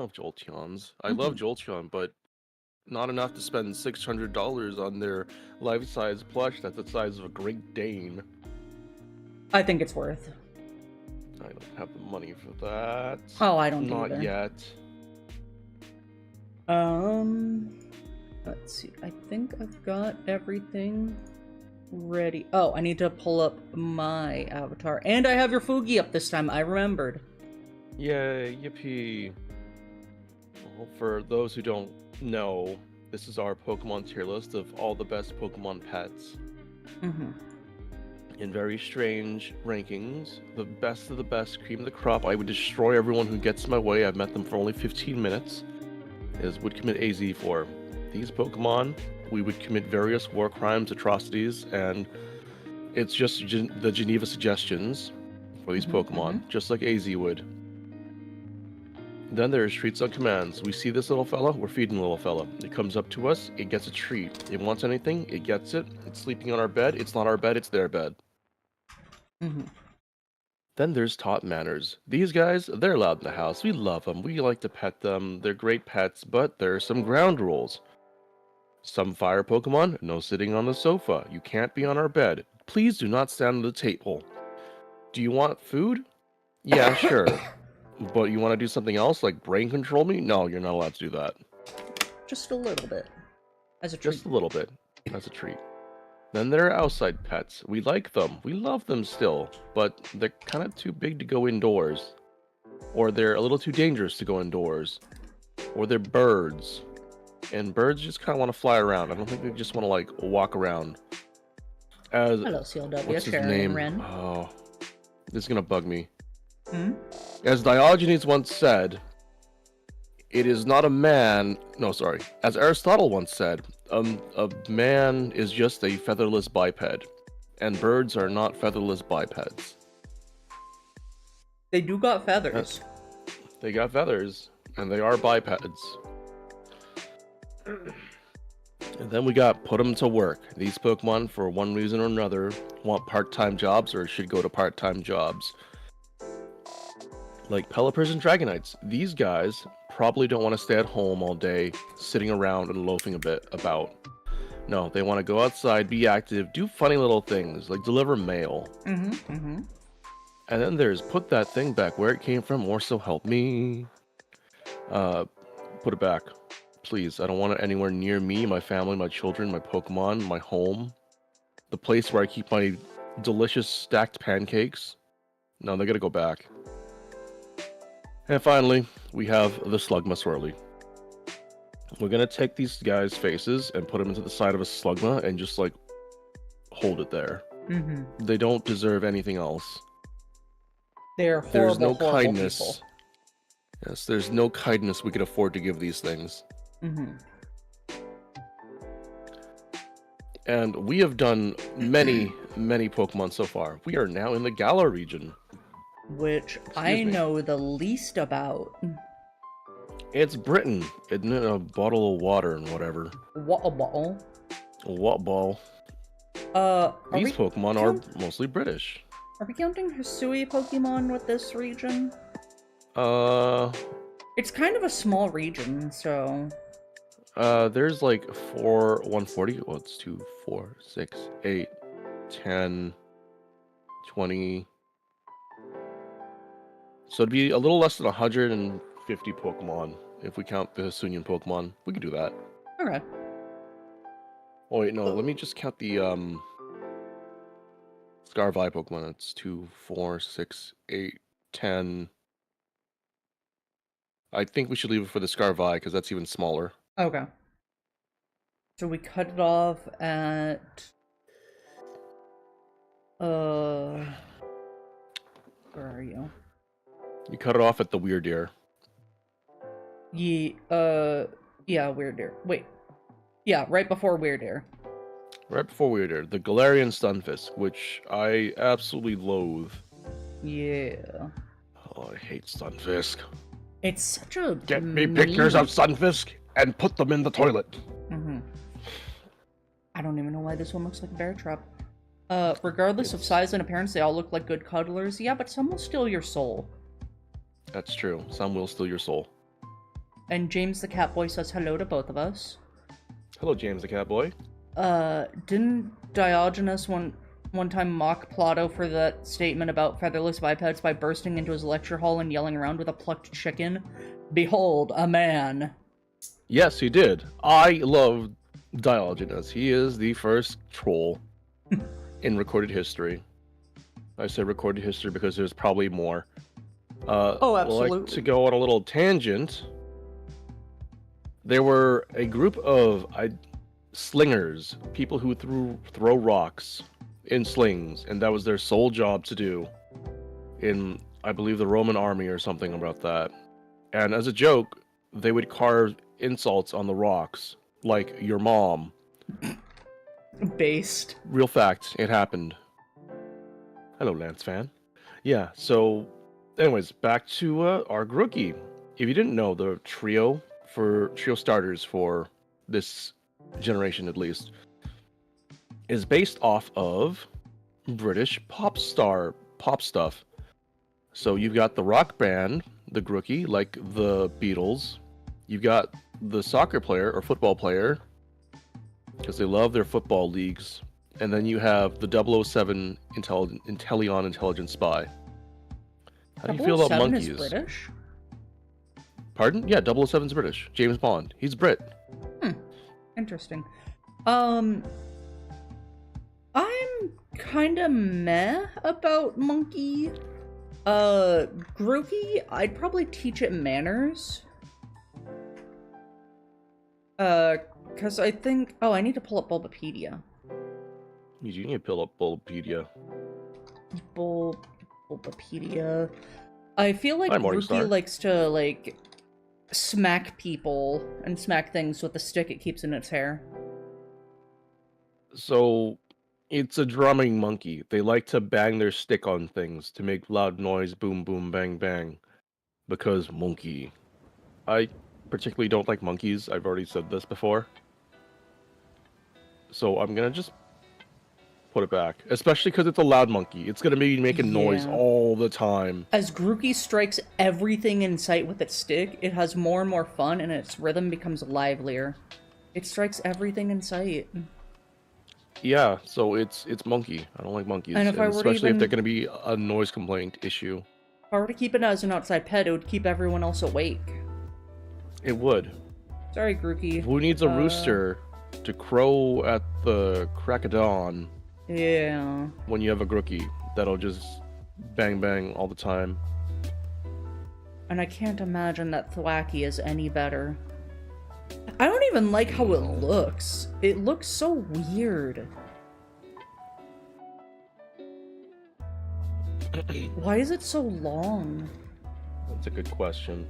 of Jolteons. I love Jolteon, but not enough to spend $600 on their life-size plush that's the size of a Great Dane. I think it's worth. I don't have the money for that. Oh, I don't Not either. yet. Let's see. I think I've got everything ready. Oh, I need to pull up my avatar. And I have your Fugi up this time. I remembered. Yay, yippee. Well, for those who don't know, this is our Pokemon tier list of all the best Pokemon pets. In very strange rankings, the best of the best, cream of the crop. I would destroy everyone who gets in my way. I've met them for only 15 minutes. Would commit AZ for. These Pokemon, we would commit various war crimes, atrocities, and it's just the Geneva suggestions for these Pokemon, just like AZ would. Then there's treats on commands. We see this little fella, we're feeding the little fella. It comes up to us, it gets a treat. It wants anything, it gets it. It's sleeping on our bed, it's not our bed, it's their bed. Then there's taught manners. These guys, they're allowed in the house. We love them, we like to pet them. They're great pets, but there are some ground rules. Some fire Pokemon, no sitting on the sofa. You can't be on our bed. Please do not stand on the table. Do you want food? Yeah, sure. But you want to do something else, like brain control me? No, you're not allowed to do that. Just a little bit. As a treat. Just a little bit. As a treat. Then there are outside pets. We like them. We love them still. But they're kind of too big to go indoors. Or they're a little too dangerous to go indoors. Or they're birds. And birds just kind of want to fly around. I don't think they just want to, like, walk around. Hello, CLW. What's his Cherry name? and Ren. Oh, this is gonna bug me. As Diogenes once said, it is not a man. No, sorry. As Aristotle once said, a man is just a featherless biped, and birds are not featherless bipeds. They do got feathers. They got feathers, and they are bipeds. And then we got put them to work. These Pokemon, for one reason or another, want part-time jobs or should go to part-time jobs. Like Pelipers and Dragonites. These guys probably don't want to stay at home all day, sitting around and loafing a bit about. No, they want to go outside, be active, do funny little things, like deliver mail. And then there's put that thing back where it came from, or so help me. Put it back. Please, I don't want it anywhere near me, my family, my children, my Pokemon, my home. The place where I keep my delicious stacked pancakes. No, they gotta go back. And finally, we have the Slugma Swirly. We're gonna take these guys' faces and put them into the side of a Slugma and just, like, hold it there. They don't deserve anything else. They're horrible, There's no horrible kindness. people. Yes, there's no kindness we could afford to give these things. And we have done many, many Pokemon so far. We are now in the Galar region. Which I know the least about. It's Britain, isn't it? A bottle of water and whatever. What a bottle? What ball? These Pokemon are mostly British. Are we counting Hisui Pokemon with this region? It's kind of a small region, so... There's like 140. Well, it's 2, 4, 6, 8, 10, 20. So it'd be a little less than 150 Pokemon if we count the Hisuian Pokemon. We could do that. Okay. Oh wait, no. Let me just count the Scarvi Pokemon. That's 2, 4, 6, 8, 10. I think we should leave it for the Scarvi because that's even smaller. Okay. So we cut it off at... Where are you? You cut it off at the Weirdeer. Yeah, Weirdeer. Wait. Yeah, right before Weirdeer. Right before Weirdeer. The Galarian Stunfisk, which I absolutely loathe. Yeah. Oh, I hate Stunfisk. It's such a... Get me pictures of Stunfisk and put them in the toilet. I don't even know why this one looks like a bear trap. Regardless of size and appearance, they all look like good cuddlers. Yeah, but some will steal your soul. That's true. Some will steal your soul. And James the Catboy says hello to both of us. Hello, James the Catboy. Didn't Diogenes one time mock Plato for that statement about featherless bipeds by bursting into his lecture hall and yelling around with a plucked chicken? Behold, a man. Yes, he did. I love Diogenes. He is the first troll in recorded history. I say recorded history because there's probably more. Oh, absolutely. Like to go on a little tangent. There were a group of slingers, people who throw rocks in slings, and that was their sole job to do in, I believe, the Roman army or something about that. And as a joke, they would carve insults on the rocks, like your mom. Based. Real fact, it happened. Hello, Lance fan. Yeah, so anyways, back to our Grookey. If you didn't know, the trio starters for this generation at least is based off of British pop stuff. So you've got the rock band, the Grookey, like the Beatles. You've got the soccer player or football player, because they love their football leagues. And then you have the 007 Intellion intelligence spy. How do you feel about monkeys? Is British? Pardon? Yeah, 007's British. James Bond. He's Brit. Interesting. I'm kind of meh about monkey. Grookey, I'd probably teach it manners. Because I think... Oh, I need to pull up Bulbapedia. You need to pull up Bulbapedia. Bulbapedia. I feel like Grookey likes to, like, smack people and smack things with the stick it keeps in its hair. So, it's a drumming monkey. They like to bang their stick on things to make loud noise, boom, boom, bang, bang. Because monkey. I particularly don't like monkeys. I've already said this before. So I'm gonna just put it back. Especially because it's a loud monkey. It's gonna be making noise all the time. As Grookey strikes everything in sight with its stick, it has more and more fun and its rhythm becomes livelier. It strikes everything in sight. Yeah, so it's monkey. I don't like monkeys. And especially if they're gonna be a noise complaint issue. If I were to keep it as an outside pet, it would keep everyone else awake. It would. Sorry, Grookey. Who needs a rooster to crow at the crack of dawn? Yeah. When you have a Grookey that'll just bang bang all the time. And I can't imagine that Thwacky is any better. I don't even like how it looks. It looks so weird. Why is it so long? That's a good question.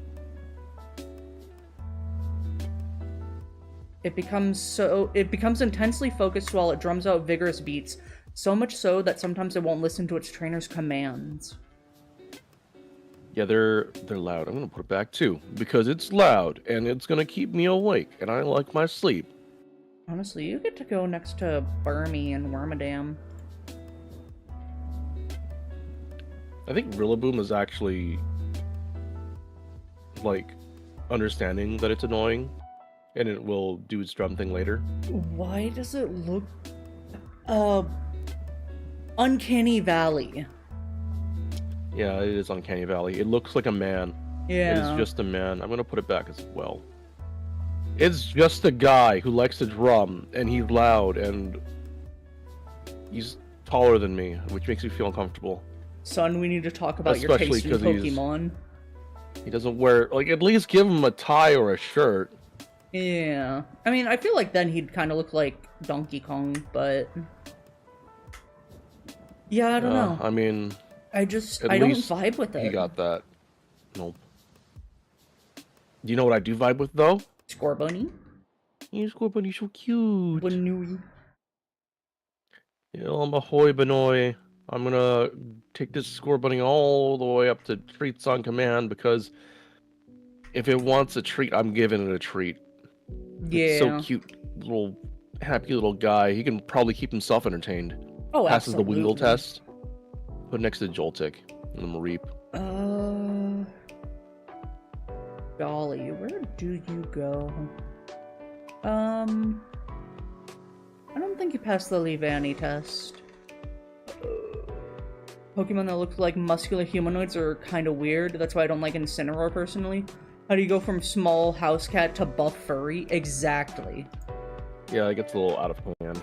It becomes intensely focused while it drums out vigorous beats, so much so that sometimes it won't listen to its trainer's commands. Yeah, they're loud. I'm gonna put it back too, because it's loud and it's gonna keep me awake, and I like my sleep. Honestly, you get to go next to Burmy and Wormadam. I think Rillaboom is actually like understanding that it's annoying, and it will do its drum thing later. Why does it look Uncanny Valley? Yeah, it is Uncanny Valley. It looks like a man. Yeah. It is just a man. I'm gonna put it back as well. It's just a guy who likes to drum, and he's loud, and he's taller than me, which makes me feel uncomfortable. Son, we need to talk about your taste in Pokemon. He doesn't wear... Like, at least give him a tie or a shirt. Yeah. I mean, I feel like then he'd kind of look like Donkey Kong, but... Yeah, I don't know. I mean... I don't vibe with it. He got that. Nope. Do you know what I do vibe with, though? Scorbunny? Yeah, Scorbunny's so cute. Bunny. Yeah, ahoy, Benoy. I'm gonna take this Scorbunny all the way up to treats on command, because if it wants a treat, I'm giving it a treat. Yeah. It's so cute, little happy little guy. He can probably keep himself entertained. Oh, Passes absolutely. the Wingull test. Put next to Joltik and the Mareep. Dolly, where do you go? I don't think you passed the Levani test. Pokemon that look like muscular humanoids are kind of weird. That's why I don't like Incineroar personally. How do you go from small house cat to buff furry? Exactly. Yeah, it gets a little out of hand.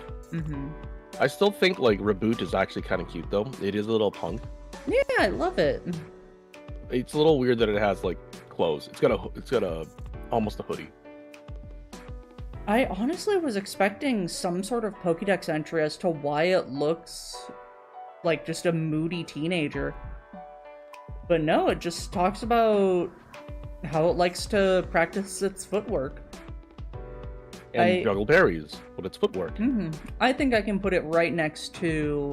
I still think like Reboot is actually kind of cute though. It is a little punk. Yeah, I love it. It's a little weird that it has like clothes. It's got a almost a hoodie. I honestly was expecting some sort of Pokédex entry as to why it looks like just a moody teenager. But no, it just talks about how it likes to practice its footwork. And juggle berries with its footwork. I think I can put it right next to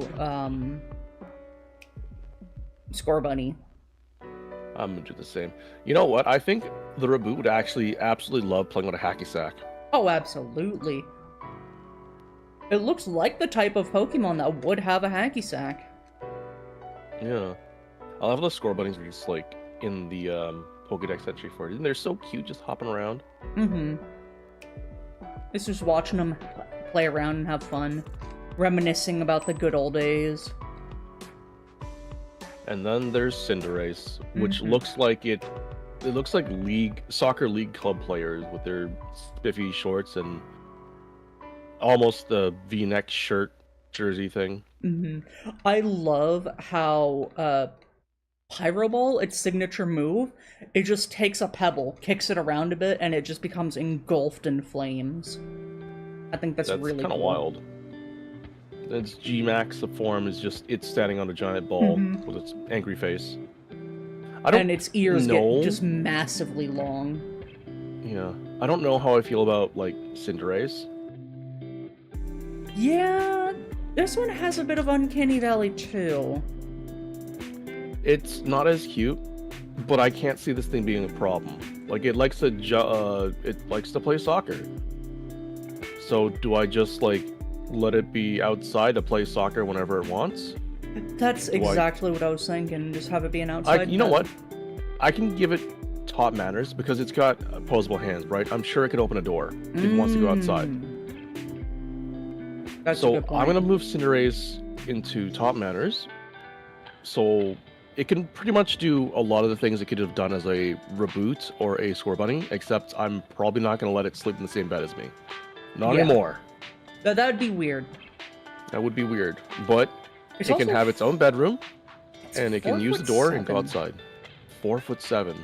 Scorbunny. I'm gonna do the same. You know what? I think the Reboot would actually absolutely love playing with a hacky sack. Oh, absolutely. It looks like the type of Pokemon that would have a hacky sack. Yeah. I love the Scorbunnies are just like in the Pokédex entry for it. And they're so cute just hopping around. It's just watching them play around and have fun. Reminiscing about the good old days. And then there's Cinderace, which looks like it looks like soccer league club players with their spiffy shorts and almost the V-neck shirt jersey thing. I love how Pyro Ball, its signature move, it just takes a pebble, kicks it around a bit, and it just becomes engulfed in flames. I think that's really kind of cool. wild. Its G-Max, the form is just it's standing on a giant ball with its angry face. And its ears get just massively long. Yeah. I don't know how I feel about, like, Cinderace. Yeah, this one has a bit of Uncanny Valley, too. It's not as cute, but I can't see this thing being a problem. Like, it likes to play soccer. So, do I just, like, let it be outside to play soccer whenever it wants? That's exactly what I was thinking. Just have it be an outside. You know what? I can give it top manners because it's got opposable hands, right? I'm sure it could open a door if it wants to go outside. That's a good point. I'm gonna move Cinderace into top manners, so it can pretty much do a lot of the things it could have done as a Reboot or a Scorbunny, except I'm probably not gonna let it sleep in the same bed as me. Not anymore. That would be weird. That would be weird, but it can have its own bedroom, and it can use the door and go outside. 4'7".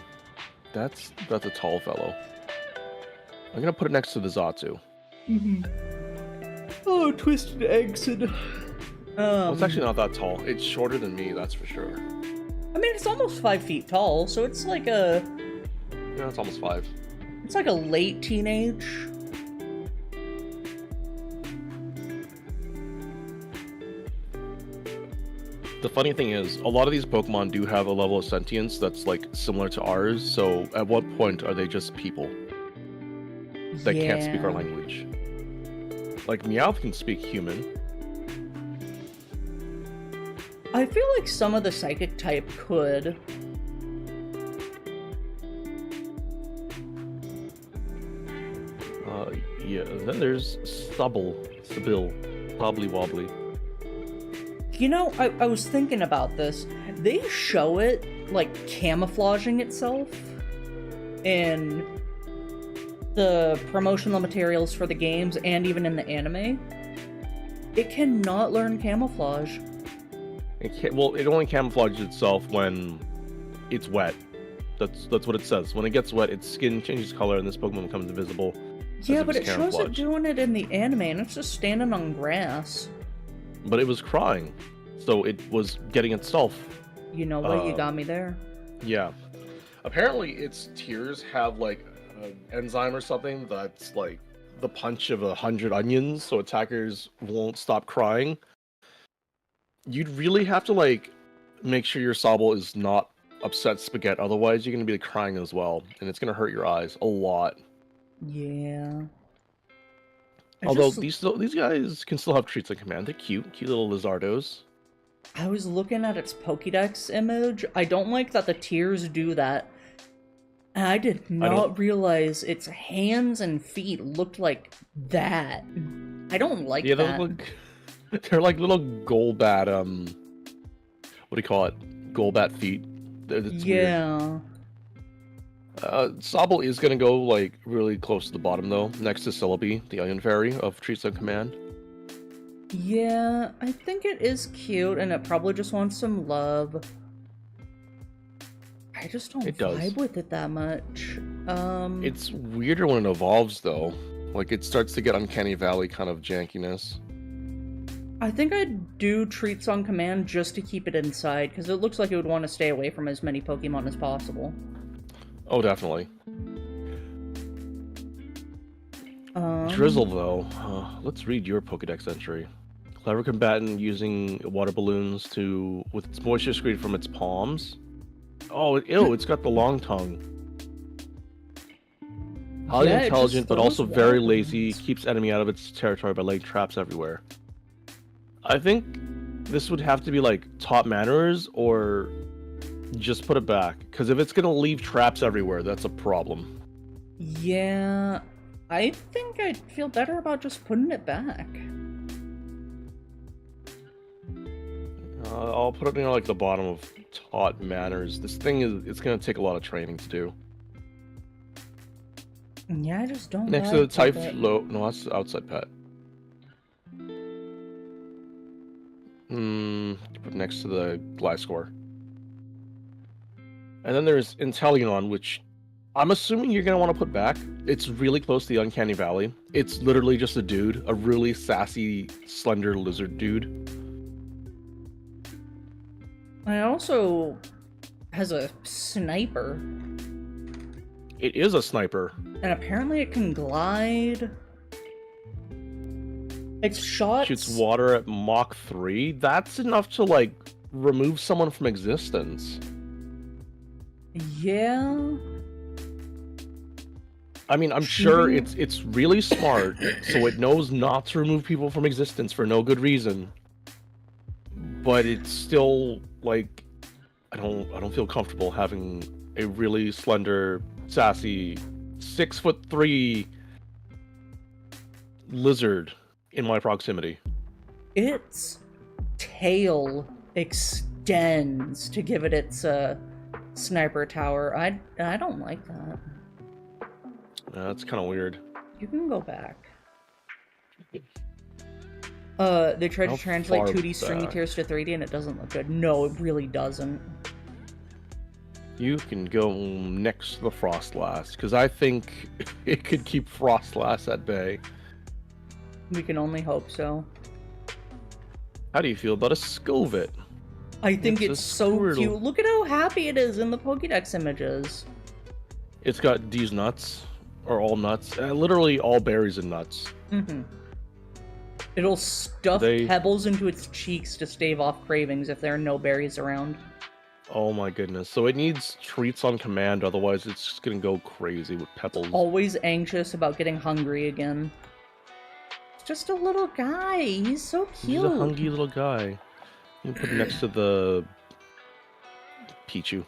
That's a tall fellow. I'm gonna put it next to the Zatu. Oh, Twisted Eggson. Well, it's actually not that tall. It's shorter than me, that's for sure. I mean, it's almost 5 feet tall, so it's like a... Yeah, it's almost 5. It's like a late teenage. The funny thing is, a lot of these Pokemon do have a level of sentience that's like similar to ours, so at what point are they just people that can't speak our language? Like Meowth can speak human. I feel like some of the psychic type could. Yeah, and then there's Stubble, Wobbly Wobbly. You know, I was thinking about this. They show it, like, camouflaging itself in the promotional materials for the games and even in the anime. It cannot learn camouflage. It only camouflages itself when it's wet. That's what it says. When it gets wet, its skin changes color and this Pokemon becomes invisible. Yeah, but it shows it doing it in the anime, and it's just standing on grass. But it was crying, so it was getting itself. You know what? You got me there. Yeah. Apparently, its tears have like an enzyme or something that's like the punch of 100 onions, so attackers won't stop crying. You'd really have to like make sure your Sobble is not upset spaghetti, otherwise you're gonna be crying as well, and it's gonna hurt your eyes a lot. Yeah. Although these guys can still have treats on command. They're cute little Lizardos. I was looking at its Pokédex image. I don't like that the tears do that. I did not realize its hands and feet looked like that. I don't like Yeah, that. they're like little Golbat, what do you call it? Golbat feet. It's weird. Yeah. Sobble is gonna go like really close to the bottom though, next to Celebi, the Onion Fairy of Treats on Command. Yeah, I think it is cute, and it probably just wants some love. I just don't vibe with it that much. It's weirder when it evolves though. Like it starts to get Uncanny Valley kind of jankiness. I think I'd do Treats on Command just to keep it inside, because it looks like it would want to stay away from as many Pokemon as possible. Oh, definitely. Drizzle, though. Let's read your Pokedex entry. Clever combatant using water balloons with its moisture screen from its palms. Oh, ew, it's got the long tongue. Highly intelligent, but also very lazy. Keeps enemy out of its territory by laying traps everywhere. I think this would have to be like top manners or just put it back. Because if it's going to leave traps everywhere, that's a problem. Yeah, I think I'd feel better about just putting it back. I'll put it near like the bottom of taught manners. This thing it's going to take a lot of training to do. Yeah, I just don't. Next to the Typhlo, no, that's outside pet. Put next to the Gliscor. And then there's Inteleon, which I'm assuming you're gonna want to put back. It's really close to the Uncanny Valley. It's literally just a dude, a really sassy, slender lizard dude. It also has a sniper. It is a sniper. And apparently it can glide. Its shots... Shoots water at Mach 3? That's enough to, like, remove someone from existence. Yeah... I mean, I'm sure it's really smart, so it knows not to remove people from existence for no good reason. But it's still, like... I don't feel comfortable having a really slender, sassy, 6'3" lizard in my proximity. Its tail extends to give it its sniper tower. I don't like that. That's kind of weird. You can go back. They tried to translate 2D stringy tears to 3D and it doesn't look good. No, it really doesn't. You can go next to the Frostlass, because I think it could keep Frostlass at bay. We can only hope so. How do you feel about a Scovit? I think it's so cute. Look at how happy it is in the Pokédex images. It's got these nuts, or all nuts, literally all berries and nuts. Mm-hmm. It'll stuff pebbles into its cheeks to stave off cravings if there are no berries around. Oh my goodness. So it needs treats on command, otherwise it's just gonna go crazy with pebbles. Always anxious about getting hungry again. It's just a little guy. He's so cute. He's a hungry little guy. You can put it next to the Pichu.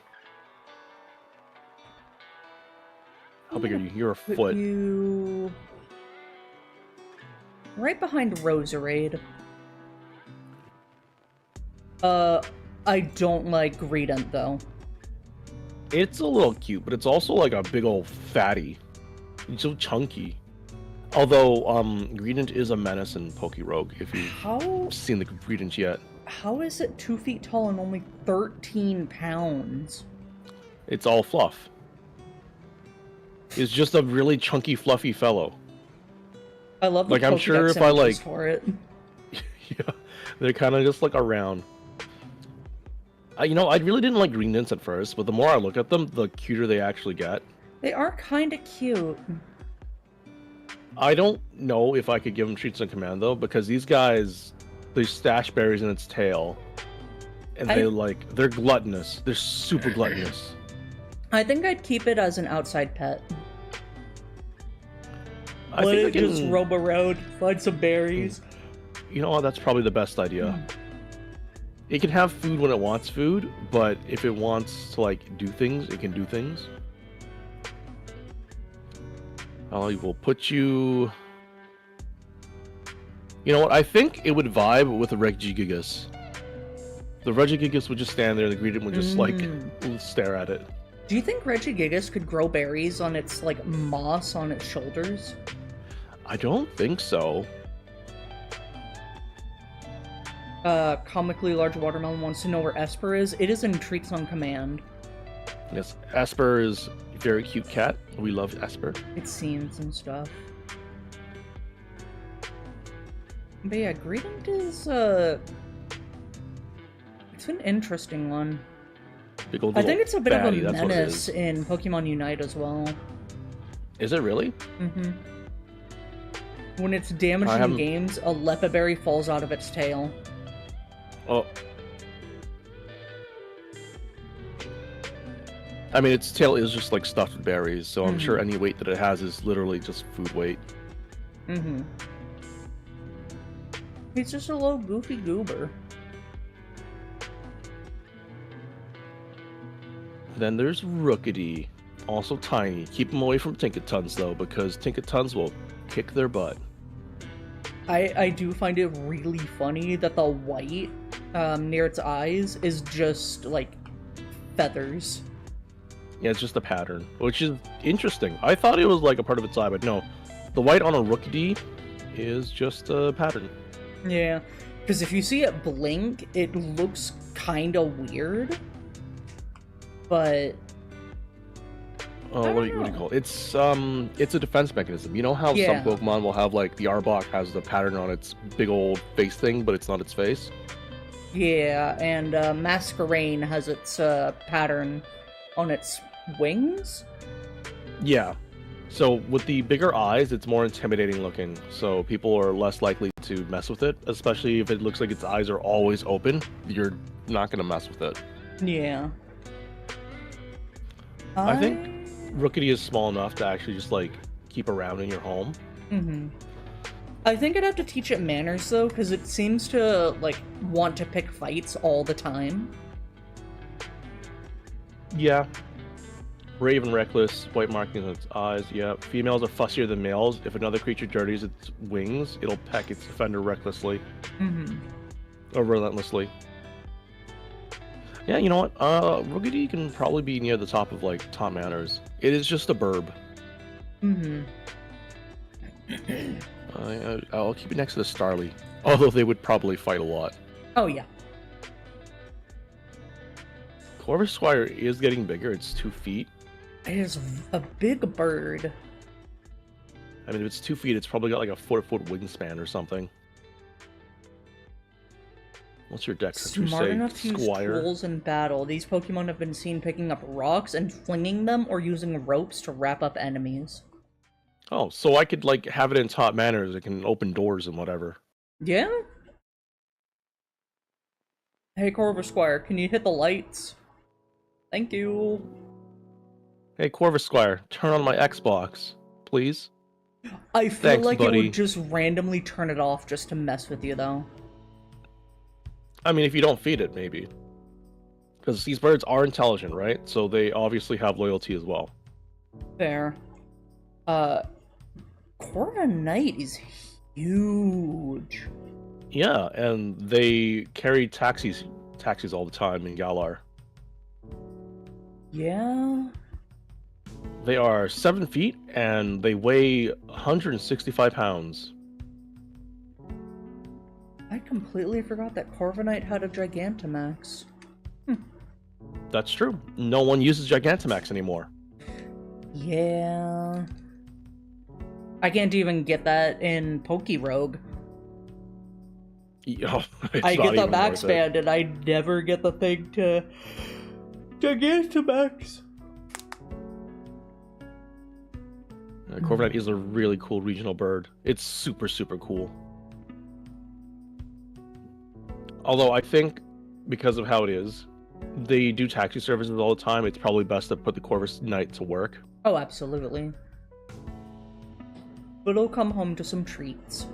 How big are you? You're a foot. You... right behind Roserade. I don't like Greedent, though. It's a little cute, but it's also like a big old fatty. It's so chunky. Although, Greedent is a menace in Pokerogue, if you've seen the Greedent yet. How is it 2 feet tall and only 13 pounds? It's all fluff. It's just a really chunky, fluffy fellow. I love the like, I'm sure if I like for it. Yeah, they're kind of just like around. You know, I really didn't like Greedents at first, but the more I look at them, the cuter they actually get. They are kind of cute. I don't know if I could give them treats on command though, because these guys, they stash berries in its tail, and they're gluttonous. They're super gluttonous. I think I'd keep it as an outside pet. I think I can just roam around, find some berries. You know what? That's probably the best idea. It can have food when it wants food, but if it wants to like do things, it can do things. I will put you... You know what? I think it would vibe with a Regigigas. The Regigigas would just stand there, and the Greedent would just, stare at it. Do you think Regigigas could grow berries on its, like, moss on its shoulders? I don't think so. Comically Large Watermelon wants to know where Esper is. It is in Treats on Command. Yes, Esper is a very cute cat. We love Esper. It's scenes and stuff. But yeah, Greedent is, it's an interesting one. Big old I think it's a bit baddie, of a menace in Pokemon Unite as well. Is it really? Mm-hmm. When it's damaged in games, a Lepa Berry falls out of its tail. Oh. I mean, its tail is just like stuffed with berries, so I'm sure any weight that it has is literally just food weight. Mm-hmm. He's just a little goofy goober. Then there's Rookity, also tiny. Keep them away from Tinkatons though, because Tinkatons will kick their butt. I do find it really funny that the white near its eyes is just like feathers. Yeah, it's just a pattern, which is interesting. I thought it was like a part of its eye, but no. The white on a Rookity is just a pattern. Yeah, because if you see it blink, it looks kind of weird. But what do you call it? It's a defense mechanism. You know how some Pokemon will have like the Arbok has the pattern on its big old face thing, but it's not its face? Yeah, and Masquerain has its pattern on its wings? Yeah. So with the bigger eyes, it's more intimidating looking, so people are less likely to mess with it, especially if it looks like its eyes are always open. You're not going to mess with it. Yeah. I think Rookity is small enough to actually just like keep around in your home. Mm-hmm. I think I'd have to teach it manners though, because it seems to like want to pick fights all the time. Yeah. Brave and reckless, white markings on its eyes, yeah. Females are fussier than males. If another creature dirties its wings, it'll peck its defender recklessly. Mm-hmm. Or relentlessly. Yeah, you know what? Rookity can probably be near the top of, like, top manners. It is just a burb. Mm-hmm. I'll keep it next to the Starly. Although they would probably fight a lot. Oh, yeah. Corvusquire is getting bigger. It's 2 feet. It is a big bird. I mean, if it's 2 feet, it's probably got like a 4-foot wingspan or something. What's your dex? Smart enough to use tools in battle. These Pokemon have been seen picking up rocks and flinging them or using ropes to wrap up enemies. Oh, so I could like have it in top manners. It can open doors and whatever. Yeah? Hey, Corvusquire, can you hit the lights? Thank you. Hey, Corvusquire, turn on my Xbox, please. I feel like buddy. It would just randomly turn it off just to mess with you, though. I mean, if you don't feed it, maybe. Because these birds are intelligent, right? So they obviously have loyalty as well. Fair. Corviknight is huge. Yeah, and they carry taxis all the time in Galar. Yeah. They are 7 feet, and they weigh 165 pounds. I completely forgot that Corviknight had a Gigantamax. That's true. No one uses Gigantamax anymore. Yeah. I can't even get that in Pokerogue. Oh, I get the max band, and I never get the thing to Gigantamax. Corviknight is a really cool regional bird. It's super, super cool. Although I think, because of how it is, they do taxi services all the time. It's probably best to put the Corviknight to work. Oh, absolutely. But it'll come home to some treats.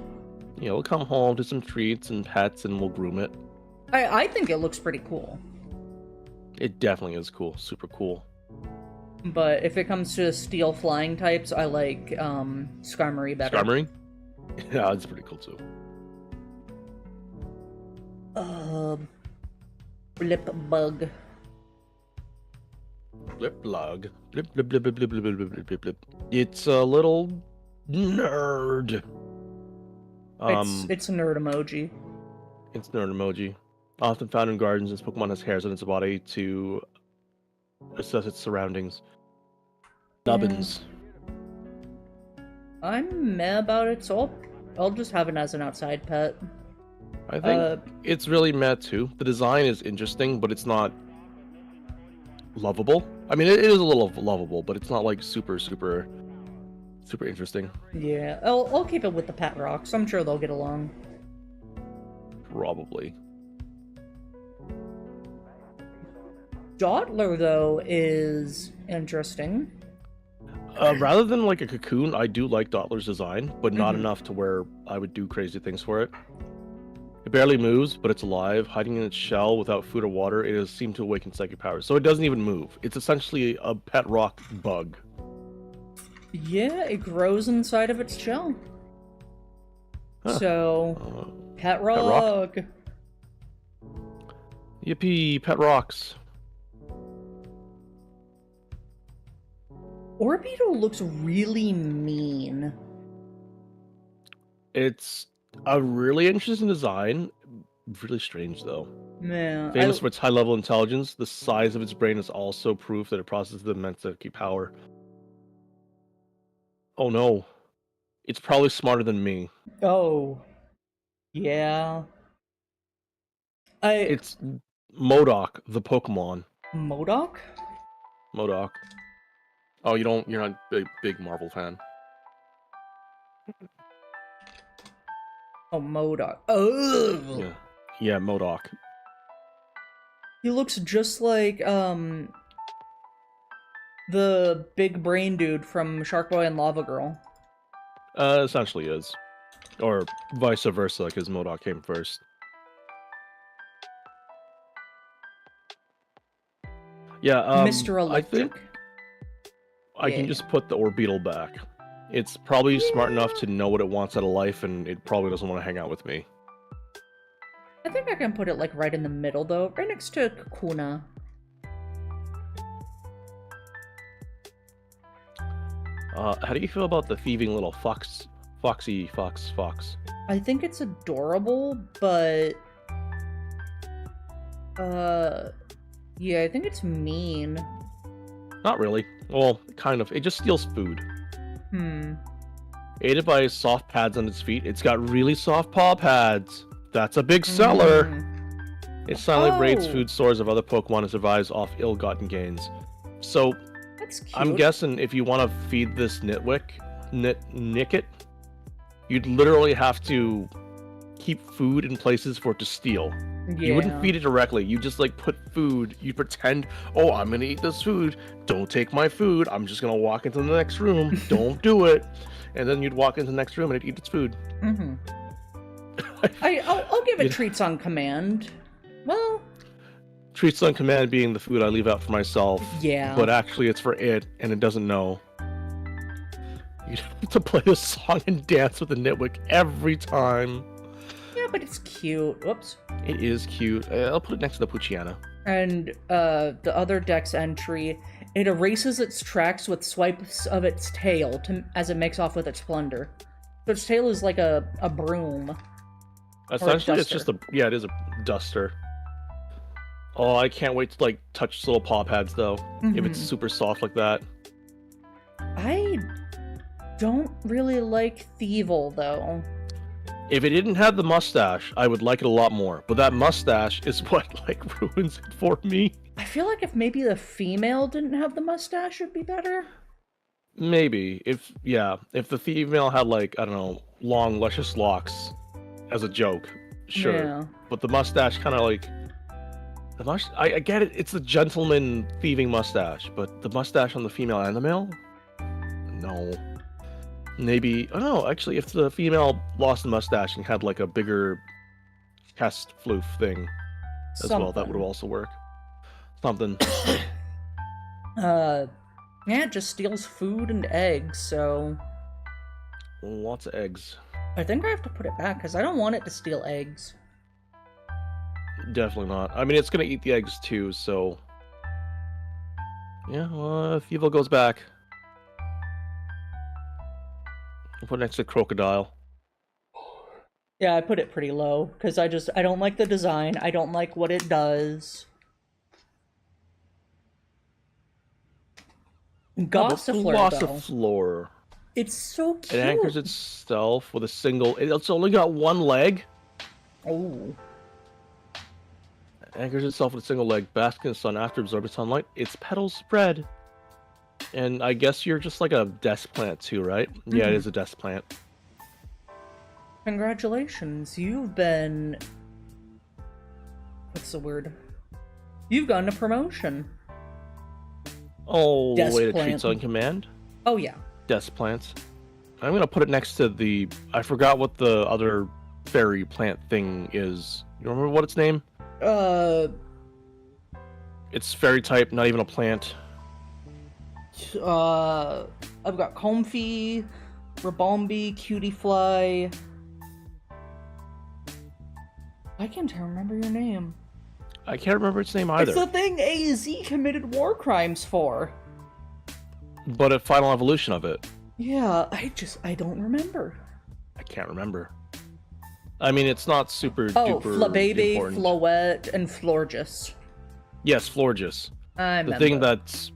Yeah, we'll come home to some treats and pets, and we'll groom it. I think it looks pretty cool. It definitely is cool. Super cool. But if it comes to steel flying types, I like Skarmory better. Skarmory? Yeah, it's pretty cool too. Blip bug. Blip blog. Blip blip blip blip blip blip blip blip blip blip. It's a little nerd. It's a nerd emoji. It's nerd emoji. Often found in gardens, this Pokemon has hairs on its body to assess its surroundings. Nubbins. I'm meh about it, so I'll just have it as an outside pet. I think it's really meh too. The design is interesting, but it's not lovable. I mean, it is a little lovable, but it's not like super interesting. Yeah, I'll keep it with the pet rocks. I'm sure they'll get along. Probably. Dottler, though, is interesting. Rather than like a cocoon, I do like Dottler's design, but not enough to where I would do crazy things for it. It barely moves, but it's alive. Hiding in its shell without food or water, it has seemed to awaken psychic powers. So it doesn't even move. It's essentially a pet rock bug. Yeah, it grows inside of its shell. Huh. So, pet rock. Yippee, pet rocks. Orbeetle looks really mean. It's a really interesting design. Really strange, though. Man, Famous for its high-level intelligence, the size of its brain is also proof that it processes immense psychic power. Oh no. It's probably smarter than me. Oh. Yeah. It's Modok, the Pokemon. Modok? Modok. Oh, you're not a big Marvel fan. Oh, Modok. Oh. Yeah, Modok. He looks just like the big brain dude from Shark Boy and Lava Girl. Essentially is. Or vice versa, because Modok came first. Yeah, Mr. Electric. I think I can just put the Orbeetle back. It's probably smart enough to know what it wants out of life, and it probably doesn't want to hang out with me. I think I can put it like right in the middle, though, right next to Kakuna. How do you feel about the thieving little foxy fox? I think it's adorable, but yeah, I think it's mean. Not really. Well, kind of. It just steals food. Aided by soft pads on its feet, it's got really soft paw pads. That's a big seller. It silently raids food stores of other Pokemon and survives off ill-gotten gains. So, that's cute. I'm guessing if you want to feed this Nickit, you'd literally have to keep food in places for it to steal. Yeah. You wouldn't feed it directly. You just like put food. You pretend, oh, I'm gonna eat this food. Don't take my food. I'm just gonna walk into the next room. Don't do it. And then you'd walk into the next room and it'd eat its food. I'll give it treats on command. Well, treats on command being the food I leave out for myself. Yeah. But actually, it's for it, and it doesn't know. You have to play a song and dance with the Nitwick every time. Yeah, but it's cute. Whoops. It is cute. I'll put it next to the Poochyena. And the other dex entry, it erases its tracks with swipes of its tail as it makes off with its plunder. So its tail is like a broom. Essentially, it's just it is a duster. Oh, I can't wait to like touch its little paw pads though. If it's super soft like that. I don't really like Thievul though. If it didn't have the mustache, I would like it a lot more. But that mustache is what like ruins it for me. I feel like if maybe the female didn't have the mustache, it'd be better. Maybe if the female had like, I don't know, long luscious locks as a joke, sure. Yeah. But the mustache kind of like I get it. It's the gentleman thieving mustache, but the mustache on the female and the male, no. Maybe, oh no, actually, if the female lost the mustache and had like a bigger chest floof thing as well, that would also work. Something. Yeah, it just steals food and eggs, so Lots of eggs. I think I have to put it back because I don't want it to steal eggs. Definitely not. I mean, it's gonna eat the eggs too, so... Yeah, well, if evil goes back... I'll put it next to crocodile. Yeah, I put it pretty low because I don't like the design. I don't like what it does. Gossifleur, though. Glossifleur. It's so cute. It anchors itself with a single... It's only got one leg. Oh. It anchors itself with a single leg, basking in the sun after absorbing sunlight. Its petals spread. And I guess you're just like a desk plant too, right? Mm-hmm. Yeah, it is a desk plant. Congratulations, you've been... What's the word? You've gotten a promotion. Oh, Desk way to plant. treat on command. Oh, yeah. Desk plants. I'm gonna put it next to the... I forgot what the other fairy plant thing is. You remember what its name? It's fairy type, not even a plant. I've got Comfy, Rabombi, Cutiefly. I can't remember your name. I can't remember its name either. It's the thing AZ committed war crimes for. But a final evolution of it. Yeah, I don't remember. I can't remember. I mean, it's not super duper Flabebe, important. Floette, and Florges. Yes, Florges. I remember. The thing that's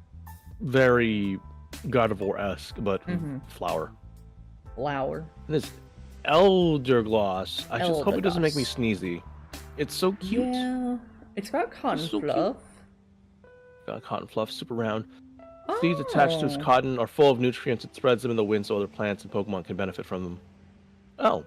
very God of War-esque, but flower. Flower. And this Eldergloss. I just hope it doesn't make me sneezy. It's so cute. Yeah. It's got cotton fluff. Got cotton fluff, super round. Seeds attached to its cotton are full of nutrients. It spreads them in the wind so other plants and Pokemon can benefit from them. Oh.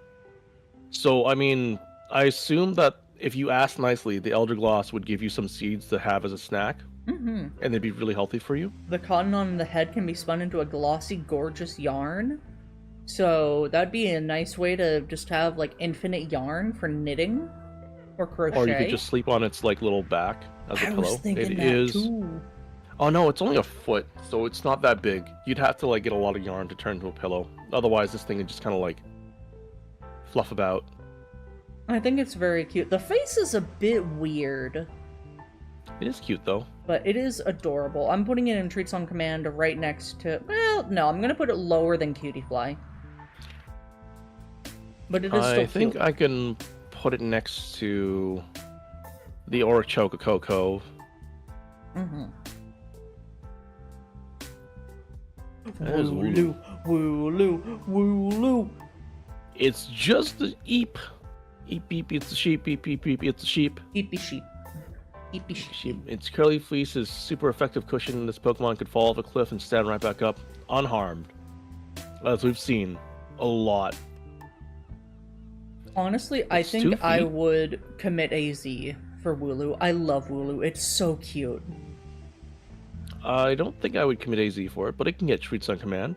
So, I mean, I assume that if you ask nicely, the Eldergloss would give you some seeds to have as a snack. Mm-hmm. And they'd be really healthy for you. The cotton on the head can be spun into a glossy, gorgeous yarn. So that'd be a nice way to just have, like, infinite yarn for knitting or crochet. Or you could just sleep on its, like, little back as a pillow. I was thinking that too. Oh no, it's only a foot, so it's not that big. You'd have to, like, get a lot of yarn to turn into a pillow. Otherwise, this thing would just kind of, like, fluff about. I think it's very cute. The face is a bit weird. It is cute, though. But it is adorable. I'm putting it in Treats on Command right next to... Well, no, I'm going to put it lower than Cutiefly. But it is still cute. I think I can put it next to the Orichococo. Mm-hmm. Wooloo, Wooloo, Wooloo. It's just the eep. Eep, beep, it's a sheep, beep, beep, beep, it's a sheep. Eepy sheep. Eepy sheep. Its curly fleece is super effective cushion. This Pokemon could fall off a cliff and stand right back up, unharmed. As we've seen a lot. Honestly, I think I would commit AZ for Wooloo. I love Wooloo. It's so cute. I don't think I would commit AZ for it, but it can get treats on command.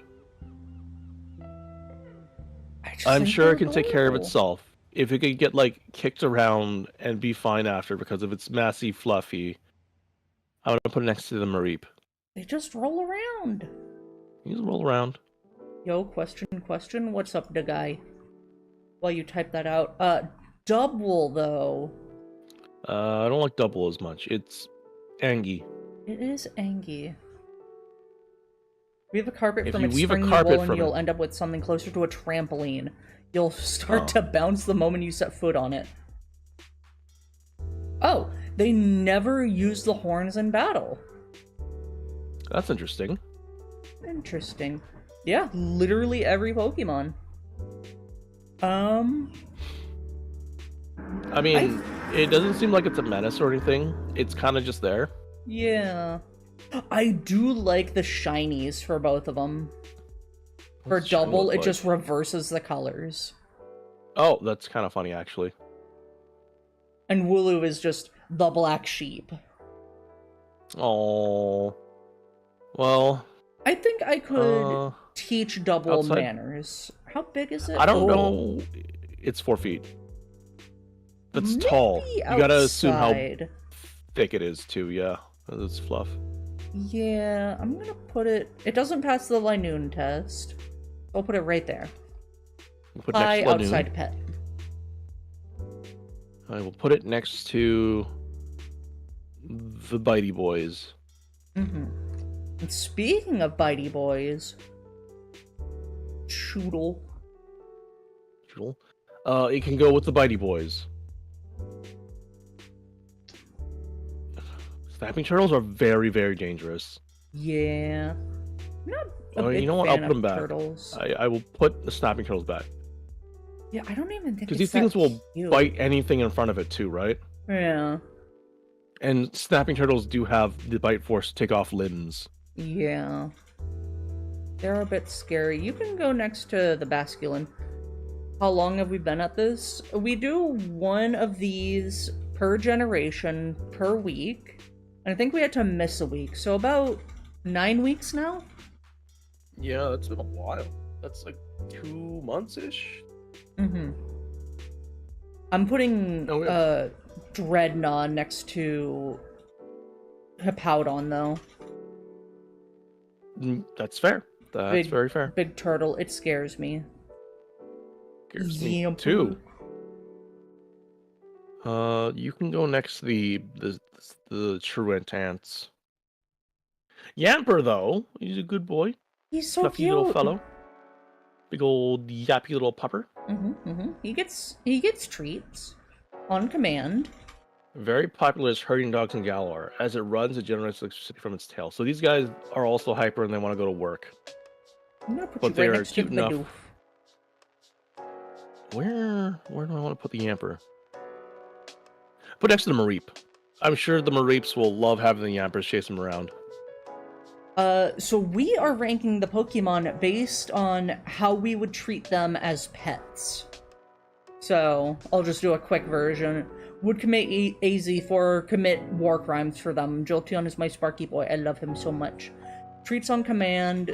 I'm sure it can take care of itself. If it could get, like, kicked around and be fine after because of its massy fluffy, I'm going to put it next to the Mareep. They just roll around. You just roll around. Yo, question. What's up, da guy? While you type that out. Double, though. I don't like double as much. It's Angie. It is Angie. Weave a carpet If from you its weave a stringy carpet wool and from you'll end up with something closer to a trampoline. You'll start to bounce the moment you set foot on it. Oh, they never use the horns in battle. That's interesting. Interesting. Yeah, literally every Pokemon. I mean, it doesn't seem like it's a menace or anything. It's kind of just there. Yeah. I do like the shinies for both of them. For double, it just reverses the colors. Oh, that's kind of funny, actually. And Wooloo is just the black sheep. Oh. Well. I think I could teach double manners. How big is it? I don't know. It's 4 feet. That's Maybe tall. You gotta assume how outside. thick it is, too, yeah. It's fluff. Yeah, I'm gonna put it... It doesn't pass the Linoon test. I'll put it right there. We'll put High next to Lanoon. outside pet. I will put it next to the Bitey Boys. Mm-hmm. And speaking of Bitey Boys... Choodle. Cool. It can go with the Bitey Boys. Snapping turtles are very, very dangerous. Yeah. I'm not a big You know what? I'll fan put them of back. turtles. I will put the snapping turtles back. Yeah, I don't even think Because it's these things that will cute. bite anything in front of it too, right? Yeah. And snapping turtles do have the bite force to take off limbs. Yeah. They're a bit scary. You can go next to the Basculin. How long have we been at this? We do one of these per generation per week. And I think we had to miss a week. So about 9 weeks now? Yeah, that's been a while. That's like 2 months-ish. Mm-hmm. I'm putting Dreadnought next to Hippowdon, though. That's fair. That's very fair. Big turtle. It scares me. Scares me too. You can go next to the truant ants. Yamper, though, he's a good boy. He's so Fluffy cute. little fellow. Big old yappy little pupper. He gets treats on command. Very popular as herding dogs in Galar. As it runs, it generates electricity from its tail. So these guys are also hyper and they want to go to work. I'm gonna put But you they right are next to cute the enough. Bidoof. Where do I want to put the Yamper? Put next to the Mareep. I'm sure the Mareeps will love having the Yampers chase them around. So we are ranking the Pokemon based on how we would treat them as pets. So, I'll just do a quick version. Would commit AZ for commit war crimes for them. Jolteon is my Sparky boy. I love him so much. Treats on command.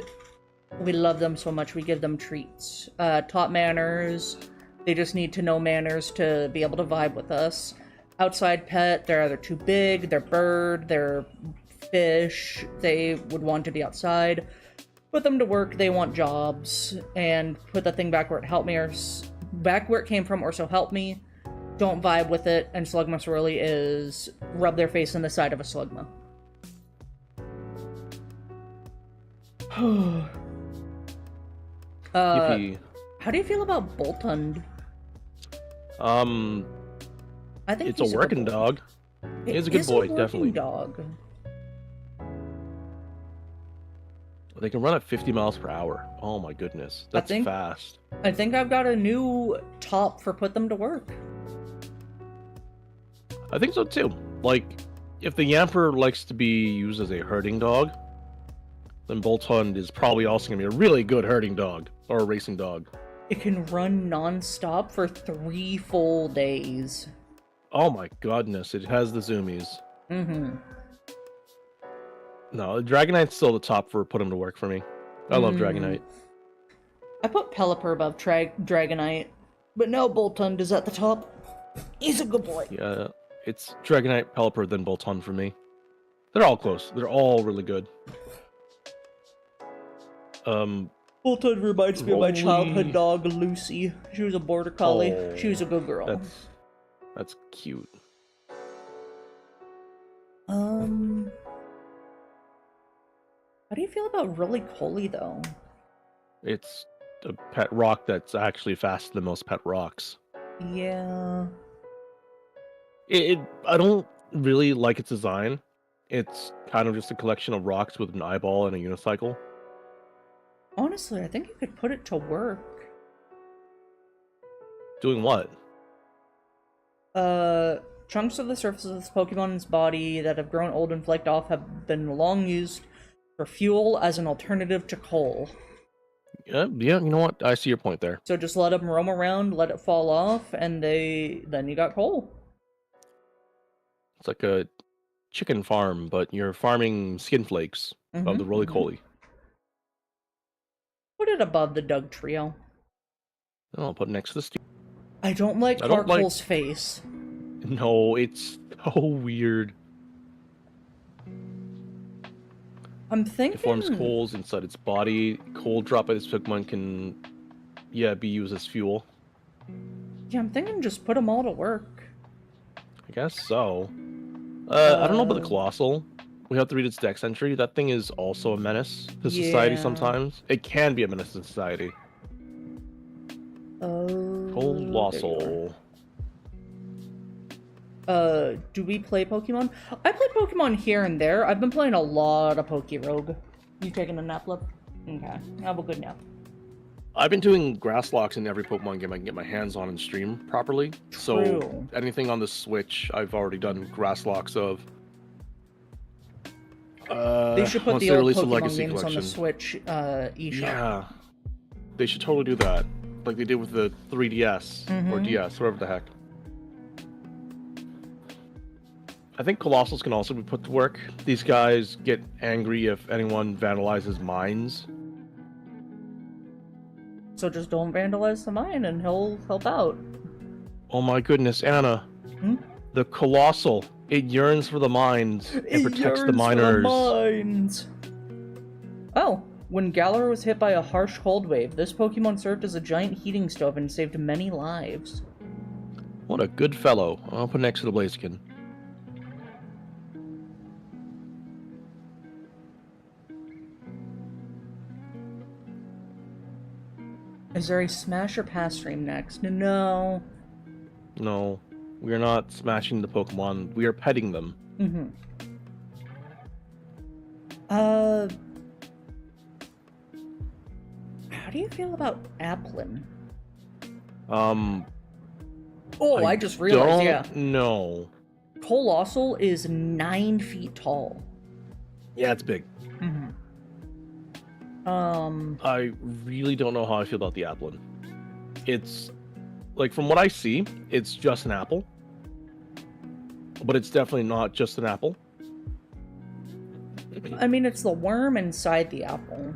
We love them so much. We give them treats. Taught manners. They just need to know manners to be able to vibe with us. Outside pet. They're either too big, they're bird, they're fish. They would want to be outside. Put them to work. They want jobs. And put the thing back where it helped me, or back where it came from, or so help me. Don't vibe with it. And Slugma Swirly is rub their face in the side of a Slugma. How do you feel about Boltund? I think it's a working dog. He's a good boy, definitely. Dog. They can run at 50 miles per hour. Oh my goodness, that's fast. I think I've got a new top for put them to work. I think so too. Like, if the Yamper likes to be used as a herding dog, then Boltund is probably also going to be a really good herding dog, or a racing dog. It can run non-stop for 3 full days. Oh my goodness, it has the zoomies. Mm-hmm. No, Dragonite's still the top for put him to work for me. I love Dragonite. I put Pelipper above Dragonite, but now Boltund is at the top. He's a good boy. Yeah, it's Dragonite, Pelipper, then Boltund for me. They're all close. They're all really good. Boltund reminds me of my childhood dog, Lucy. She was a border collie. Oh, she was a good girl. That's cute. How do you feel about Roly-Poly, though? It's a pet rock that's actually faster than most pet rocks. Yeah. I don't really like its design. It's kind of just a collection of rocks with an eyeball and a unicycle. Honestly, I think you could put it to work. Doing what? Chunks of the surface of this Pokemon's body that have grown old and flaked off have been long used for fuel as an alternative to coal. Yeah, you know what? I see your point there. So just let them roam around, let it fall off, and then you got coal. It's like a chicken farm, but you're farming skin flakes of the roly-poly. Put it above the Doug trio. I'll put it next to the Steve. I don't like Carcoal's face. No, it's so weird. I'm It forms thinking... coals inside its body. Coal drop by this Pokemon can, be used as fuel. Yeah, I'm thinking just put them all to work. I guess so. I don't know about the Colossal. We have to read its dex entry. That thing is also a menace to society Yeah. sometimes. It can be a menace to society. Colossal. Do we play Pokemon? I play Pokemon here and there. I've been playing a lot of Pokerogue. You taking a nap, Lip? Okay, have a good nap. I've been doing grass locks in every Pokemon game I can get my hands on and stream properly. True. So anything on the Switch, I've already done grass locks of. They should put once the they old release the Pokemon Legacy games on Collection. the Switch eShop. Yeah, they should totally do that, like they did with the 3DS or DS, whatever the heck. I think Colossals can also be put to work. These guys get angry if anyone vandalizes mines. So just don't vandalize the mine and he'll help out. Oh my goodness, Anna. The Colossal. It yearns for the mines and protects the miners. Oh, when Galar was hit by a harsh cold wave, this Pokemon served as a giant heating stove and saved many lives. What a good fellow. I'll put next to the Blaziken. Is there a smash or pass stream next? No. No, we are not smashing the Pokemon. We are petting them. How do you feel about Applin? I just realized, yeah. No. Colossal is 9 feet tall. Yeah, it's big. I really don't know how I feel about the Applin. It's, like, from what I see, it's just an apple. But it's definitely not just an apple. I mean, it's the worm inside the apple.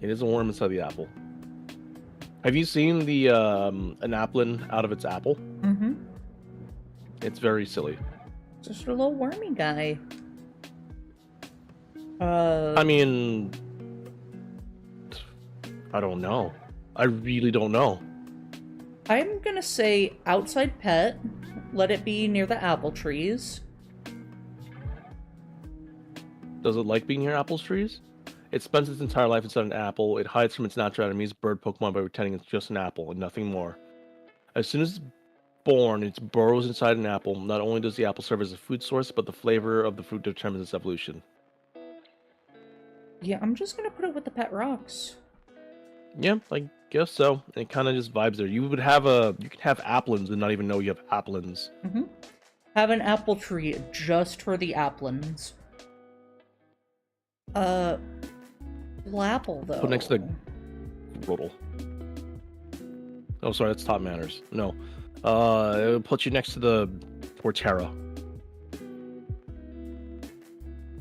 It is a worm inside the apple. Have you seen the an Applin out of its apple? It's very silly. Just a little wormy guy. I mean, I don't know. I really don't know. I'm gonna say outside pet. Let it be near the apple trees. Does it like being near apple trees? It spends its entire life inside an apple. It hides from its natural enemies, bird Pokemon, by pretending it's just an apple and nothing more. As soon as it's born, it burrows inside an apple. Not only does the apple serve as a food source, but the flavor of the fruit determines its evolution. Yeah, I'm just gonna put it with the pet rocks. Yeah, I guess so. It kind of just vibes there. You could have Applins and not even know you have Applins. Have an apple tree just for the Applins. Flapple, though. Put next to the Grotle. Oh, sorry, that's top manners. No. It'll put you next to the Portera.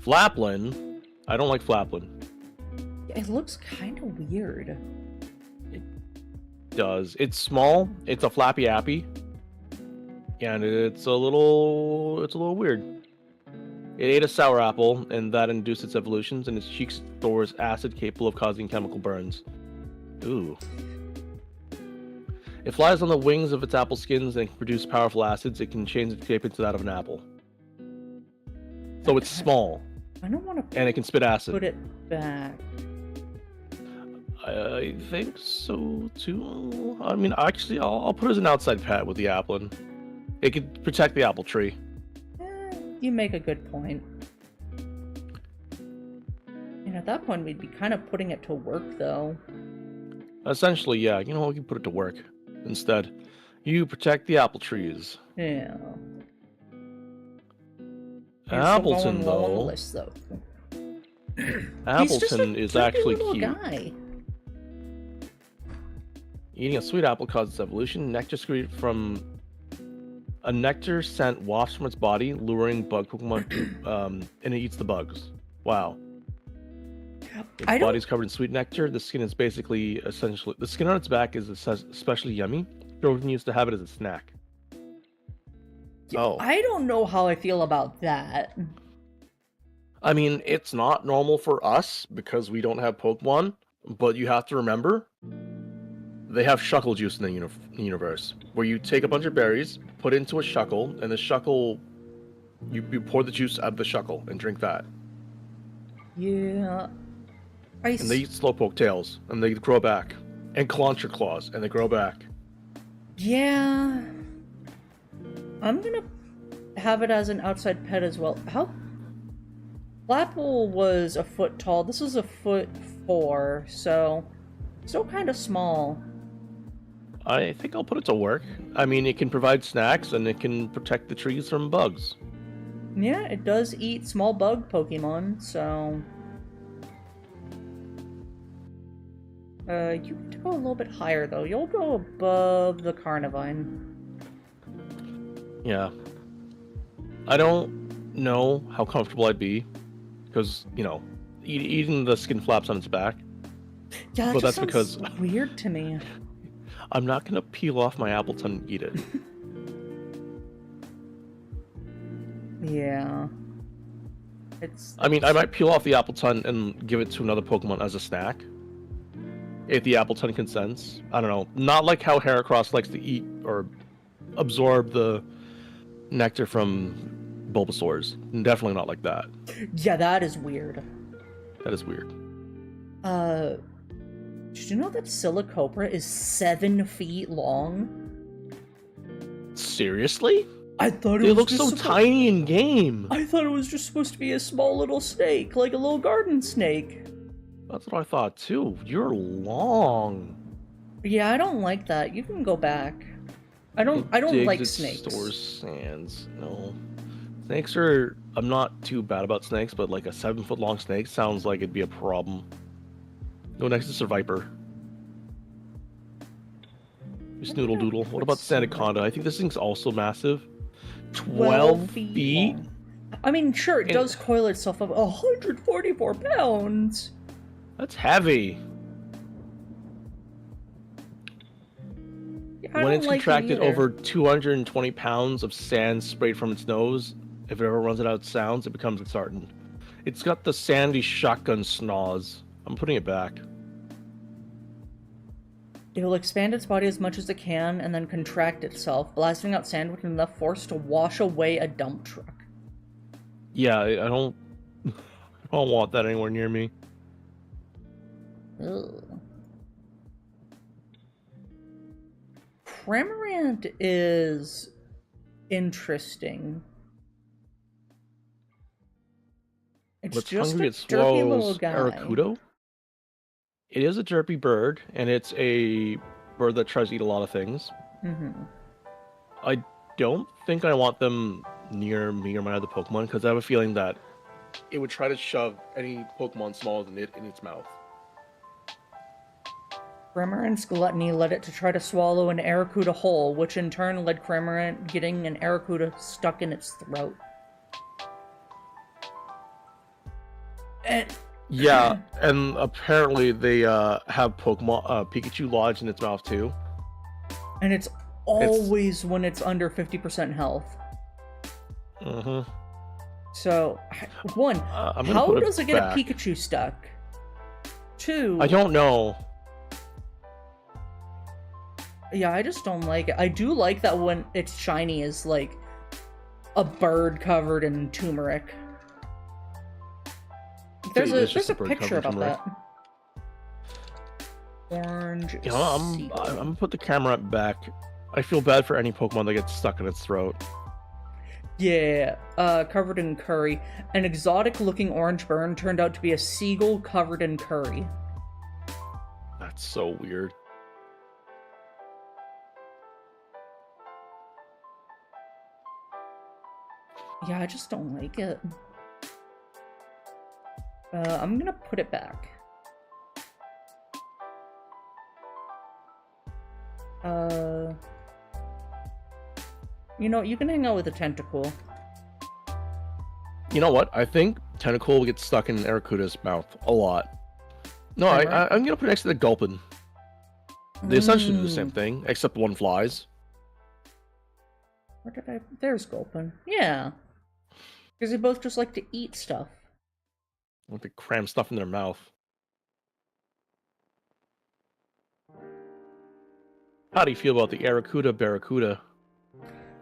Flaplin. I don't like Flaplin. It looks kind of weird. It does. It's small. It's a flappy appy. And it's a little weird. It ate a sour apple, and that induced its evolutions, and its cheeks stores acid capable of causing chemical burns. Ooh. It flies on the wings of its apple skins and can produce powerful acids. It can change its shape into that of an apple. So it's small. I don't want to and it can spit acid. put it back. I think so too. I mean, actually, I'll put it as an outside pet with the Applin. It could protect the apple tree. You make a good point. And at that point, we'd be kind of putting it to work, though. Essentially, yeah. You know what? We can put it to work instead. You protect the apple trees. Yeah. Appleton, though. On the list, though. Appleton is actually cute. Guy. Eating a sweet apple causes evolution. Nectar secreted from a nectar scent wafts from its body, luring bug Pokemon, and it eats the bugs. Wow. Its body's covered in sweet nectar. The skin is essentially the skin on its back is especially yummy. Children used to have it as a snack. Oh. I don't know how I feel about that. I mean, it's not normal for us because we don't have Pokemon, but you have to remember they have shuckle juice in the universe, where you take a bunch of berries, put it into a shuckle, and the shuckle, you pour the juice out of the shuckle and drink that. Yeah. And they eat Slowpoke tails, and they grow back. And Clauncher claws, and they grow back. Yeah. I'm gonna have it as an outside pet as well. How? Flapple was a foot tall. This is a 4'4", so still kind of small. I think I'll put it to work. I mean, it can provide snacks, and it can protect the trees from bugs. Yeah, it does eat small bug Pokemon, so... you have to go a little bit higher, though. You'll go above the Carnivine. Yeah. I don't know how comfortable I'd be, because, you know, eating the skin flaps on its back. Yeah, but that's because weird to me. I'm not gonna peel off my Appleton and eat it. Yeah. I mean, I might peel off the Appleton and give it to another Pokemon as a snack. If the Appleton consents. I don't know. Not like how Heracross likes to eat or absorb the nectar from Bulbasaurs. Definitely not like that. Yeah, that is weird. That is weird. Did you know that Silicopra is 7 feet long? Seriously? I thought they look so tiny in game. I thought it was just supposed to be a small little snake, like a little garden snake. That's what I thought too. You're long. Yeah, I don't like that. You can go back. I don't like snakes. Stores sands. No. Snakes are... I'm not too bad about snakes, but like a 7-foot long snake sounds like it'd be a problem. Go next to Surviper. Snoodle Doodle. What about Sandaconda? I think this thing's also massive. 12 feet? Long. I mean, sure, it does coil itself up 144 pounds. That's heavy. Yeah, when it's contracted over 220 pounds of sand sprayed from its nose, if it ever runs it out sounds, it becomes Exartan. It's got the sandy shotgun snaz. I'm putting it back. It will expand its body as much as it can and then contract itself, blasting out sand with enough force to wash away a dump truck. Yeah, I don't want that anywhere near me. Ugh. Cramorant is interesting. It's What's just hungry, a it derpy little swallows guy. Aracudo? It is a derpy bird, and it's a bird that tries to eat a lot of things. Mm-hmm. I don't think I want them near me or my other Pokemon, because I have a feeling that it would try to shove any Pokemon smaller than it in its mouth. Cramorant's gluttony led it to try to swallow an Aracuda whole, which in turn led Cramorant getting an Aracuda stuck in its throat. Yeah, and apparently they have Pokemon Pikachu lodged in its mouth too. And it's always when it's under 50% health. Mm-hmm. So, one, how does it get a Pikachu stuck? Two, I don't know. Yeah, I just don't like it. I do like that when it's shiny is like a bird covered in turmeric. There's a picture about that. Orange. You know, I'm gonna put the camera back. I feel bad for any Pokemon that gets stuck in its throat. Yeah, covered in curry. An exotic-looking orange burn turned out to be a seagull covered in curry. That's so weird. Yeah, I just don't like it. I'm gonna put it back. You know, you can hang out with a Tentacool. You know what? I think Tentacool will get stuck in Aracuda's mouth a lot. No, I'm gonna put it next to the Gulpin. They essentially do the same thing, except one flies. Where did I... There's Gulpin. Yeah. Because they both just like to eat stuff. Want to cram stuff in their mouth. How do you feel about the Aracuda Barracuda?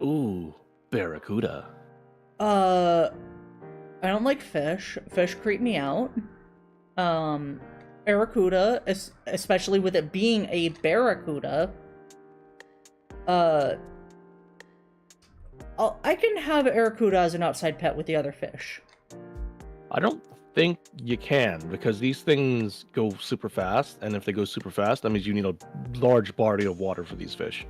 Ooh, Barracuda. I don't like fish. Fish creep me out. Barracuda, especially with it being a barracuda, I can have Aracuda as an outside pet with the other fish. I don't think you can, because these things go super fast, and if they go super fast, that means you need a large body of water for these fish.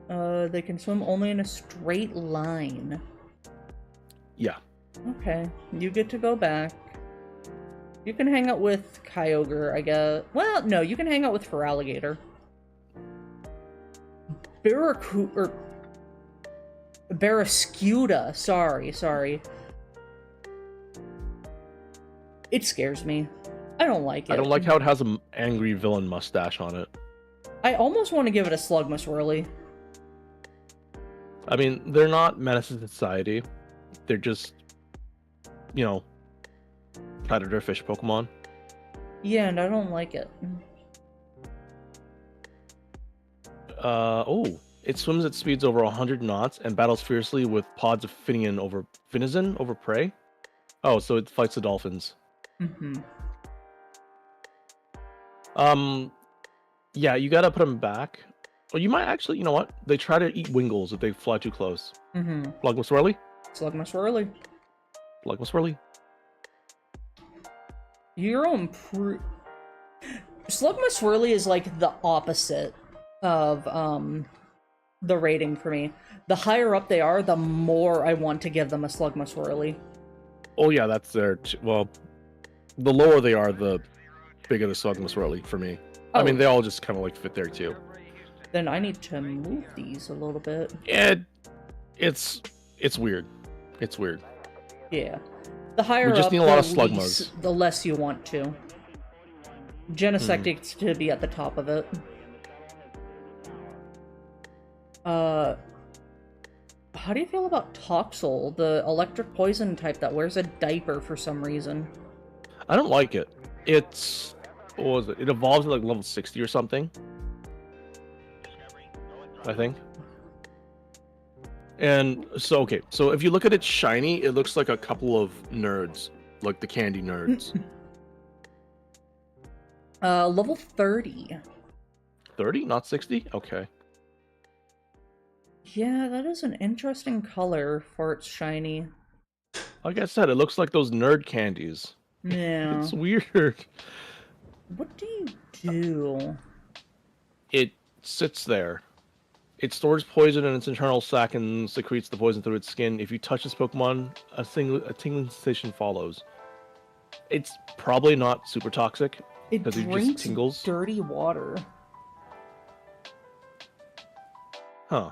They can swim only in a straight line. Yeah. Okay, you get to go back. You can hang out with Kyogre, I guess. Well, no, you can hang out with Feraligatr. Barracuda. Sorry. It scares me. I don't like it. I don't like how it has an angry villain mustache on it. I almost want to give it a Slugma I mean, they're not menaces to society. They're just, predator fish Pokemon. Yeah, and I don't like it. It swims at speeds over 100 knots and battles fiercely with pods of Finizen over prey. Oh, so it fights the dolphins. Mm-hmm. Yeah, you gotta put them back. Or you might actually, you know what? They try to eat Wingles if they fly too close. Mm-hmm. Slugma Swirly? Slugma Swirly. Slugma Swirly. Your own Slugma Swirly is like the opposite of the rating for me. The higher up they are, the more I want to give them a Slugma Swirly. Oh yeah, that's their well, the lower they are, the bigger the Slugma Swirly for me. Oh. I mean, they all just kind of like fit there too. Then I need to move these a little bit. It's weird. It's weird. Yeah. The higher we just up, need a lot of Slugmas. The less you want to. Genesect gets to be at the top of it. How do you feel about Toxel, the electric poison type that wears a diaper for some reason? I don't like it. It's... What was it? It evolves at like level 60 or something. I think. And so, okay, so if you look at it shiny, it looks like a couple of nerds, like the candy nerds. Level 30. 30, not 60? Okay. Yeah, that is an interesting color for its shiny. Like I said, it looks like those nerd candies. Yeah. It's weird. What do you do? It sits there. It stores poison in its internal sac and secretes the poison through its skin. If you touch this Pokemon, a tingling sensation follows. It's probably not super toxic. It drinks tingles. dirty water. Huh.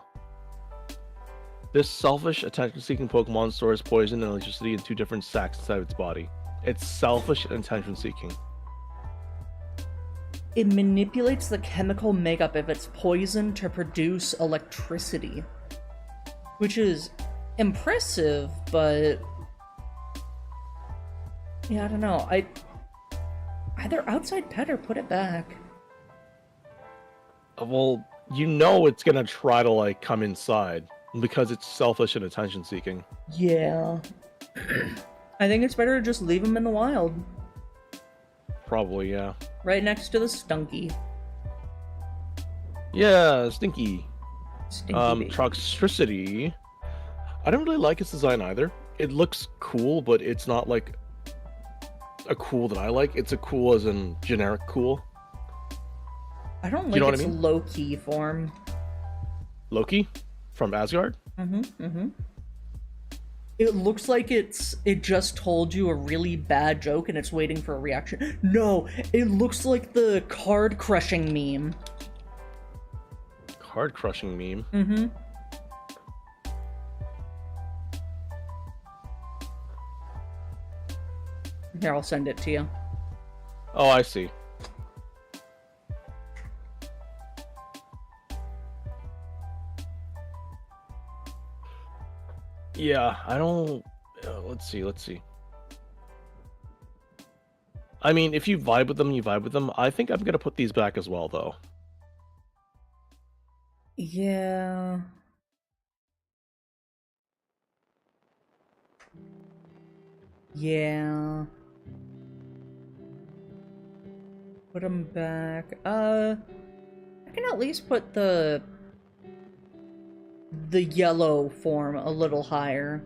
This selfish, attention-seeking Pokemon stores poison and electricity in two different sacs inside of its body. It's selfish and attention-seeking. It manipulates the chemical makeup of its poison to produce electricity. Which is impressive, but... yeah, I don't know. Either outside pet or put it back. Well, you know it's gonna try to, like, come inside. Because it's selfish and attention-seeking. Yeah. I think it's better to just leave them in the wild. Probably, yeah. Right next to the Stunky. Yeah, Stinky. Stinky baby. Toxtricity. I don't really like its design either. It looks cool, but it's not like a cool that I like. It's a cool as in generic cool. I don't like its low-key form. Loki? From Asgard? It looks like it just told you a really bad joke and it's waiting for a reaction. No, it looks like the card crushing meme. Card crushing meme? Here, I'll send it to you. Oh, I see. Yeah, I don't... let's see. I mean, if you vibe with them, you vibe with them. I think I'm gonna put these back as well, though. Yeah. Yeah. Put them back. I can at least put the yellow form a little higher.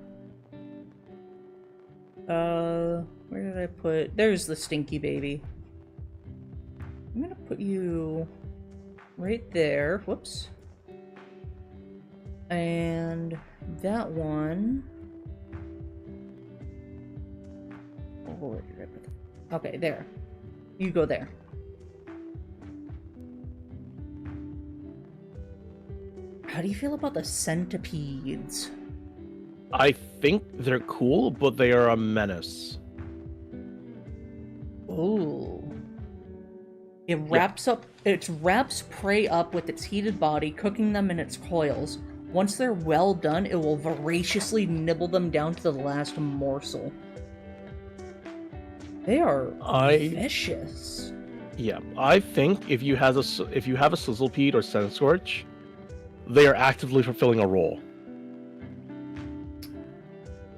Where did I put? There's the stinky baby. I'm gonna put you right there. Whoops. And that one. Oh, where did I put that? Okay, there. You go there. How do you feel about the centipedes? I think they're cool, but they are a menace. Oh. It wraps prey up with its heated body, cooking them in its coils. Once they're well done, it will voraciously nibble them down to the last morsel. They are vicious. Yeah, I think if you have a sizzlepede or Senscorch, they are actively fulfilling a role.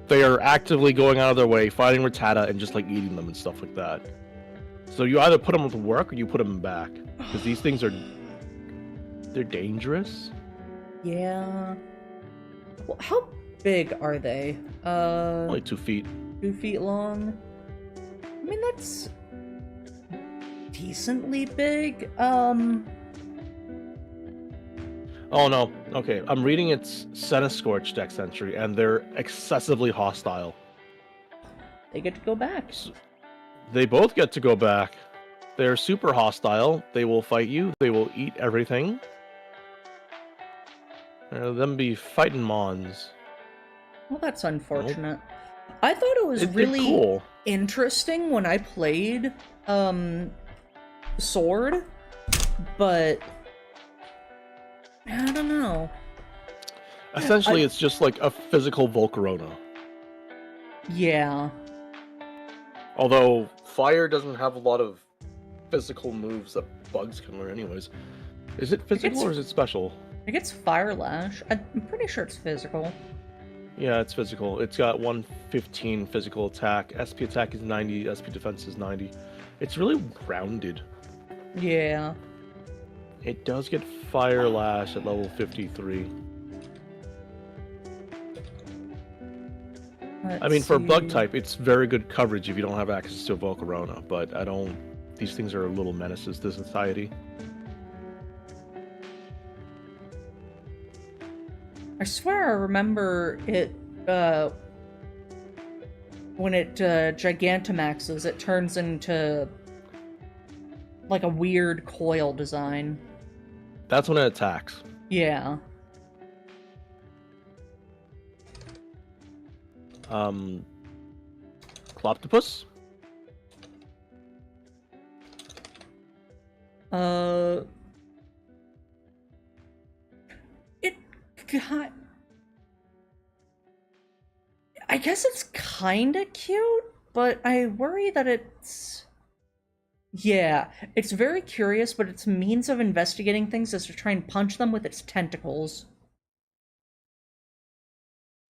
They are actively going out of their way, fighting Rattata and just like eating them and stuff like that. So you either put them to work or you put them back, because these things they're dangerous. Yeah. Well, how big are they? Only 2 feet. 2 feet long. I mean, that's decently big. Oh no. Okay, I'm reading its Scorch dex entry, and they're excessively hostile. They get to go back. They both get to go back. They're super hostile. They will fight you. They will eat everything. Them be fighting mons. Well, that's unfortunate. Nope. I thought it was really cool. Interesting when I played Sword, but I don't know. Essentially, it's just like a physical Volcarona. Yeah. Although fire doesn't have a lot of physical moves that bugs can learn anyways. Is it physical or is it special? It gets Fire Lash. I'm pretty sure it's physical. Yeah, it's physical. It's got 115 physical attack. SP attack is 90. SP defense is 90. It's really rounded. Yeah. It does get Fire Lash at level 53. I mean, for bug type, it's very good coverage if you don't have access to a Volcarona, but I don't... These things are little menaces to society. I swear I remember it, when it Gigantamaxes, it turns into like a weird coil design. That's when it attacks. Yeah. Cloptopus? It got... I guess it's kinda cute, but I worry that it's... Yeah, it's very curious, but its means of investigating things is to try and punch them with its tentacles.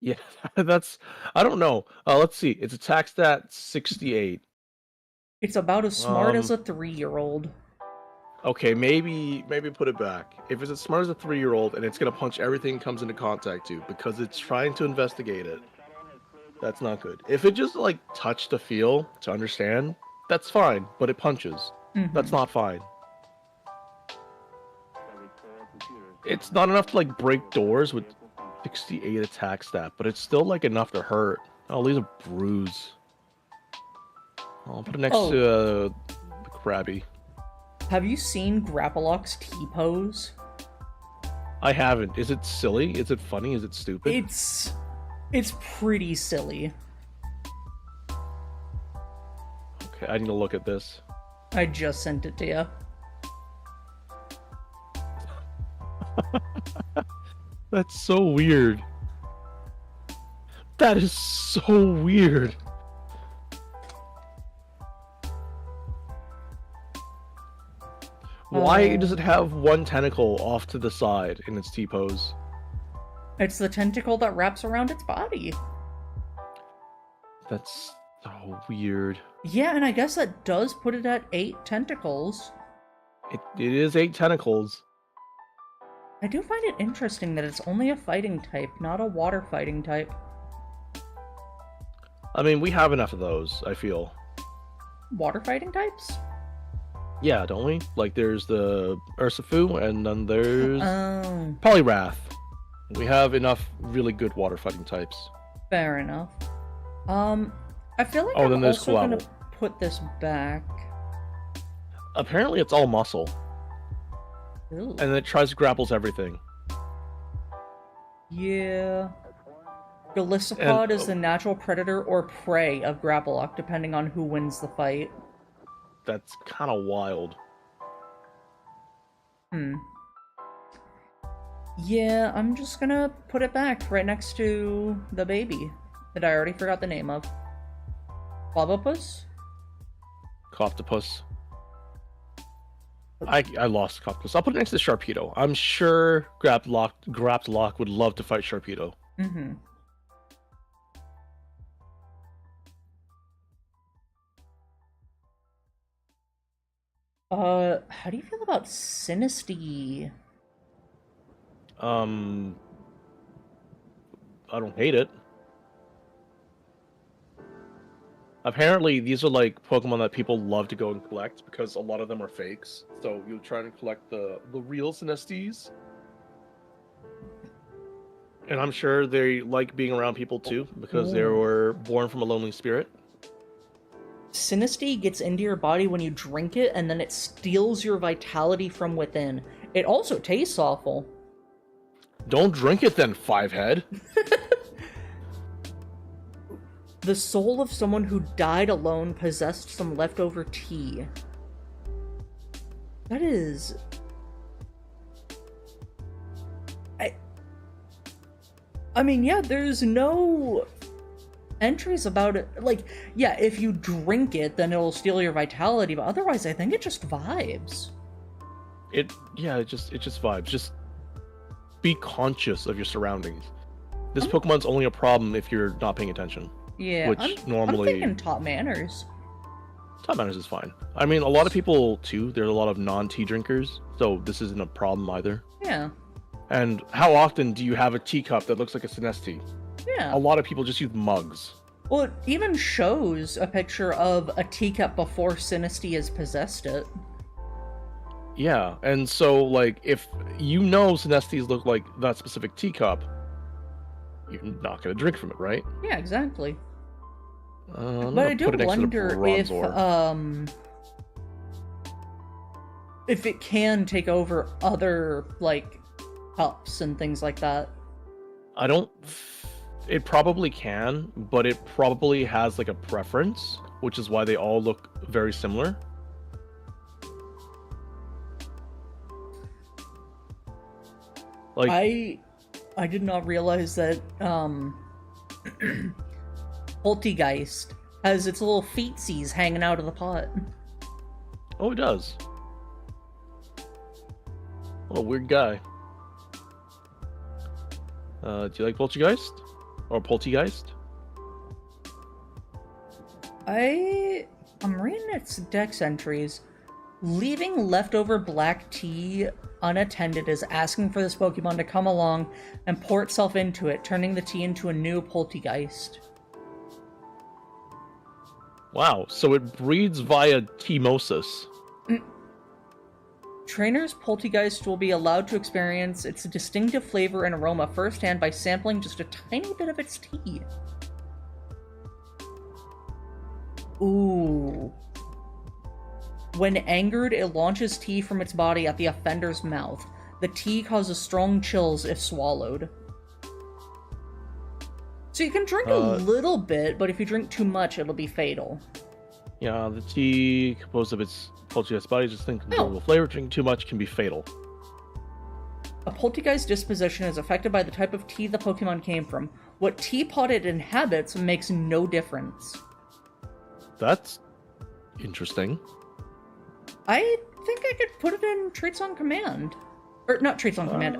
Yeah, that's... I don't know. Let's see. Its attack stat 68. It's about as smart as a 3-year-old. Okay, maybe put it back. If it's as smart as a 3-year-old and it's gonna punch everything it comes into contact to because it's trying to investigate it, that's not good. If it just like touched to feel, to understand, that's fine, but it punches. Mm-hmm. That's not fine. It's not enough to like break doors with 68 attack stat, but it's still like enough to hurt. I'll leave a bruise. I'll put it next to the Krabby. Have you seen Grappalock's T-pose? I haven't. Is it silly? Is it funny? Is it stupid? It's pretty silly. Okay, I need to look at this. I just sent it to you. That's so weird. That is so weird. Why does it have one tentacle off to the side in its T-pose? It's the tentacle that wraps around its body. That's so weird. Yeah, and I guess that does put it at 8 tentacles. It is 8 tentacles. I do find it interesting that it's only a fighting type, not a water fighting type. I mean, we have enough of those, I feel. Water fighting types? Yeah, don't we? Like, there's the Ursafu, and then there's Oh, Poliwrath. We have enough really good water fighting types. fair enough. I feel like Oh, I'm then there's also gonna Quavel. put this back. Apparently, it's all muscle, Ooh. and it tries to grapples everything. Yeah. Golisopod is the natural predator or prey of Grapplock, depending on who wins the fight. That's kind of wild. Yeah, I'm just gonna put it back right next to the baby that I already forgot the name of. Bobopus? Coptopus. I lost Coptopus. I'll put it next to Sharpedo. I'm sure Graplock would love to fight Sharpedo. Mm-hmm. How do you feel about Sinistea? I don't hate it. Apparently, these are like Pokemon that people love to go and collect because a lot of them are fakes. So you'll try and collect the real Sinestees. And I'm sure they like being around people too because they were born from a lonely spirit. Sinistea gets into your body when you drink it, and then it steals your vitality from within. It also tastes awful. Don't drink it then, Fivehead. The soul of someone who died alone possessed some leftover tea. That is... I mean, yeah, there's no entries about it. Like, yeah, if you drink it, then it'll steal your vitality, but otherwise I think it just vibes. It just vibes. Just be conscious of your surroundings. This Pokemon's only a problem if you're not paying attention. Yeah, Which I'm normally thinking top manners. top manners is fine. I mean, a lot of people too. There's a lot of non-tea drinkers, so this isn't a problem either. Yeah. And how often do you have a teacup that looks like a Sinestee? Yeah. A lot of people just use mugs. Well, it even shows a picture of a teacup before Sinistea has possessed it. Yeah, and so like if you know Sinestees look like that specific teacup, you're not gonna drink from it, right? Yeah, exactly. I'm But gonna I do put it next to the wonder if it can take over other like cups and things like that. I don't. It probably can, but it probably has like a preference, which is why they all look very similar. Like I did not realize that Poltegeist has its little feetsies hanging out of the pot. oh, it does. What a weird guy. Do you like Poltergeist? Or Poltegeist? I'm reading its dex entries. Leaving leftover black tea unattended is asking for this Pokemon to come along and pour itself into it, turning the tea into a new Poltegeist. Wow, so it breeds via chemosis. Trainers Poltegeist will be allowed to experience its distinctive flavor and aroma firsthand by sampling just a tiny bit of its tea. Ooh. When angered, it launches tea from its body at the offender's mouth. The tea causes strong chills if swallowed. So you can drink a little bit, but if you drink too much, it'll be fatal. Yeah, the tea composed of its Poltergeist body is distinct and enjoyable flavor. Drinking too much can be fatal. A Poltergeist disposition is affected by the type of tea the Pokemon came from. What teapot it inhabits makes no difference. That's interesting. I think I could put it in traits on command. Or not traits on command,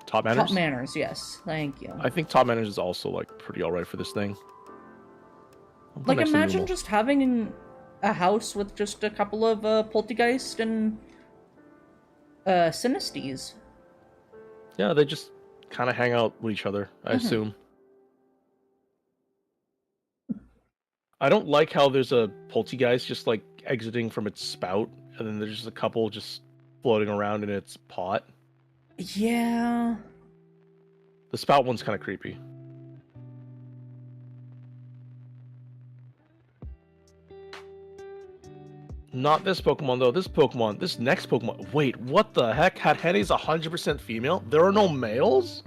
Top manners? top manners, yes. Thank you. I think top manners is also like pretty alright for this thing. Like, imagine just having a house with just a couple of poltergeist and synestes. Yeah, they just kind of hang out with each other, I assume. I don't like how there's a poltergeist just like exiting from its spout, and then there's just a couple just floating around in its pot. Yeah. The spout one's kind of creepy. Not this Pokemon though. This next Pokemon. Wait, what the heck? Hatene's 100% female? There are no males?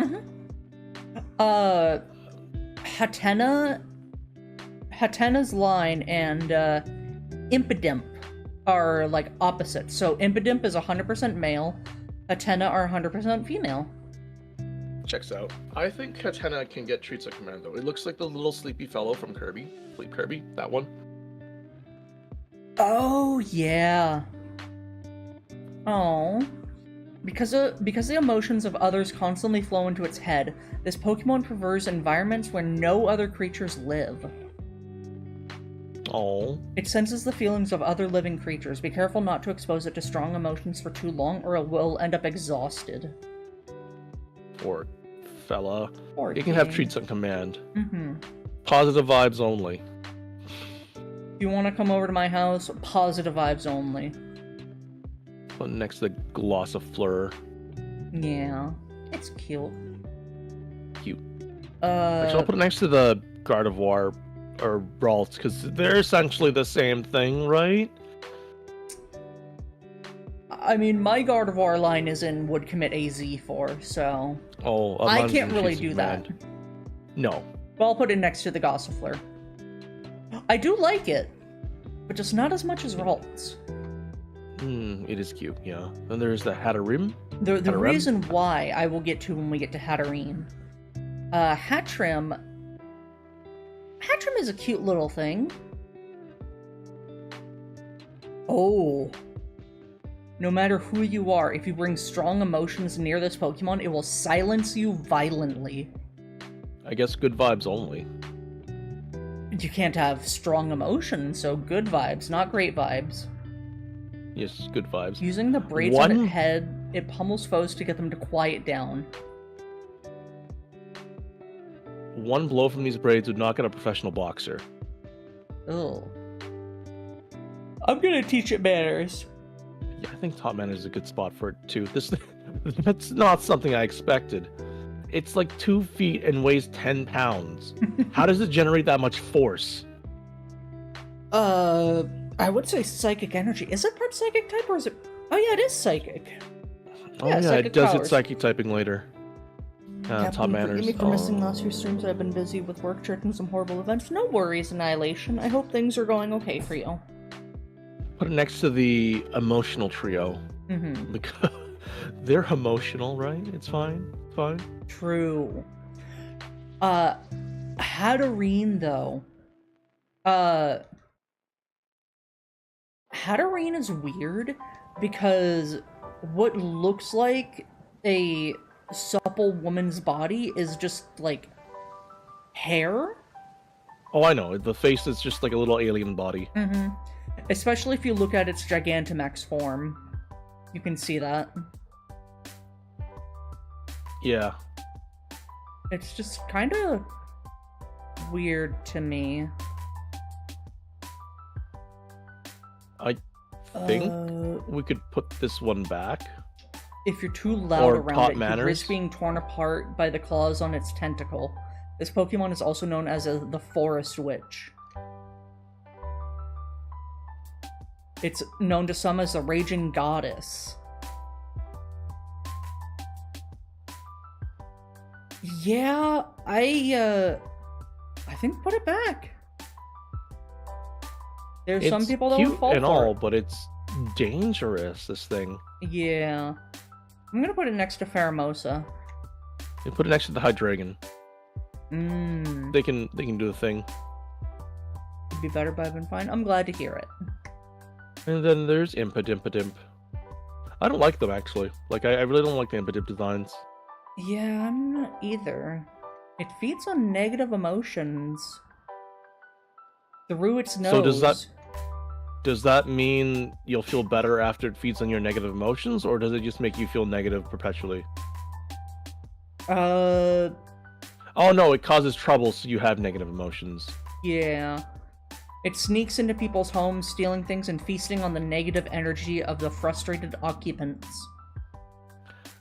Hatena's line and Impidimp are like opposites. So Impidimp is 100% male, Hatena are 100% female. Checks out. I think Hatena can get treats at command though. It looks like the little sleepy fellow from Kirby. Sleep Kirby, that one. Oh yeah. Oh. Because the emotions of others constantly flow into its head, this Pokemon prefers environments where no other creatures live. Oh. It senses the feelings of other living creatures. Be careful not to expose it to strong emotions for too long, or it will end up exhausted. Poor fella. Poor It can have thing. treats on command. Positive vibes only. If you want to come over to my house, positive vibes only. Put next to the Glossifleur. Yeah. It's cute. Cute. Actually, I'll put it next to the Gardevoir or Ralts, because they're essentially the same thing, right? I mean, my Gardevoir line is in would commit AZ for, so... Oh, I can't really do that. No. Well, I'll put it next to the Gossifleur. I do like it, but just not as much as Ralts. It is cute, yeah. Then there's the Hatterene. The Hatterene? reason why I will get to when we get to Hatterene. Hatrim is a cute little thing. Oh. No matter who you are, if you bring strong emotions near this Pokemon, it will silence you violently. I guess good vibes only. You can't have strong emotions, so good vibes, not great vibes. Yes, good vibes. Using the braids on its head, it pummels foes to get them to quiet down. One blow from these braids would knock out a professional boxer. Ugh. I'm gonna teach it manners. Yeah, I think top man is a good spot for it too. That's not something I expected. It's like 2 feet and weighs 10 pounds. How does it generate that much force? I would say psychic energy. Is it part psychic type or is it... Oh yeah, it is psychic. Oh yeah, psychic it does powers. its psychic typing later. Top manners. Forgive me for missing last few streams. I've been busy with work, church, and some horrible events. No worries, Annihilation. I hope things are going okay for you. Put it next to the emotional trio. Because they're emotional, right? It's fine. Fine. True. Hatterene, though. Hatterene is weird because what looks like a supple woman's body is just, like, hair? Oh, I know. The face is just like a little alien body. Especially if you look at its Gigantamax form. You can see that. Yeah. It's just kind of weird to me. I think we could put this one back. If you're too loud Or around top it, manners. you risk being torn apart by the claws on its tentacle. This Pokemon is also known as the Forest Witch. It's known to some as the Raging Goddess. Yeah, I think put it back. There's some people that cute would fall and for all, it. but it's dangerous, this thing. Yeah. I'm gonna put it next to Pheromosa. You put it next to the Hydreigon. Mmm. They can do the thing. It'd be better, but I've been fine. I'm glad to hear it. And then there's Impidimp. I don't like them, actually. Like, I really don't like the Impidimp designs. Yeah, I'm not either. It feeds on negative emotions through its nose. So does that mean you'll feel better after it feeds on your negative emotions, or does it just make you feel negative perpetually? Oh no, it causes trouble, so you have negative emotions. Yeah. It sneaks into people's homes, stealing things and feasting on the negative energy of the frustrated occupants.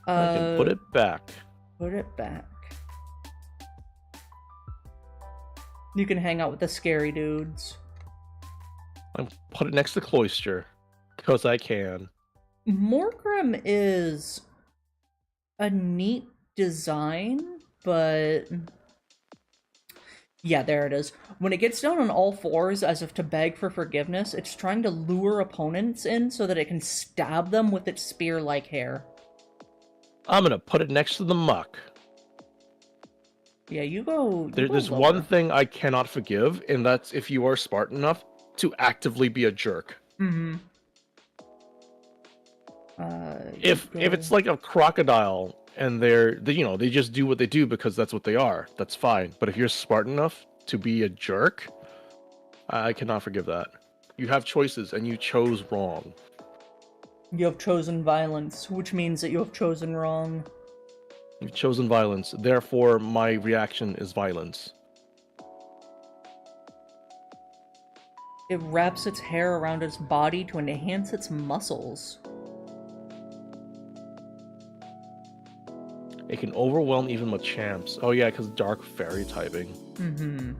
I can put it back. Put it back. You can hang out with the scary dudes. I put it next to Cloister, because I can. Morgrim is a neat design, but... Yeah, there it is. When it gets down on all fours as if to beg for forgiveness, it's trying to lure opponents in so that it can stab them with its spear-like hair. I'm gonna put it next to the Muck. Yeah, you go... There's one thing I cannot forgive, and that's if you are Spartan enough to actively be a jerk. Mm-hmm. If it's like a crocodile and they just do what they do because that's what they are, that's fine. But if you're Spartan enough to be a jerk, I cannot forgive that. You have choices and you chose wrong. You have chosen violence, which means that you have chosen wrong. You've chosen violence, therefore my reaction is violence. It wraps its hair around its body to enhance its muscles. It can overwhelm even Machamps. Oh yeah, because dark fairy typing. Mm-hmm.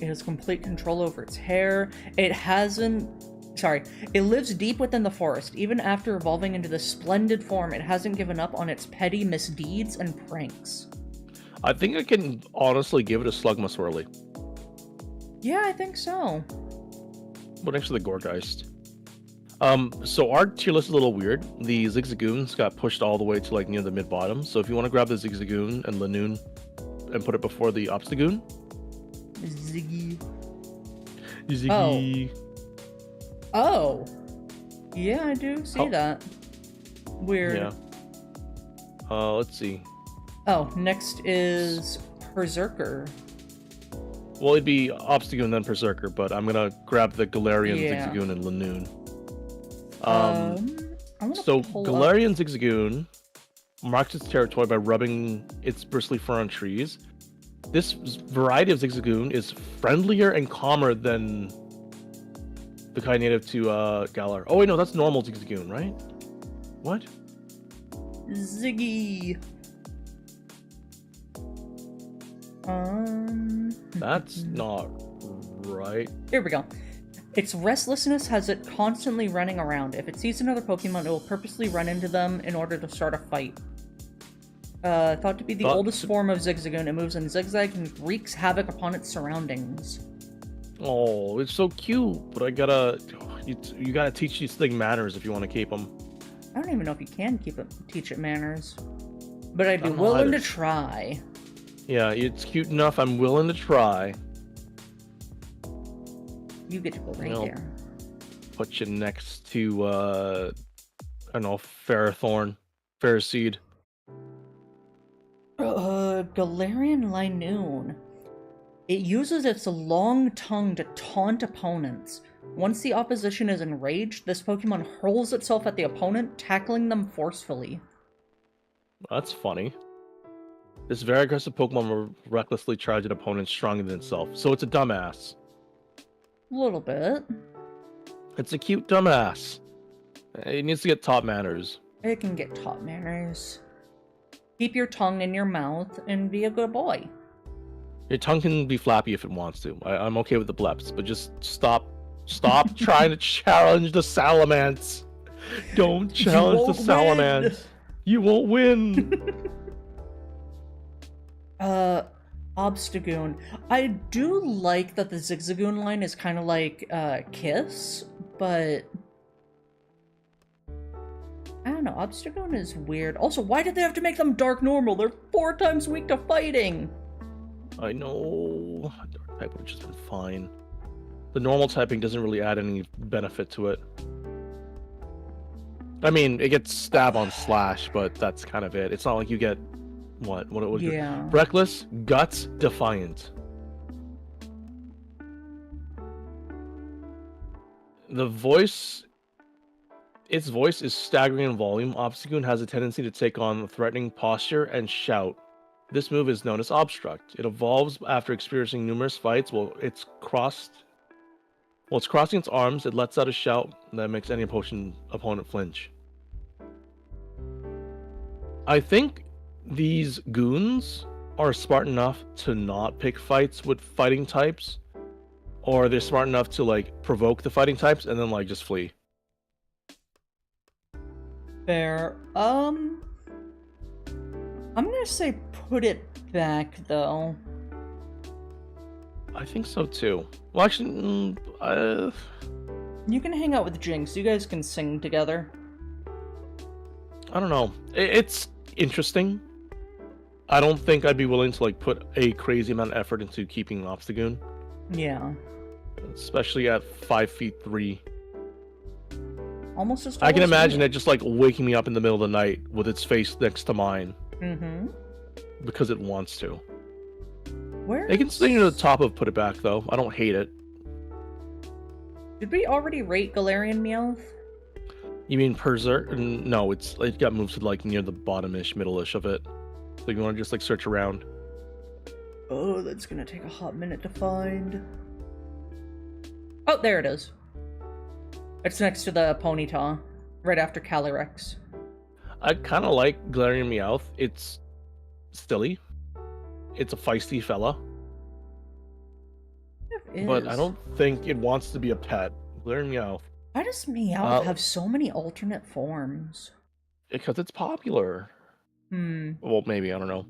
It has complete control over its hair. It lives deep within the forest. Even after evolving into this splendid form, it hasn't given up on its petty misdeeds and pranks. I think I can honestly give it a Slugma Swirly. Yeah, I think so. But next to the Gorgeist. So our tier list is a little weird. The Zigzagoons got pushed all the way to like near the mid-bottom. So if you want to grab the Zigzagoon and Lanoon and put it before the Obstagoon. Ziggy. Ziggy. Oh. Yeah, I do see that. Weird. Yeah. Let's see. Oh, next is Berserker. Well, it'd be Obstagoon then Berserker, but I'm gonna grab the Galarian, Zigzagoon, and Lanoon. So Galarian Zigzagoon marks its territory by rubbing its bristly fur on trees. This variety of Zigzagoon is friendlier and calmer than the kind native to Galar. Oh wait, no, that's normal Zigzagoon, right? What? Ziggy. That's not right. Here we go. Its restlessness has it constantly running around. If it sees another Pokemon, it will purposely run into them in order to start a fight. Thought to be the oldest form of Zigzagoon, it moves in zigzag and wreaks havoc upon its surroundings. Oh, it's so cute, but you gotta teach these things manners if you want to keep them. I don't even know if you can teach it manners, but I'd be willing to try. Yeah, it's cute enough. I'm willing to try. You get to go right there. Put you next to, I don't know, Ferrothorn. Ferroseed. Galarian Linoon. It uses its long tongue to taunt opponents. Once the opposition is enraged, this Pokemon hurls itself at the opponent, tackling them forcefully. That's funny. This very aggressive Pokemon will recklessly charge an opponent stronger than itself, so it's a dumbass. A little bit. It's a cute dumbass. It needs to get top manners. It can get top manners. Keep your tongue in your mouth and be a good boy. Your tongue can be flappy if it wants to. I'm okay with the bleps, but just stop trying to challenge the Salamence. Don't challenge the Salamence. You won't win. Obstagoon. I do like that the Zigzagoon line is kind of like Kiss, but I don't know. Obstagoon is weird. Also, why did they have to make them dark normal? They're 4 times weak to fighting. I know. Dark type would have just been fine. The normal typing doesn't really add any benefit to it. I mean, it gets stab on slash, but that's kind of it. It's not like you get what it was. Yeah. Reckless, guts, defiant. Its voice is staggering in volume. Obstagoon has a tendency to take on a threatening posture and shout. This move is known as Obstruct. It evolves after experiencing numerous fights. While it's crossing its arms, it lets out a shout that makes any opponent flinch. I think these goons are smart enough to not pick fights with fighting types, or they're smart enough to like provoke the fighting types and then like just flee. Fair. I'm gonna say put it back though. I think so too. Well, actually, You can hang out with Jinx. You guys can sing together. I don't know. It's interesting. I don't think I'd be willing to like put a crazy amount of effort into keeping Obstagoon, Yeah. especially at 5'3". Almost as tall I can as imagine me. it just like waking me up in the middle of the night with its face next to mine Mm-hmm. because it wants to. Where? They can stay near the top of Put It Back though. I don't hate it. Did we already rate Galarian Meowth? You mean Perzer? No, it got moved to like near the bottom-ish, middle-ish of it. So you want to just like search around. Oh, that's gonna take a hot minute to find. Oh, there it is. It's next to the Ponyta, right after Calyrex. I kind of like Galarian Meowth. It's silly. It's a feisty fella. It But I is. don't think it wants to be a pet. Galarian Meowth. Why does Meowth Uh, have so many alternate forms? Because it's popular. Hmm. Well, maybe, I don't know.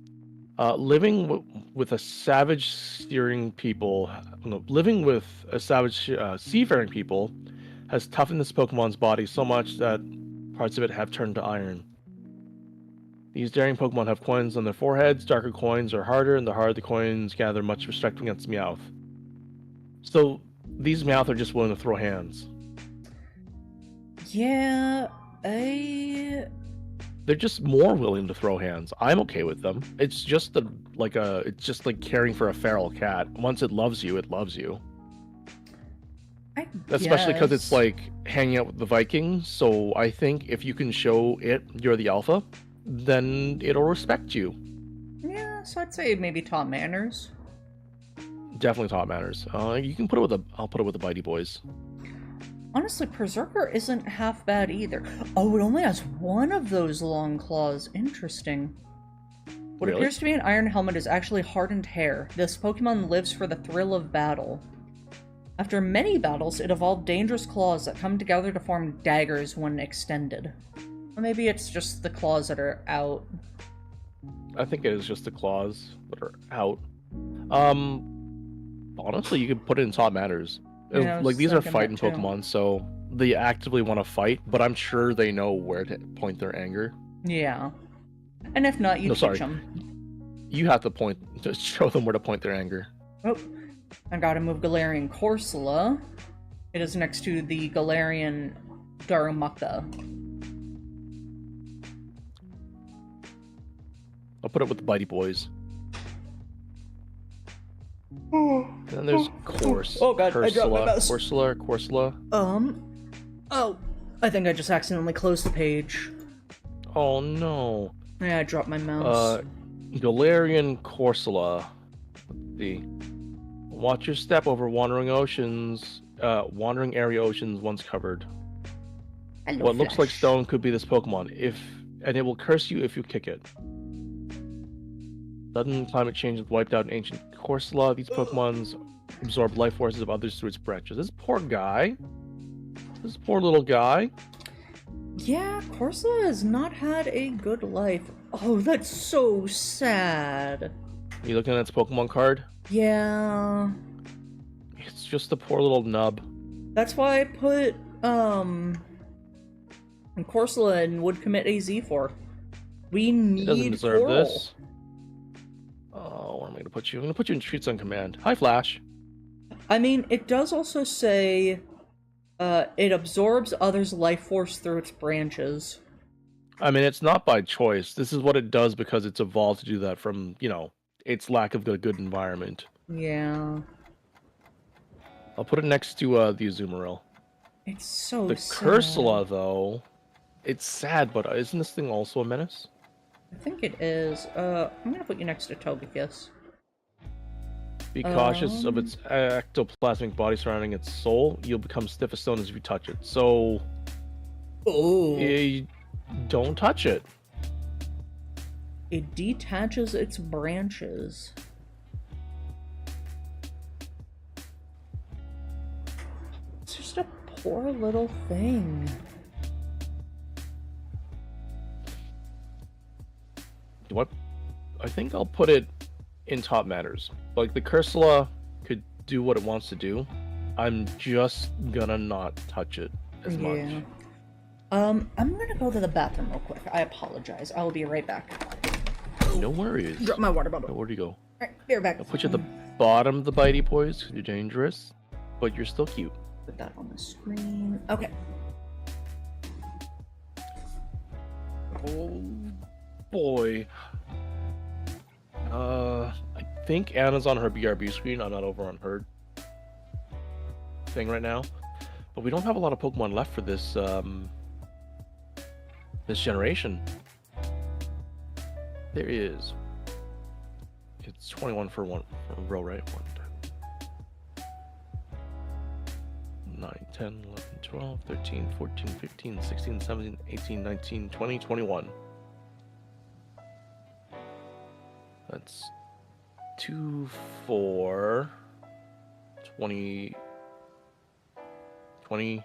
With a savage steering people... No, living with a savage seafaring people has toughened this Pokemon's body so much that parts of it have turned to iron. These daring Pokemon have coins on their foreheads. Darker coins are harder, and the harder the coins gather much respect against Meowth. So, these Meowth are just willing to throw hands. Yeah, They're just more willing to throw hands. I'm okay with them. It's just it's just like caring for a feral cat. Once it loves you, it loves you. I Especially because it's guess. like hanging out with the Vikings. So I think if you can show it you're the alpha, then it'll respect you. Yeah, so I'd say maybe top manners. Definitely top manners. You can put it with I'll put it with the Bitey Boys. Honestly, Berserker isn't half bad either. Oh, it only has one of those long claws. Interesting. What Really? appears to be an iron helmet is actually hardened hair. This Pokemon lives for the thrill of battle. After many battles, it evolved dangerous claws that come together to form daggers when extended. Or maybe it's just the claws that are out. I think it is just the claws that are out. Honestly, you could put it in top manners. Yeah, I was Like these are thinking fighting that too. Pokemon, so they actively want to fight, but I'm sure they know where to point their anger. Yeah. And if not, you No, teach sorry. them. You have to just show them where to point their anger. Oh, I gotta move Galarian Corsola. It is next to the Galarian Darumaka. I'll put it with the Bitey Boys. And then there's Oh god, I dropped my mouse. Corsola. Oh, I think I just accidentally closed the page. Oh no. Yeah, I dropped my mouse. Galarian Corsola. Let's see. Watch your step over wandering area oceans once covered. Hello, What looks like Flash. stone could be this Pokemon, and it will curse you if you kick it. Sudden climate change has wiped out an ancient Corsola. These Pokemons absorb life forces of others through its branches. This poor guy. This poor little guy. Yeah, Corsola has not had a good life. Oh, that's so sad. You looking at its Pokemon card? Yeah. It's just a poor little nub. That's why I put, Corsola and would commit AZ for. We It doesn't need deserve Coral. this. Oh, where am I gonna put you? I'm gonna put you in Treats on Command. Hi, Flash. I mean, it does also say it absorbs others' life force through its branches. I mean, it's not by choice. This is what it does because it's evolved to do that from, its lack of a good environment. Yeah. I'll put it next to the Azumarill. It's so The sad. Cursula, though, it's sad, but isn't this thing also a menace? I think it is. I'm gonna put you next to Togekiss. Be cautious of its ectoplasmic body surrounding its soul. You'll become stiff as stone as you touch it. So, don't touch it. It detaches its branches. It's just a poor little thing. What? I think I'll put it in top matters. Like, the Cursula could do what it wants to do. I'm just gonna not touch it as much. I'm gonna go to the bathroom real quick. I apologize. I'll be right back. No worries. Drop my water bottle. Where'd you go? Alright, be right back. I'll put you at the bottom of the bitey boys because you're dangerous, but you're still cute. Put that on the screen. Okay. Oh boy. I think Anna's on her BRB screen. I'm not over on her thing right now. But we don't have a lot of Pokemon left for this this generation. There is. It's 21 for one for a row, right? 9, 10, 11, 12, 13, 14, 15, 16, 17, 18, 19, 20, 21. That's 2, 4, 20, 20,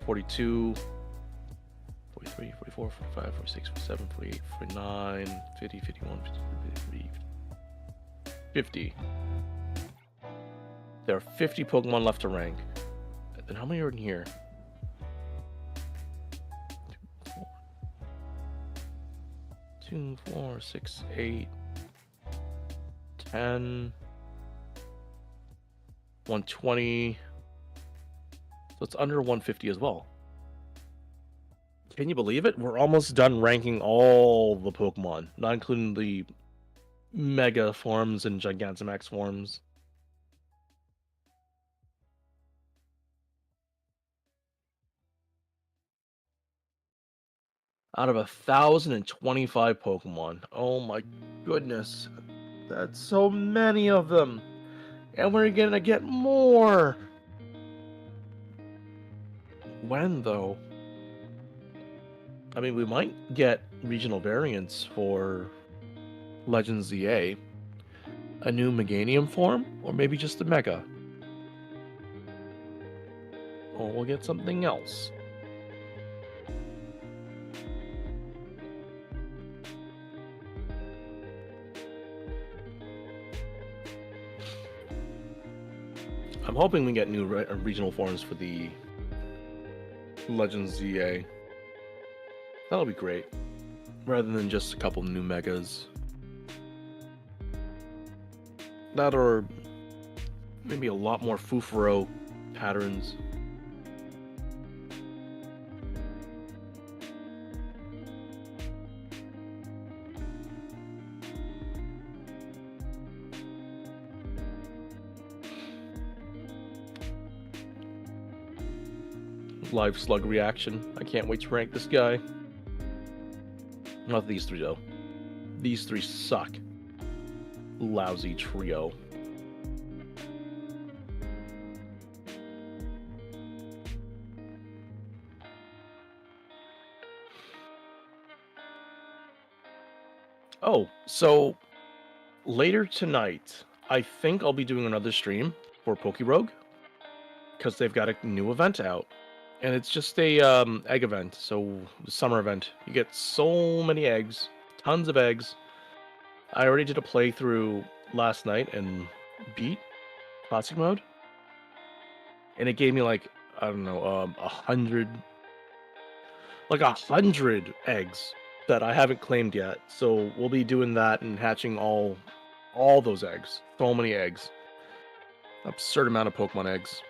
42, 43, 44, 45, 46, 47, 48, 49, 50, 51, 52, 50. There are 50 Pokemon left to rank. And how many are in here? 2, 4, 6, 8, 10, 120. So it's under 150 as well. Can you believe it? We're almost done ranking all the Pokemon, not including the Mega forms and Gigantamax forms. Out of 1,025 Pokemon. Oh my goodness. That's so many of them. And we're gonna get more. When, though? I mean, we might get regional variants for Legends ZA. A new Meganium form, or maybe just a Mega. Or we'll get something else. I'm hoping we get new regional forms for the Legends ZA. That'll be great. Rather than just a couple new Megas. That or maybe a lot more Fufuro patterns. Live slug reaction. I can't wait to rank this guy. Not these three, though. These three suck. Lousy trio. Oh, so later tonight, I think I'll be doing another stream for Pokerogue because they've got a new event out. And it's just a egg event, so summer event. You get so many eggs, tons of eggs. I already did a playthrough last night and beat classic mode, and it gave me like, I don't know, 100 eggs that I haven't claimed yet. So we'll be doing that and hatching all those eggs. So many eggs. Absurd amount of Pokemon eggs.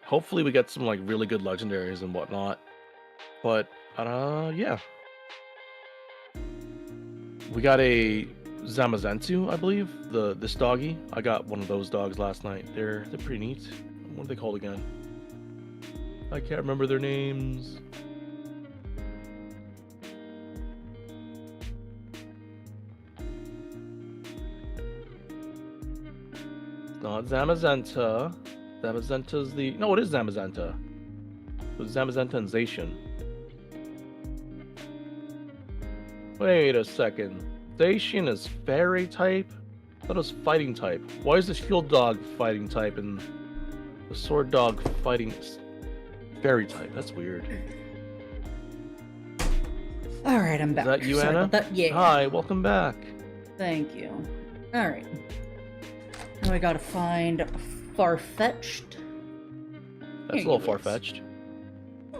Hopefully we get some like really good legendaries and whatnot. But yeah. We got a Zamazentu, I believe. This doggy. I got one of those dogs last night. They're pretty neat. What are they called again? I can't remember their names. Not Zamazenta. Zamazenta's the... No, it is Zamazenta. It was Zamazenta and Zacian. Wait a second. Zacian is fairy type? I thought it was fighting type. Why is the shield dog fighting type and the sword dog fighting fairy type? That's weird. Alright, I'm back. Is that you, Sorry Anna? about that. Yeah. Hi, welcome back. Thank you. Alright. Now we gotta find Farfetch'd. That's a little far-fetched.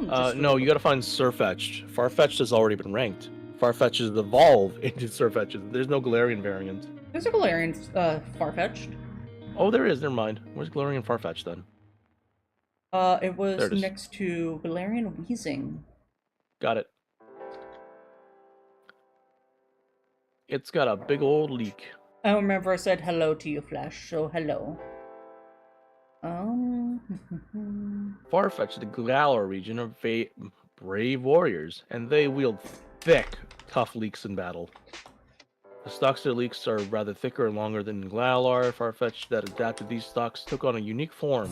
Just No, you gotta find Surfetch'd. Farfetch'd has already been ranked. Farfetch'd is evolve into Surfetch'd. There's no Galarian variant. There's a Galarian Farfetch'd. Oh, there is. Never mind. Where's Galarian Farfetch'd then? It was There it is. next to Galarian Weezing. Got it. It's got a big old leak. I remember I said hello to you, Flash, so hello. Farfetch'd, the Galar region are brave warriors, and they wield thick, tough leeks in battle. The stalks of their leeks are rather thicker and longer than Galar. Farfetch'd that adapted these stalks took on a unique form.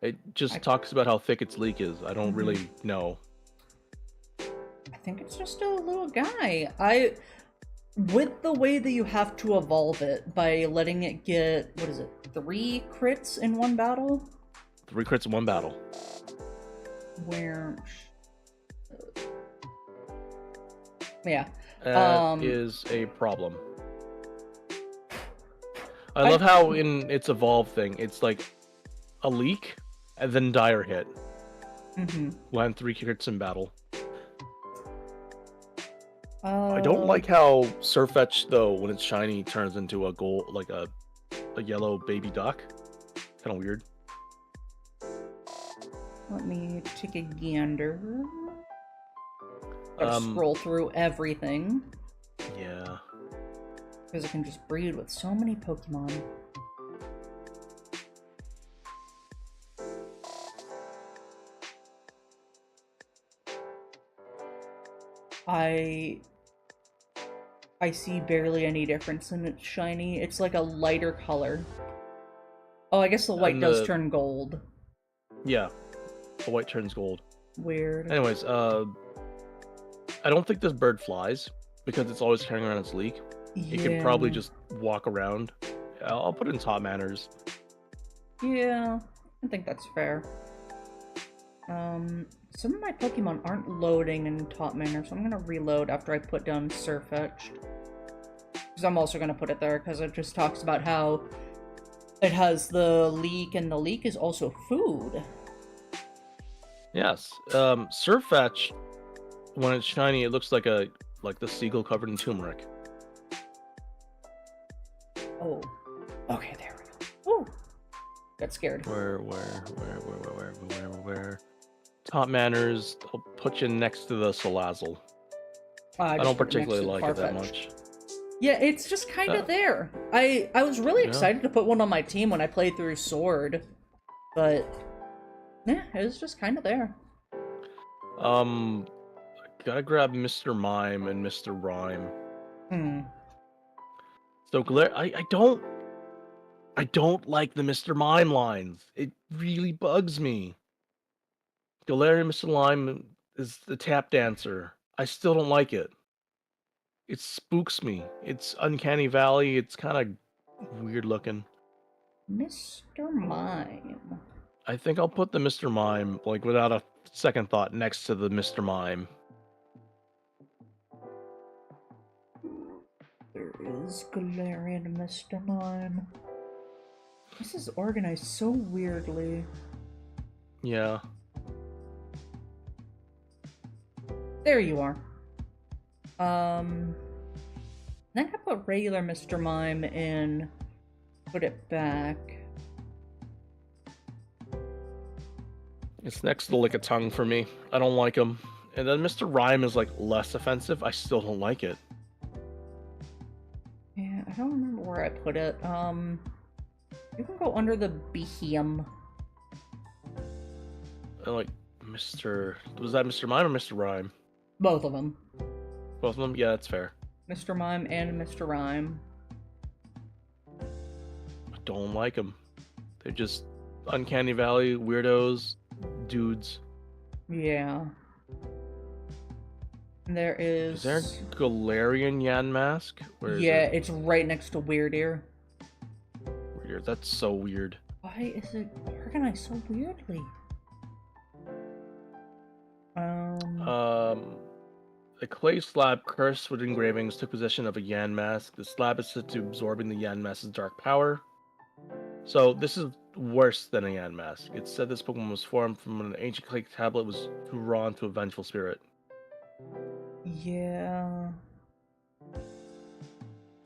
It just talks about how thick its leek is. I don't really know. I think it's just a little guy. With the way that you have to evolve it by letting it get, what is it, 3 crits in one battle? 3 crits in one battle. Where... yeah. That is a problem. I love how in its evolve thing, it's like a leak and then dire hit. Land 3 crits in battle. I don't like how Surfetch'd, though, when it's shiny, turns into a gold, like a yellow baby duck. Kind of weird. Let me take a gander. Gotta scroll through everything. Yeah. Because it can just breed with so many Pokemon. I see barely any difference in its shiny. It's like a lighter color. Oh, I guess the white does turn gold. Yeah. The white turns gold. Weird. Anyways, I don't think this bird flies because it's always carrying around its leak. Yeah. It can probably just walk around. I'll put it in top manners. Yeah, I think that's fair. Some of my Pokemon aren't loading in top manner, so I'm gonna reload after I put down Surfetch'd. Because I'm also gonna put it there, because it just talks about how it has the leak, and the leak is also food. Yes. Surfetch'd, when it's shiny, it looks like the seagull covered in turmeric. Oh. Okay, there we go. Ooh. Got scared. Where? Top manners, I'll put you next to the Salazzle. I don't particularly like it that much. Yeah, it's just kind of there. I was really excited to put one on my team when I played through Sword, but yeah, it was just kind of there. Gotta grab Mr. Mime and Mr. Rhyme. So I don't like the Mr. Mime lines. It really bugs me. Galarian Mr. Mime is the tap dancer. I still don't like it. It spooks me. It's Uncanny Valley. It's kind of weird looking. Mr. Mime. I think I'll put the Mr. Mime, like without a second thought, next to the Mr. Mime. There is Galarian Mr. Mime. This is organized so weirdly. Yeah. There you are. Then I put regular Mr. Mime in, put it back. It's next to Lick a Tongue for me. I don't like him. And then Mr. Rhyme is like less offensive. I still don't like it. Yeah, I don't remember where I put it. You can go under the Behem. I like Mr. Was that Mr. Mime or Mr. Rhyme? Both of them. Both of them? Yeah, that's fair. Mr. Mime and Mr. Rhyme. I don't like them. They're just Uncanny Valley weirdos, dudes. Yeah. There is... Is there a Galarian Yan mask? Where is yeah, it? it's right next to Weird Ear. Weird. That's so weird. Why is it organized so weirdly? The clay slab cursed with engravings took possession of a Yan mask. The slab is said to absorbing the Yan mask's dark power. So this is worse than a Yan mask. It's said this Pokemon was formed from an ancient clay tablet was drawn to a vengeful spirit. Yeah.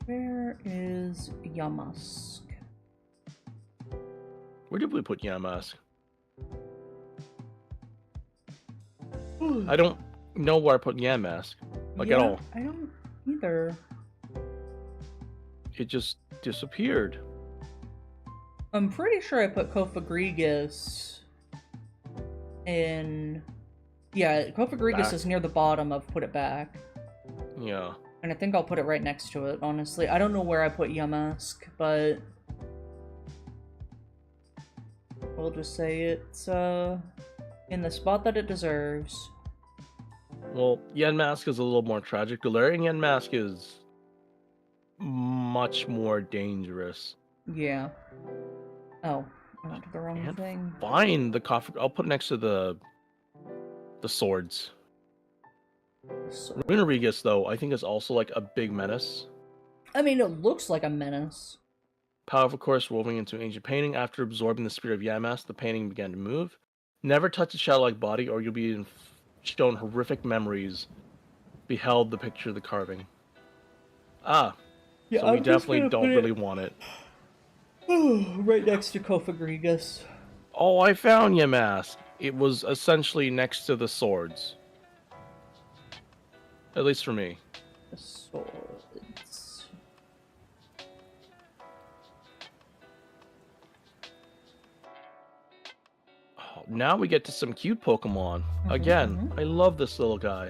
Where is Yamask? Where did we put Yamask? I don't know where I put Yamask. Like, at all. I don't either. It just disappeared. I'm pretty sure I put Kofagrigus in... yeah, Kofagrigus Back. is near the bottom of Put It Back. Yeah. And I think I'll put it right next to it, honestly. I don't know where I put Yamask, but... we'll just say it's, in the spot that it deserves. Well, Yanmask is a little more tragic. Galarian Yanmask is much more dangerous. Yeah. Oh, I went to the wrong thing. Fine, the coffee. I'll put it next to the swords. So, Runerigus, though, I think is also like a big menace. I mean, it looks like a menace. Powerful course woven into ancient painting. After absorbing the spirit of Yamask, the painting began to move. Never touch a childlike body, or you'll be shown horrific memories. Beheld the picture of the carving. Ah, Yeah, so we definitely don't really want it. Right next to Kofagrigus. Oh, I found Yamask. It was essentially next to the swords. At least for me. The swords. Oh, now we get to some cute Pokemon. Again, I love this little guy.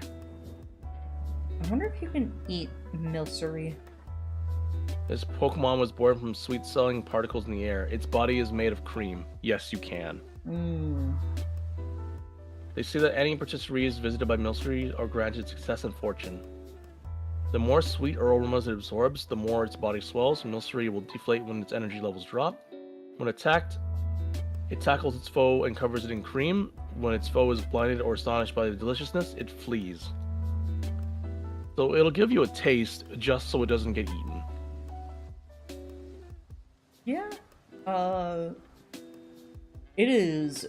I wonder if you can eat Milcery. This Pokemon was born from sweet-smelling particles in the air. Its body is made of cream. Yes, you can. They say that any patisseries visited by Milcery are granted success and fortune. The more sweet aromas it absorbs, the more its body swells. Milcery will deflate when its energy levels drop. When attacked, it tackles its foe and covers it in cream. When its foe is blinded or astonished by the deliciousness, it flees. So it'll give you a taste just so it doesn't get eaten. Yeah. It is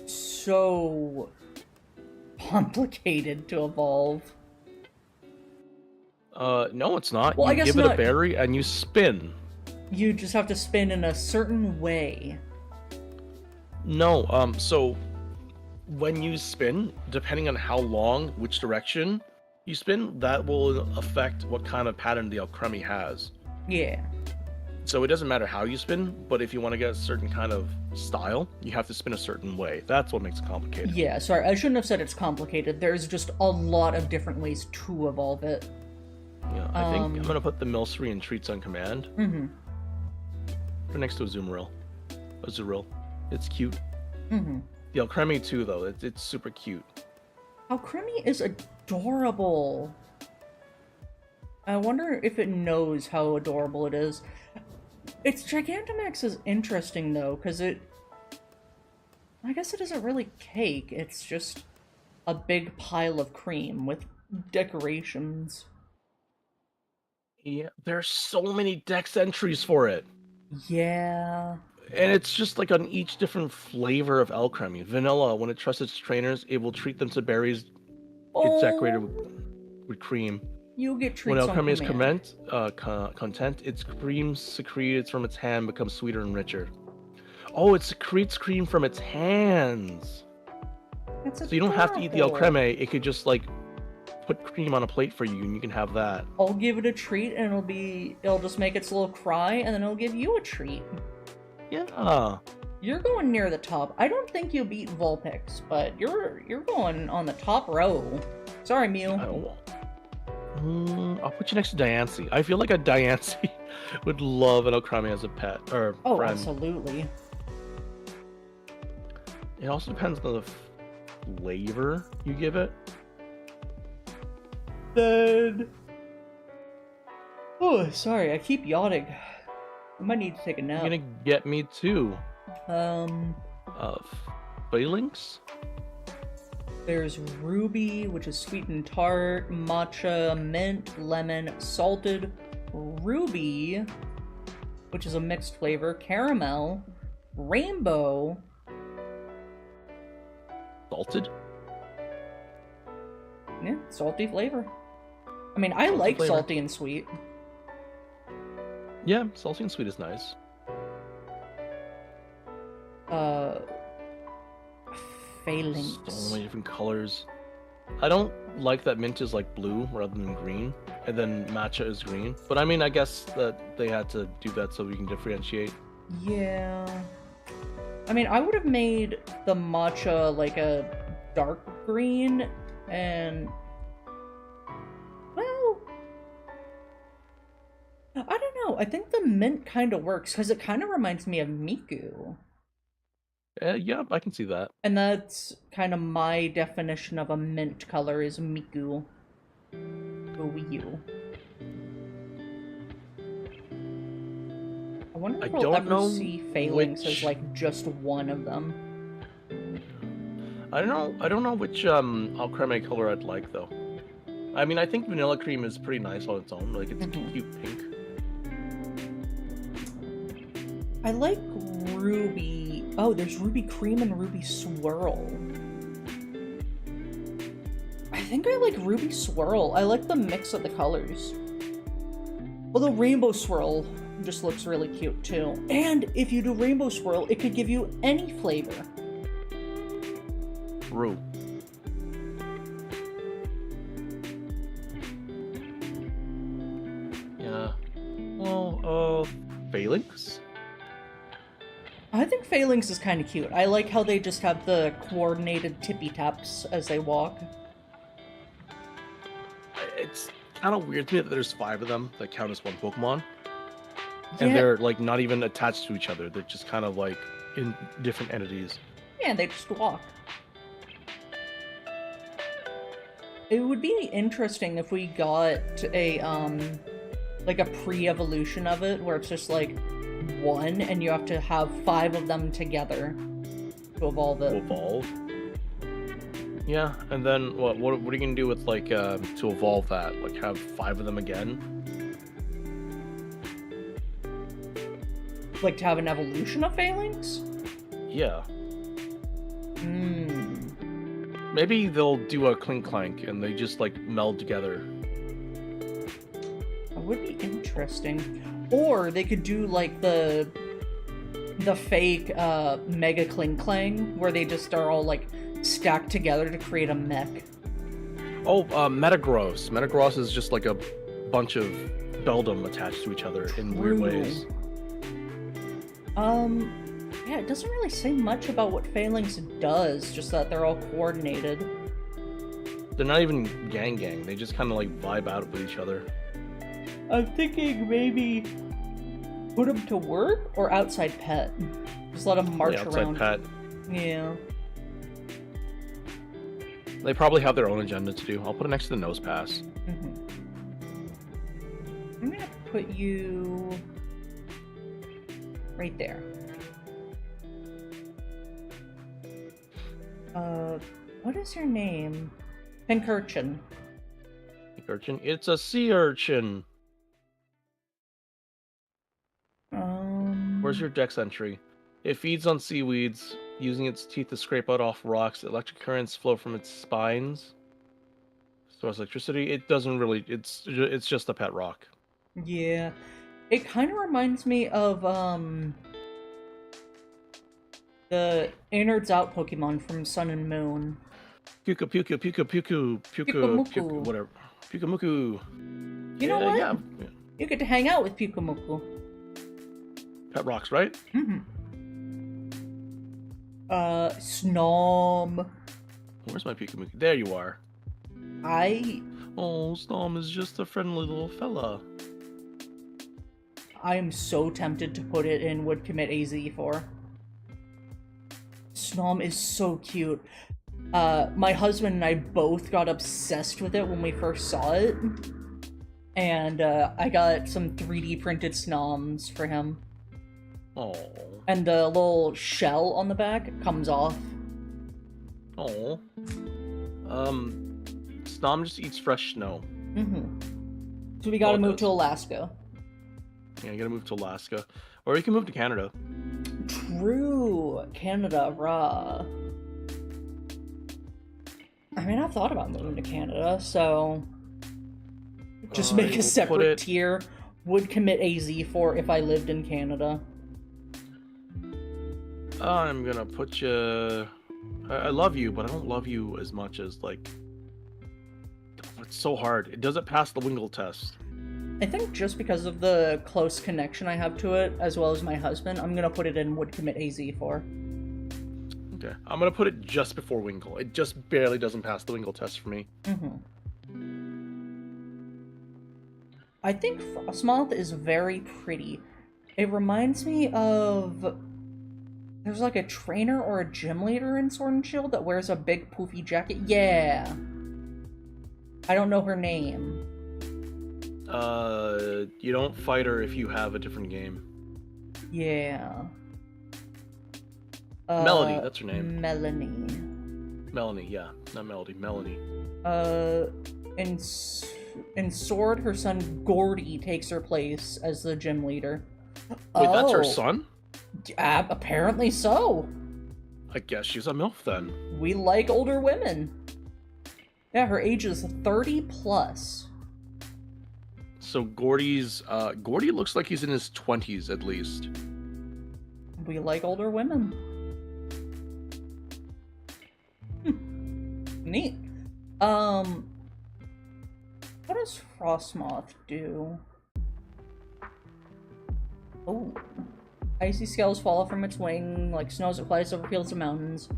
so complicated to evolve. No, it's not. Well, You I guess give it a not. berry and you spin. You just have to spin in a certain way. No, so when you spin, depending on how long, which direction you spin, that will affect what kind of pattern the Alcremie has. Yeah. So it doesn't matter how you spin, but if you want to get a certain kind of style, you have to spin a certain way. That's what makes it complicated. Yeah, sorry, I shouldn't have said it's complicated. There's just a lot of different ways to evolve it. Yeah, I think I'm gonna put the Milcery in Treats on Command. Right next to Azumarill. Azurill. It's cute. The Alcremie too, though. It's super cute. Alcremie is adorable. I wonder if it knows how adorable it is. Its Gigantamax is interesting, though, because I guess it isn't really cake. It's just a big pile of cream with decorations. Yeah, there's so many dex entries for it. Yeah. And it's just like on each different flavor of Alcremie. Vanilla, when it trusts its trainers, it will treat them to berries. It's decorated with cream. You get When treats on Alchemy is command. content, its cream secreted from its hand becomes sweeter and richer. Oh, it secretes cream from its hands. That's So you don't have to eat the adorable. Alchemy, it could just like put cream on a plate for you and you can have that. I'll give it a treat and it'll just make its little cry and then it'll give you a treat. Yeah. You're going near the top. I don't think you'll beat Vulpix, but you're going on the top row. Sorry, Mew. I'll put you next to Diancie. I feel like a Diancie would love an Alchemy as a pet or friend. Absolutely. It also depends on the flavor you give it. Then... Oh, sorry, I keep yawning. I might need to take a nap. You're gonna get me too. Phalanx? There's Ruby, which is sweet and tart, matcha, mint, lemon, salted, Ruby, which is a mixed flavor, caramel, rainbow. Salted? Yeah, salty flavor. I mean, I like flavor. salty and sweet. Yeah, salty and sweet is nice. Phalanx. So many different colors. I don't like that mint is like blue rather than green, and then matcha is green. But I mean, I guess that they had to do that so we can differentiate. Yeah. I mean, I would have made the matcha like a dark green, and... Well... I don't know. I think the mint kind of works, because it kind of reminds me of Miku. Yeah, I can see that. And that's kind of my definition of a mint color is Miku. Go-Wii-U. I wonder if we'll ever see Phalanx as like just one of them. I don't know which Alchemy color I'd like though. I mean, I think vanilla cream is pretty nice on its own. Like it's cute pink. I like Ruby. Oh, there's Ruby Cream and Ruby Swirl. I think I like Ruby Swirl. I like the mix of the colors. Although Rainbow Swirl just looks really cute too. And if you do Rainbow Swirl, it could give you any flavor. True. Yeah. Well, Phalanx? I think Phalanx is kind of cute. I like how they just have the coordinated tippy taps as they walk. It's kind of weird to me that there's 5 of them that count as one Pokemon. And they're like not even attached to each other. They're just kind of like in different entities. Yeah, they just walk. It would be interesting if we got a like a pre-evolution of it where it's just like one and you have to have 5 of them together to evolve it. Yeah, and then what are you gonna do with like to evolve that? Like have 5 of them again? Like to have an evolution of Phalanx? Yeah. Maybe they'll do a Clink Clank and they just like meld together. That would be interesting. Or they could do like the fake Mega Cling Clang where they just are all like stacked together to create a mech. Oh, Metagross. Metagross is just like a bunch of Beldum attached to each other in weird ways. Yeah, it doesn't really say much about what Phalanx does, just that they're all coordinated. They're not even gang. They just kind of like vibe out with each other. I'm thinking maybe put them to work or outside pet. Just let them march around. Outside pet. Yeah. They probably have their own agenda to do. I'll put it next to the Nose Pass. I'm gonna put you right there. What is your name? Pink Urchin. Pink Urchin? It's a sea urchin! Where's your dex entry? It feeds on seaweeds, using its teeth to scrape out off rocks. Electric currents flow from its spines. So as electricity, it doesn't really. It's just a pet rock. Yeah. It kind of reminds me of, the Innards Out Pokemon from Sun and Moon. Puka puka puka puka puka Pyukumuku. puka whatever. Puka muku. You know Yeah, what? yeah. You get to hang out with Pyukumuku. Pet rocks, right? Mm-hmm. Snom. Where's my Puka muku? There you are. Oh, Snom is just a friendly little fella. I am so tempted to put it in Would Commit AZ for. Snom is so cute. My husband and I both got obsessed with it when we first saw it. And I got some 3D printed Snoms for him. Oh. And the little shell on the back comes off. Oh. Snom just eats fresh snow. Mm-hmm. So we gotta move to Alaska. Yeah, you gotta move to Alaska. Or you can move to Canada. True. Canada, rah. I mean, I've thought about moving to Canada, so... Just make a separate tier. Would commit AZ for if I lived in Canada. I'm gonna put you... I love you, but I don't love you as much as, like... It's so hard. It doesn't pass the Wingle test. I think just because of the close connection I have to it, as well as my husband, I'm gonna put it in Would Commit AZ for. Okay, I'm gonna put it just before Wingle. It just barely doesn't pass the Wingle test for me. Mm-hmm. I think Frostmoth is very pretty. It reminds me of... There's like a trainer or a gym leader in Sword and Shield that wears a big poofy jacket. Yeah! I don't know her name. You don't fight her if you have a different game. Yeah. Melody, that's her name. Melanie. Melanie, yeah. Not Melody, Melanie. In Sword, her son Gordy takes her place as the gym leader. Wait, that's her son? Apparently so. I guess she's a MILF then. We like older women. Yeah, her age is 30 plus. So Gordy looks like he's in his 20s at least. We like older women. Neat. What does Frostmoth do? Oh. Icy scales fall from its wing like snow as it flies over fields and mountains.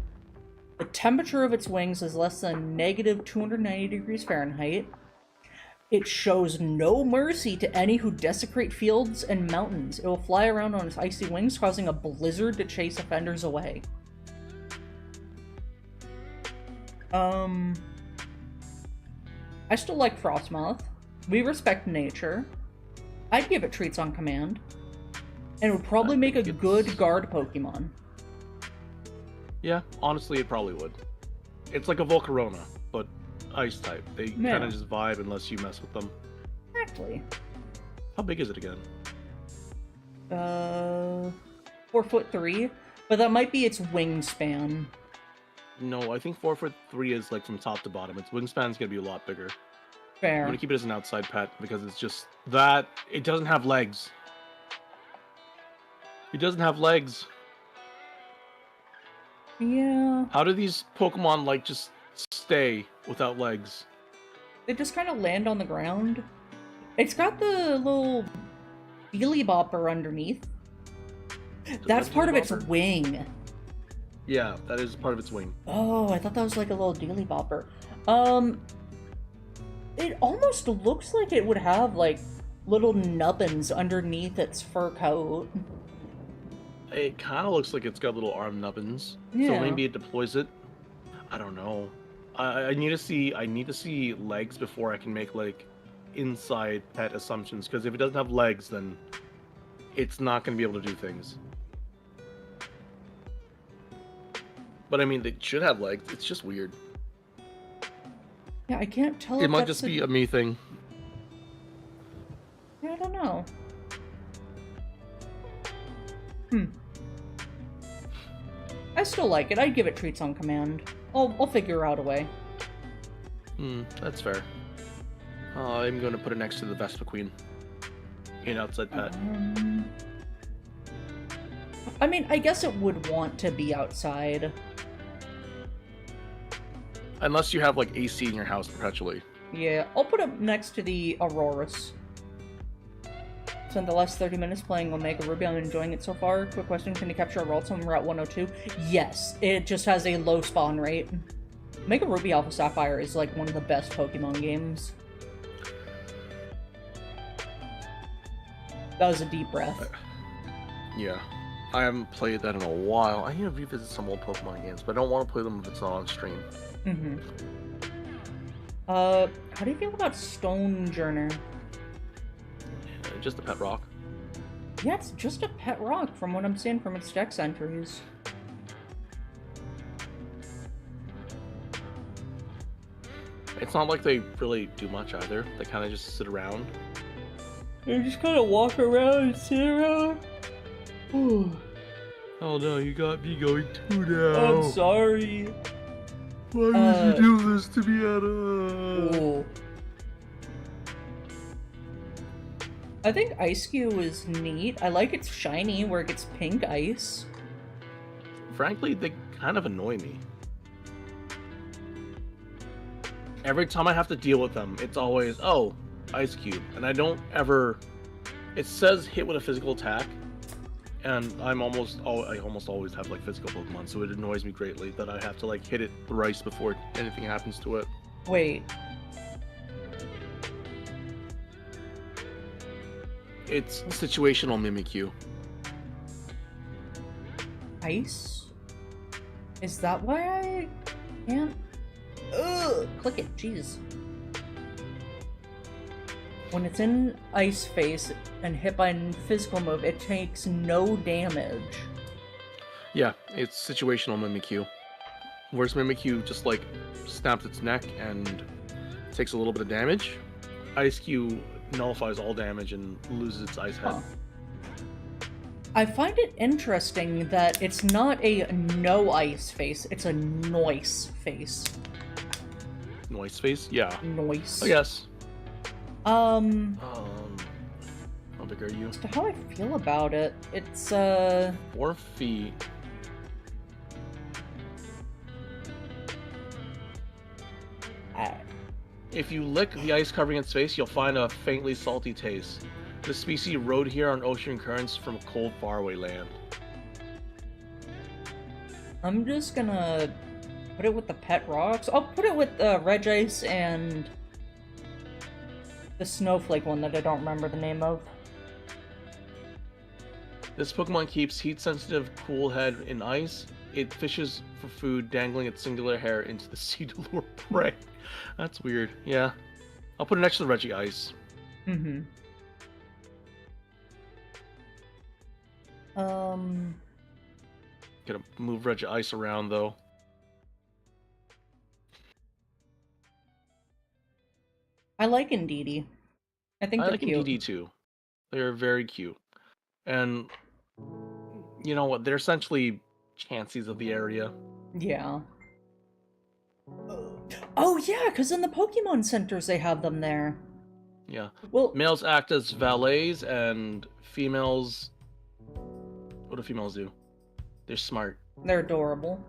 The temperature of its wings is less than negative 290 degrees Fahrenheit. It shows no mercy to any who desecrate fields and mountains. It will fly around on its icy wings, causing a blizzard to chase offenders away. I still like Frostmoth. We respect nature. I'd give it treats on command. And it would probably make a good guard Pokemon. Yeah, honestly, it probably would. It's like a Volcarona, but ice type. They kind of just vibe unless you mess with them. Exactly. How big is it again? 4'3", but that might be its wingspan. No, I think 4'3" is like from top to bottom. Its wingspan's gonna be a lot bigger. Fair. I'm gonna keep it as an outside pet because it's just that it doesn't have legs. It doesn't have legs. Yeah. How do these Pokemon like just stay without legs? They just kind of land on the ground. It's got the little dealy bopper underneath. That's part of its wing. Yeah, that is part of its wing. Oh, I thought that was like a little dealy bopper. It almost looks like it would have like little nubbins underneath its fur coat. It kind of looks like it's got little arm nubbins. Yeah. So maybe it deploys it. I don't know. I need to see legs before I can make like inside pet assumptions. Because if it doesn't have legs, then it's not going to be able to do things. But I mean, they should have legs. It's just weird. Yeah, I can't tell. It might just be a me thing. Yeah, I don't know. I still like it. I'd give it treats on command. I'll figure out a way. That's fair. I'm going to put it next to the Vespa Queen. An outside pet. I mean, I guess it would want to be outside. Unless you have, like, AC in your house perpetually. Yeah, I'll put it next to the Auroras. Spent the last 30 minutes playing Omega Ruby. I'm enjoying it so far. Quick question, can you capture a world when we're at 102? Yes, it just has a low spawn rate. Omega Ruby Alpha Sapphire is like one of the best Pokemon games. That was a deep breath. Yeah. I haven't played that in a while. I need to revisit some old Pokemon games, but I don't want to play them if it's not on stream. How do you feel about Stonejourner? Just a pet rock. Yeah, it's just a pet rock from what I'm seeing from its dex entries. It's not like they really do much either. They kind of just sit around. They just kind of walk around and sit around. Oh no, you got me going too now. I'm sorry. Why would you do this to me, Anna? I think Ice Cube is neat. I like its shiny where it gets pink ice. Frankly, they kind of annoy me. Every time I have to deal with them, it's always, oh, Ice Cube. And I don't ever... It says hit with a physical attack. And I almost always have like physical Pokemon, so it annoys me greatly that I have to like hit it thrice before anything happens to it. Wait. It's situational Mimikyu. Ice? Is that why I can't? Ugh! Click it, jeez. When it's in Ice Phase and hit by a physical move, it takes no damage. Yeah, it's situational Mimikyu. Whereas Mimikyu just like snaps its neck and takes a little bit of damage, Ice Cube nullifies all damage and loses its ice head. Huh. I find it interesting that it's not a no ice face, it's a noise face. Noise face? Yeah. Noise. I guess. How big are you? As to how I feel about it, it's 4 feet. If you lick the ice covering its face, you'll find a faintly salty taste. The species rode here on ocean currents from a cold, faraway land. I'm just gonna put it with the pet rocks. I'll put it with Regice and the snowflake one that I don't remember the name of. This Pokemon keeps heat-sensitive cool head in ice. It fishes for food, dangling its singular hair into the sea to lure prey. That's weird. Yeah. I'll put it next to the Reggie Ice. Gotta move Reggie Ice around, though. I like Indeedee. I think they're cute. I like Indeedee, too. They're very cute. And, you know what? They're essentially Chanseys of the area. Yeah. Oh, yeah, because in the Pokemon centers they have them there. Yeah. Well, males act as valets, and females... What do females do? They're smart. They're adorable.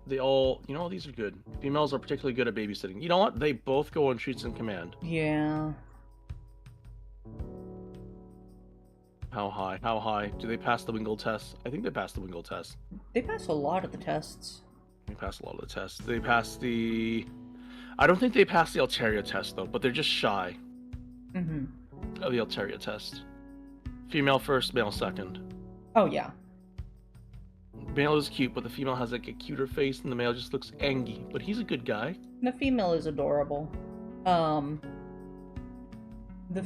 They all... You know, these are good. Females are particularly good at babysitting. You know what? They both go on treats in command. Yeah. How high? How high? Do they pass the Wingull test? I think they pass the Wingull test. They pass a lot of the tests. They pass a lot of the tests. They pass the... I don't think they pass the Altaria test, though, but they're just shy of the Altaria test. Female first, male second. Oh, yeah. Male is cute, but the female has like a cuter face, and the male just looks angry. But he's a good guy. The female is adorable. The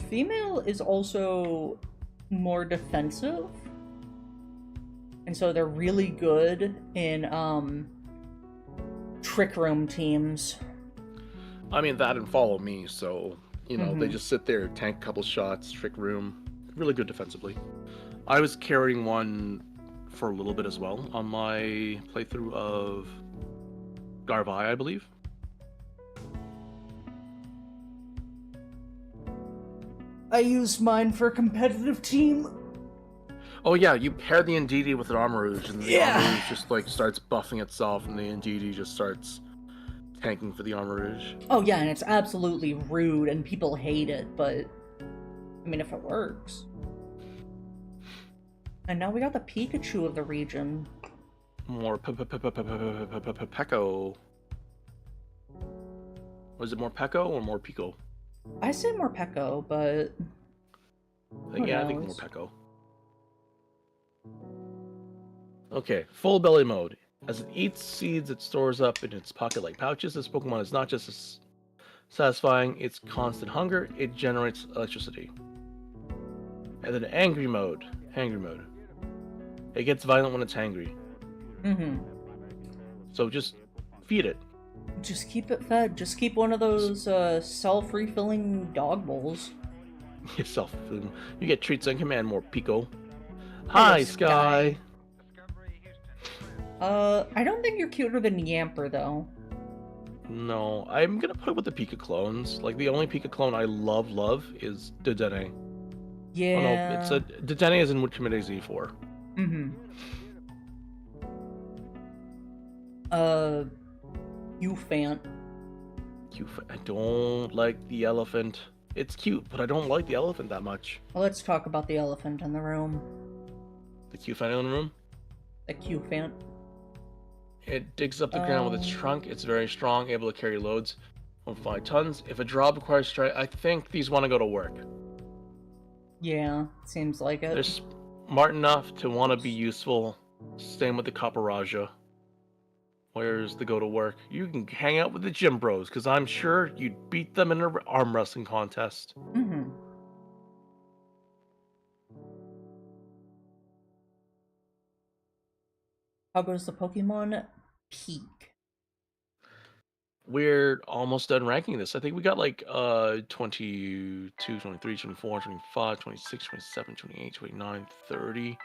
female is also more defensive. And so they're really good in, trick room teams. I mean, that and follow me, so, you know, they just sit there, tank a couple shots, trick room. Really good defensively. I was carrying one for a little bit as well on my playthrough of Garvai, I believe. I used mine for a competitive team. Oh yeah, you pair the Indeedee with an Armarouge, and the Yeah. Armarouge just like starts buffing itself, and the Indeedee just starts tanking for the Armarouge. Oh yeah, and it's absolutely rude, and people hate it, but I mean, if it works. And now we got the Pikachu of the region. More Peko. Was it more Peko or more Pico? I say more Peko, but Yeah, I think more Peko. Okay, full belly mode. As it eats seeds, it stores up in its pocket like pouches. This Pokemon is not just satisfying its constant hunger, it generates electricity. And then angry mode. Hangry mode. It gets violent when it's angry. Mm-hmm. So just feed it. Just keep it fed. Just keep one of those self-refilling dog bowls. Self-filling. You get treats on command, more Pico. Hi, Sky. I don't think you're cuter than Yamper, though. No, I'm gonna put it with the Pika clones. Like, the only Pika clone I love is Dedenne. Yeah. Oh no, it's a Dedenne is in Woodcommit Z4. Mm-hmm. Ufant. I don't like the elephant. It's cute, but I don't like the elephant that much. Well, let's talk about the elephant in the room. The Q-Fan in the room? The Q-Fant. It digs up the ground with its trunk. It's very strong, able to carry loads of 5 tons. If a job requires strike, I think these want to go to work. Yeah, seems like it. They're smart enough to want to be useful. Same with the Caparaja. Where's the go to work? You can hang out with the gym bros, because I'm sure you'd beat them in an arm wrestling contest. Mm-hmm. How goes the Pokemon Peak? We're almost done ranking this. I think we got like 22, 23, 24, 25, 26, 27, 28, 29, 30,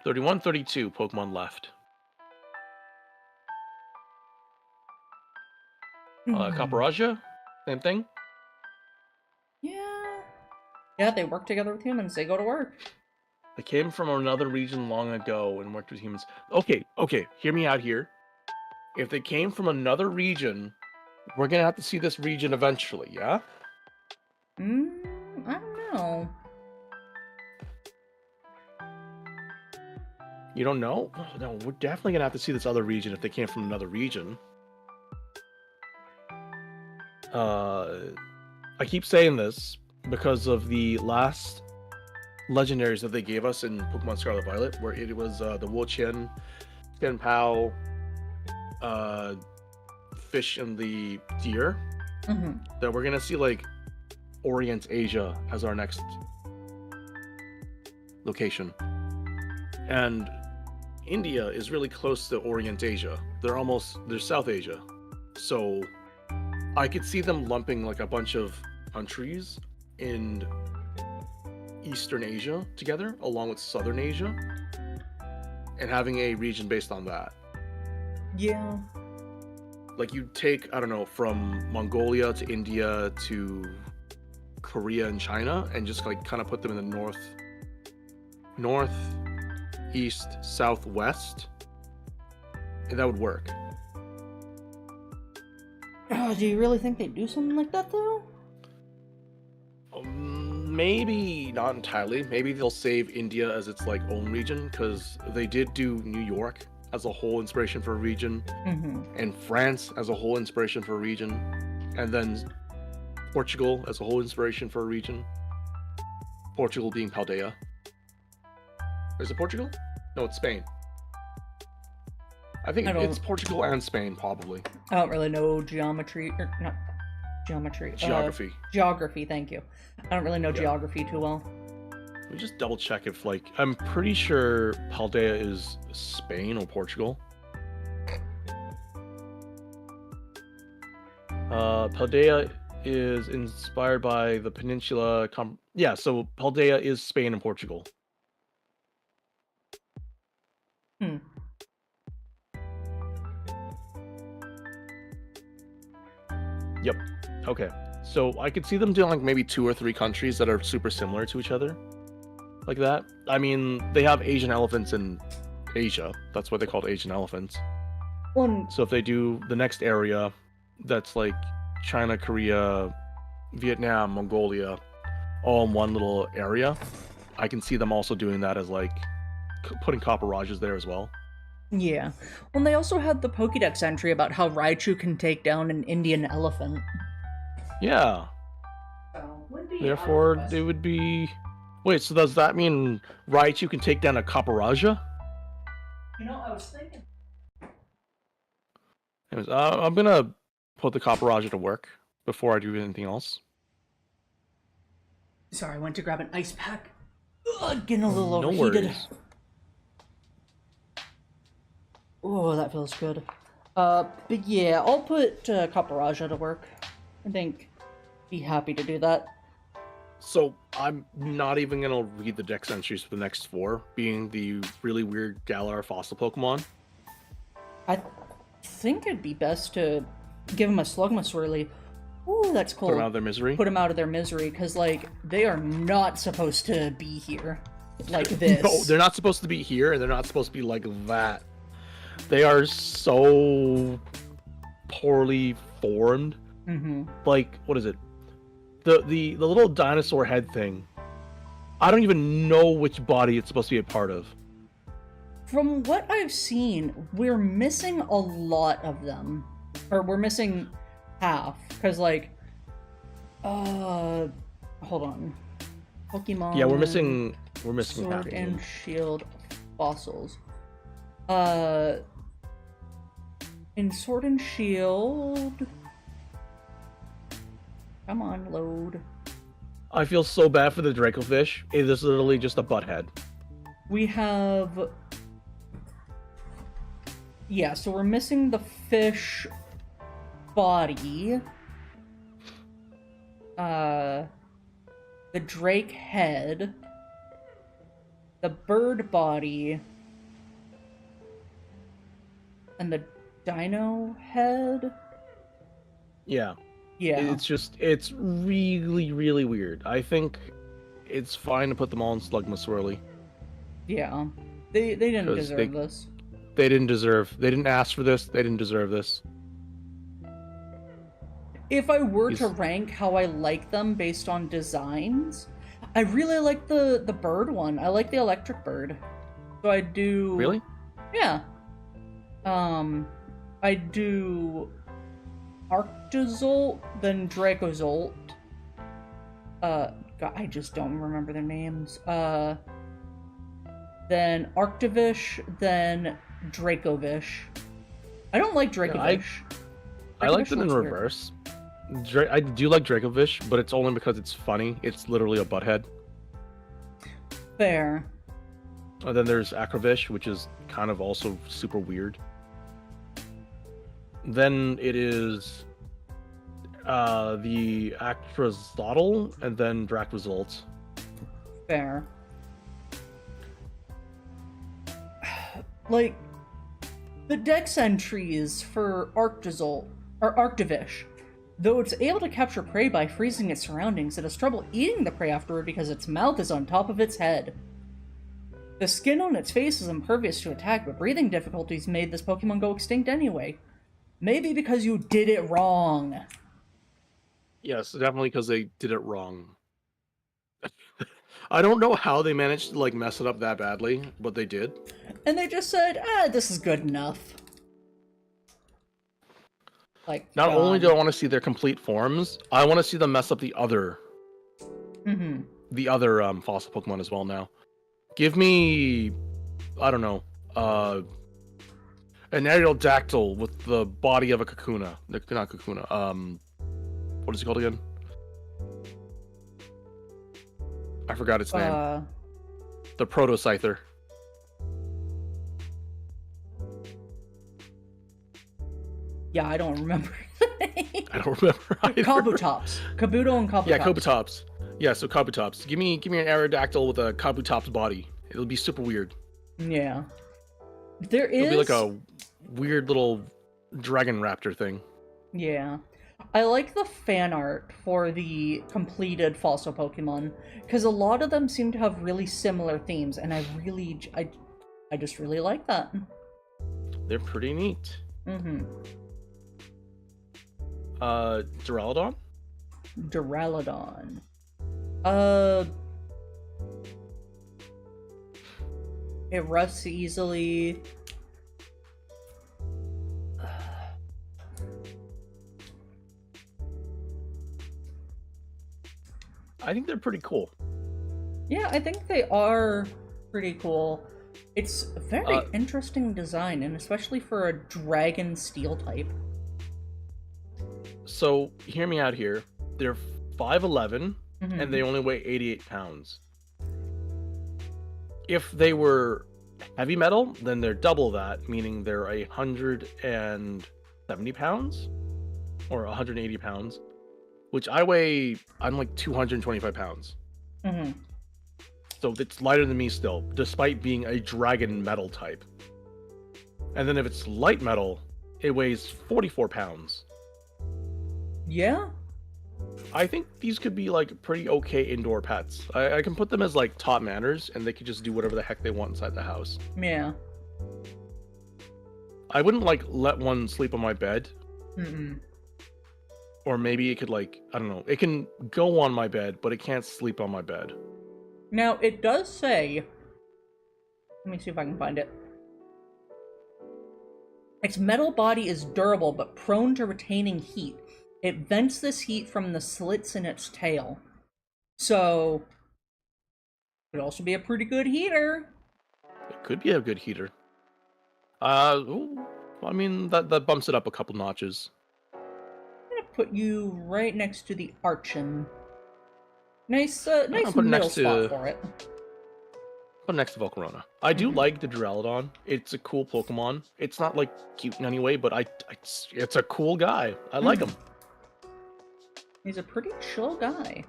31, 32 Pokemon left. Caparaja? Same thing? Yeah. Yeah, they work together with humans. They go to work. They came from another region long ago and worked with humans. Okay, hear me out here. If they came from another region, we're gonna have to see this region eventually, yeah? I don't know. You don't know? Oh, no, we're definitely gonna have to see this other region if they came from another region. I keep saying this because of the last legendaries that they gave us in Pokemon Scarlet Violet, where it was the Wo-Chien, Pao, Fish, and the Deer. That we're gonna see like Orient Asia as our next location. And India is really close to Orient Asia. They're South Asia. So I could see them lumping like a bunch of countries in Eastern Asia together, along with Southern Asia, and having a region based on that. Yeah. Like, you'd take, I don't know, from Mongolia to India to Korea and China, and just like kind of put them in the north, east, southwest, and that would work. Do you really think they'd do something like that, though? Maybe not entirely. Maybe they'll save India as its like own region, because they did do New York as a whole inspiration for a region, and France as a whole inspiration for a region, and then Portugal as a whole inspiration for a region. Portugal being Paldea. Is it Portugal? No, it's Spain. I think it's Portugal and Spain, probably. I don't really know geometry, or not geometry. Geography. Geography, thank you. I don't really know geography too well. Let me just double check if, like, I'm pretty sure Paldea is Spain or Portugal. Paldea is inspired by the peninsula. Yeah, so Paldea is Spain and Portugal. Yep. Okay. So I could see them doing like maybe 2 or 3 countries that are super similar to each other, like that. I mean, they have Asian elephants in Asia. That's why they called Asian elephants. Well, So if they do the next area, that's like China, Korea, Vietnam, Mongolia, all in one little area, I can see them also doing that as like putting copper rajas there as well. yeah. Well, they also had the Pokédex entry about how Raichu can take down an Indian elephant. Yeah. So, would be Therefore, they would be. Wait, so does that mean Raichu can take down a copper raja? You know, I was thinking. Anyways, I'm gonna put the copper raja to work before I do anything else. Sorry, I went to grab an ice pack. Ugh, getting a little No overheated. worries. Oh, that feels good. But yeah, I'll put Caparaja to work. I think be happy to do that. So I'm not even gonna read the dex entries for the next 4, being the really weird Galar fossil Pokemon. I think it'd be best to give them a Slugma-Swirly. Ooh, that's cool. Put them out of their misery. Put them out of their misery, because, like, they are not supposed to be here. Like this. No, they're not supposed to be here, and they're not supposed to be like that. They are so poorly formed. Mm-hmm. Like, what is it? The little dinosaur head thing. I don't even know which body it's supposed to be a part of. From what I've seen, we're missing a lot of them. Or we're missing half. Because, like, hold on. Pokemon... Yeah, we're missing half. Sword and Shield fossils. In Sword and Shield... Come on, load. I feel so bad for the Dracofish. It is literally just a butt head. We have... Yeah, so we're missing the fish body. The Drake head. The bird body. And the dino head? Yeah. Yeah. It's really, really weird. I think it's fine to put them all in Slugma Swirly. Yeah. They didn't 'Cause deserve this. They didn't ask for this, they didn't deserve this. If I were to rank how I like them based on designs, I really like the bird one. I like the electric bird. So I do... Really? Yeah. I do Arctozolt, then Dracozolt. God, I just don't remember their names. Then Arctovish, then Dracovish. I don't like Dracovish. I like them in looks weird. reverse. I do like Dracovish, but it's only because it's funny. It's literally a butthead. Fair. And then there's Acrovish, which is kind of also super weird. Then it is the Actrazotl, and then Dracrozolt. Fair. Like, the dex entries for Arctozolt, or Arctovish, though it's able to capture prey by freezing its surroundings, it has trouble eating the prey afterward because its mouth is on top of its head. The skin on its face is impervious to attack, but breathing difficulties made this Pokemon go extinct anyway. Maybe because you did it wrong. Yes, definitely because they did it wrong. I don't know how they managed to like mess it up that badly, but they did. And they just said, this is good enough. Like, Not only do I want to see their complete forms, I want to see them mess up the other fossil Pokemon as well now. Give me, I don't know, an Aerodactyl with the body of a Kakuna. Not Kakuna. What is it called again? I forgot its name. The Protoscyther. Yeah, I don't remember. I don't remember either. Kabutops. Kabuto and Kabutops. Yeah, Kabutops. Yeah, so Kabutops. Give me an Aerodactyl with a Kabutops body. It'll be super weird. Yeah. There is... It'll be like a weird little dragon raptor thing. Yeah. I like the fan art for the completed fossil Pokemon because a lot of them seem to have really similar themes, and I just really like that. They're pretty neat. Mm-hmm. Duraludon? Duraludon. Uh, it rusts easily. I think they're pretty cool. Yeah, I think they are pretty cool. It's a very Uh, interesting design, and especially for a dragon steel type. So, hear me out here. They're 5'11", Mm-hmm. and they only weigh 88 pounds. If they were heavy metal, then they're double that, meaning they're 170 pounds or 180 pounds, which I'm like 225 pounds. Mm-hmm. So it's lighter than me still, despite being a dragon metal type. And then if it's light metal, it weighs 44 pounds. Yeah. I think these could be like pretty okay indoor pets. I can put them as like top manners, and they could just do whatever the heck they want inside the house. Yeah. I wouldn't like let one sleep on my bed, Mm-mm. or maybe it could like, I don't know, it can go on my bed, but it can't sleep on my bed. Now, it does say... Let me see if I can find it. Its metal body is durable, but prone to retaining heat. It vents this heat from the slits in its tail. So... It could also be a pretty good heater. It could be a good heater. Ooh, I mean, that bumps it up a couple notches. I'm gonna put you right next to the Archon. Nice I'll nice put it middle next spot to for it. next to Volcarona. I do like the Duraludon. It's a cool Pokemon. It's not like cute in any way, but it's a cool guy. I like him. He's a pretty chill guy.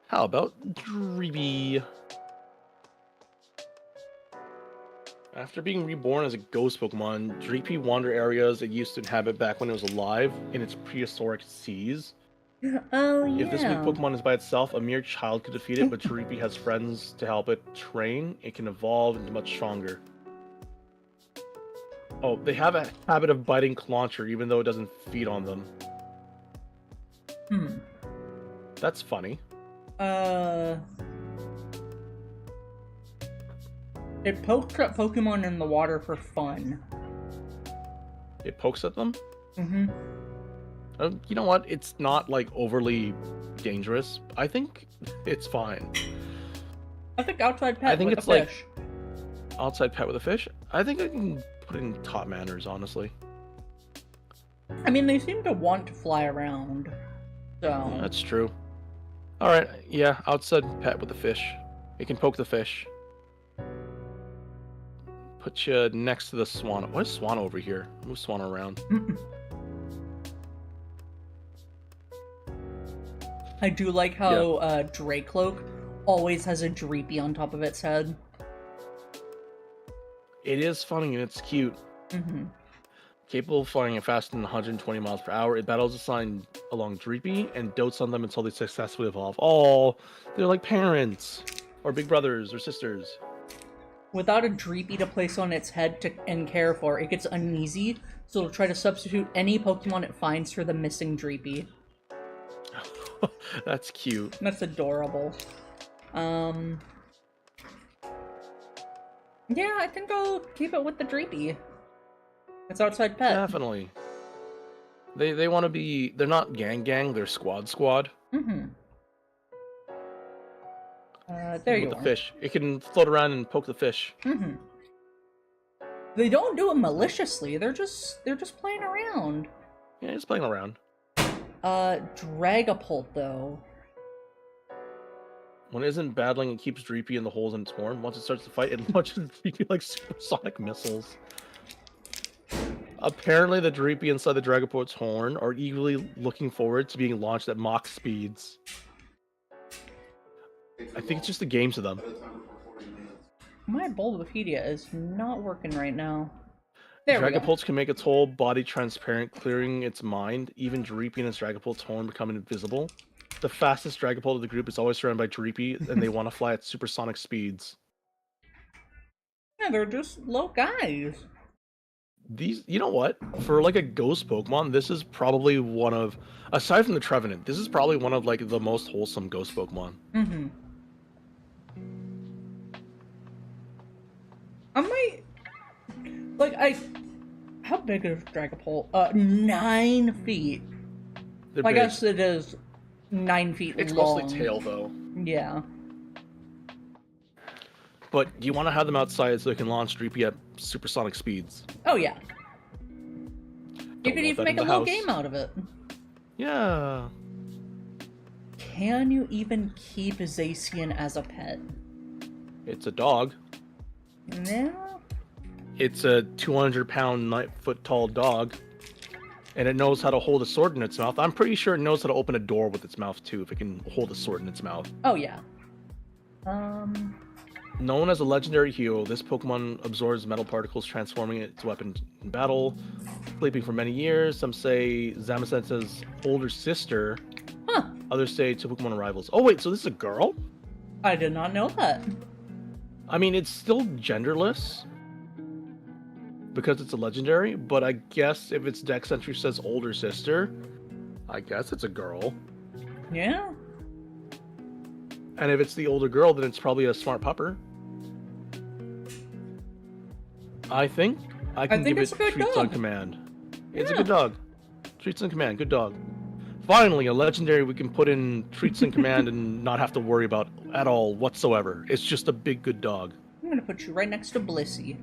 How about Dreepy? After being reborn as a ghost Pokemon, Dreepy wander areas it used to inhabit back when it was alive in its prehistoric seas. Oh, yeah. If this weak Pokemon is by itself, a mere child could defeat it, but Dreepy has friends to help it train. It can evolve into much stronger. Oh, they have a habit of biting Clauncher, even though it doesn't feed on them. That's funny. It pokes at Pokemon in the water for fun. It pokes at them? Mm-hmm. You know what? It's not, like, overly dangerous. I think it's fine. I think outside pet I think with it's a like... fish. Outside pet with a fish? I think I can put it in top manners, honestly. I mean, they seem to want to fly around. So... That's true. Alright, yeah, outside pet with a fish. It can poke the fish. Put you next to the Swan. What is Swan over here? Move Swan around. I do like how Dracloak always has a Dreepy on top of its head. It is funny and it's cute. Capable of flying at faster than 120 miles per hour, it battles assigned along Dreepy and dotes on them until they successfully evolve. Oh, they're like parents, or big brothers, or sisters. Without a Dreepy to place on its head and care for, it gets uneasy, so it'll try to substitute any Pokemon it finds for the missing Dreepy. That's cute. That's adorable. Yeah, I think I'll keep it with the Dreepy. It's outside pet. Definitely. They want to be... They're not gang, they're squad. There you with are. the fish. It can float around and poke the fish. They don't do it maliciously. They're just playing around. Yeah, it's playing around. Dragapult though. When it isn't battling, it keeps Dreepy in the holes in its horn. Once it starts to fight, it launches Dreepy like supersonic missiles. Apparently, the Dreepy inside the Dragapult's horn are eagerly looking forward to being launched at Mach speeds. I think it's just a game to them. My Bulbapedia is not working right now. There we go. Dragapults can make its whole body transparent, clearing its mind. Even Dreepy and its Dragapult's horn become invisible. The fastest Dragapult of the group is always surrounded by Dreepy, and they want to fly at supersonic speeds. Yeah, they're just low guys. These, you know what? For like a ghost Pokemon, this is probably one of, aside from the Trevenant, this is probably one of like the most wholesome ghost Pokemon. Mm-hmm. I might, like, how big is Dragapult? 9 feet. They're I big. guess it is 9 feet It's long. mostly tail though. Yeah. But you want to have them outside so they can launch Dreepy at supersonic speeds. Oh yeah. You Don't could want even that make in a the little house. game out of it. Yeah. Can you even keep Zacian as a pet? It's a dog. No. It's a 200-pound, 9-foot-tall dog. And it knows how to hold a sword in its mouth. I'm pretty sure it knows how to open a door with its mouth too, if it can hold a sword in its mouth. Oh yeah. Known as a legendary hero, this Pokemon absorbs metal particles, transforming its weapon in battle. Sleeping for many years, some say Zamasensa's older sister. Huh. Others say two Pokemon rivals. Oh wait, so this is a girl? I did not know that. I mean, it's still genderless because it's a legendary, but I guess if its dex entry says older sister, I guess it's a girl. Yeah. And if it's the older girl, then it's probably a smart pupper. I think I can think give it's it a good treats dog. on command. It's a Yeah. good dog. Treats on command, good dog. Finally, a legendary we can put in treats on command and not have to worry about at all whatsoever. It's just a big, good dog. I'm gonna put you right next to Blissey.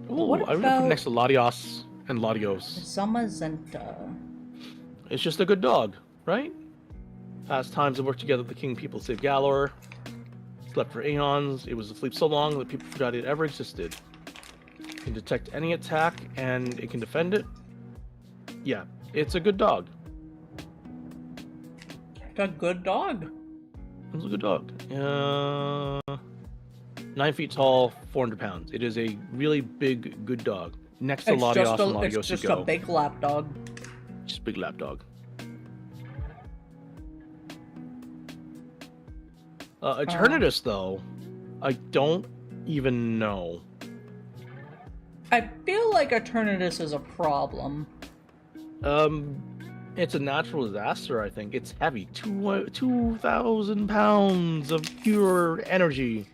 Ooh, What I'm gonna put it about- next to Latios and Latios. Zamazenta. It's just a good dog, right? Past times that worked together, the king people saved Galar. Slept for aeons. It was asleep so long that people forgot it ever existed. It can detect any attack and it can defend it. Yeah, it's a good dog. It's a good dog. It's a good dog. 9 feet tall, 400 pounds. It is a really big, good dog. Next to Latios and Latios It's just you go. a big lap dog. Just a big lap dog. Eternatus, though, I don't even know. I feel like Eternatus is a problem. It's a natural disaster, I think. It's heavy. 2,000 pounds of pure energy.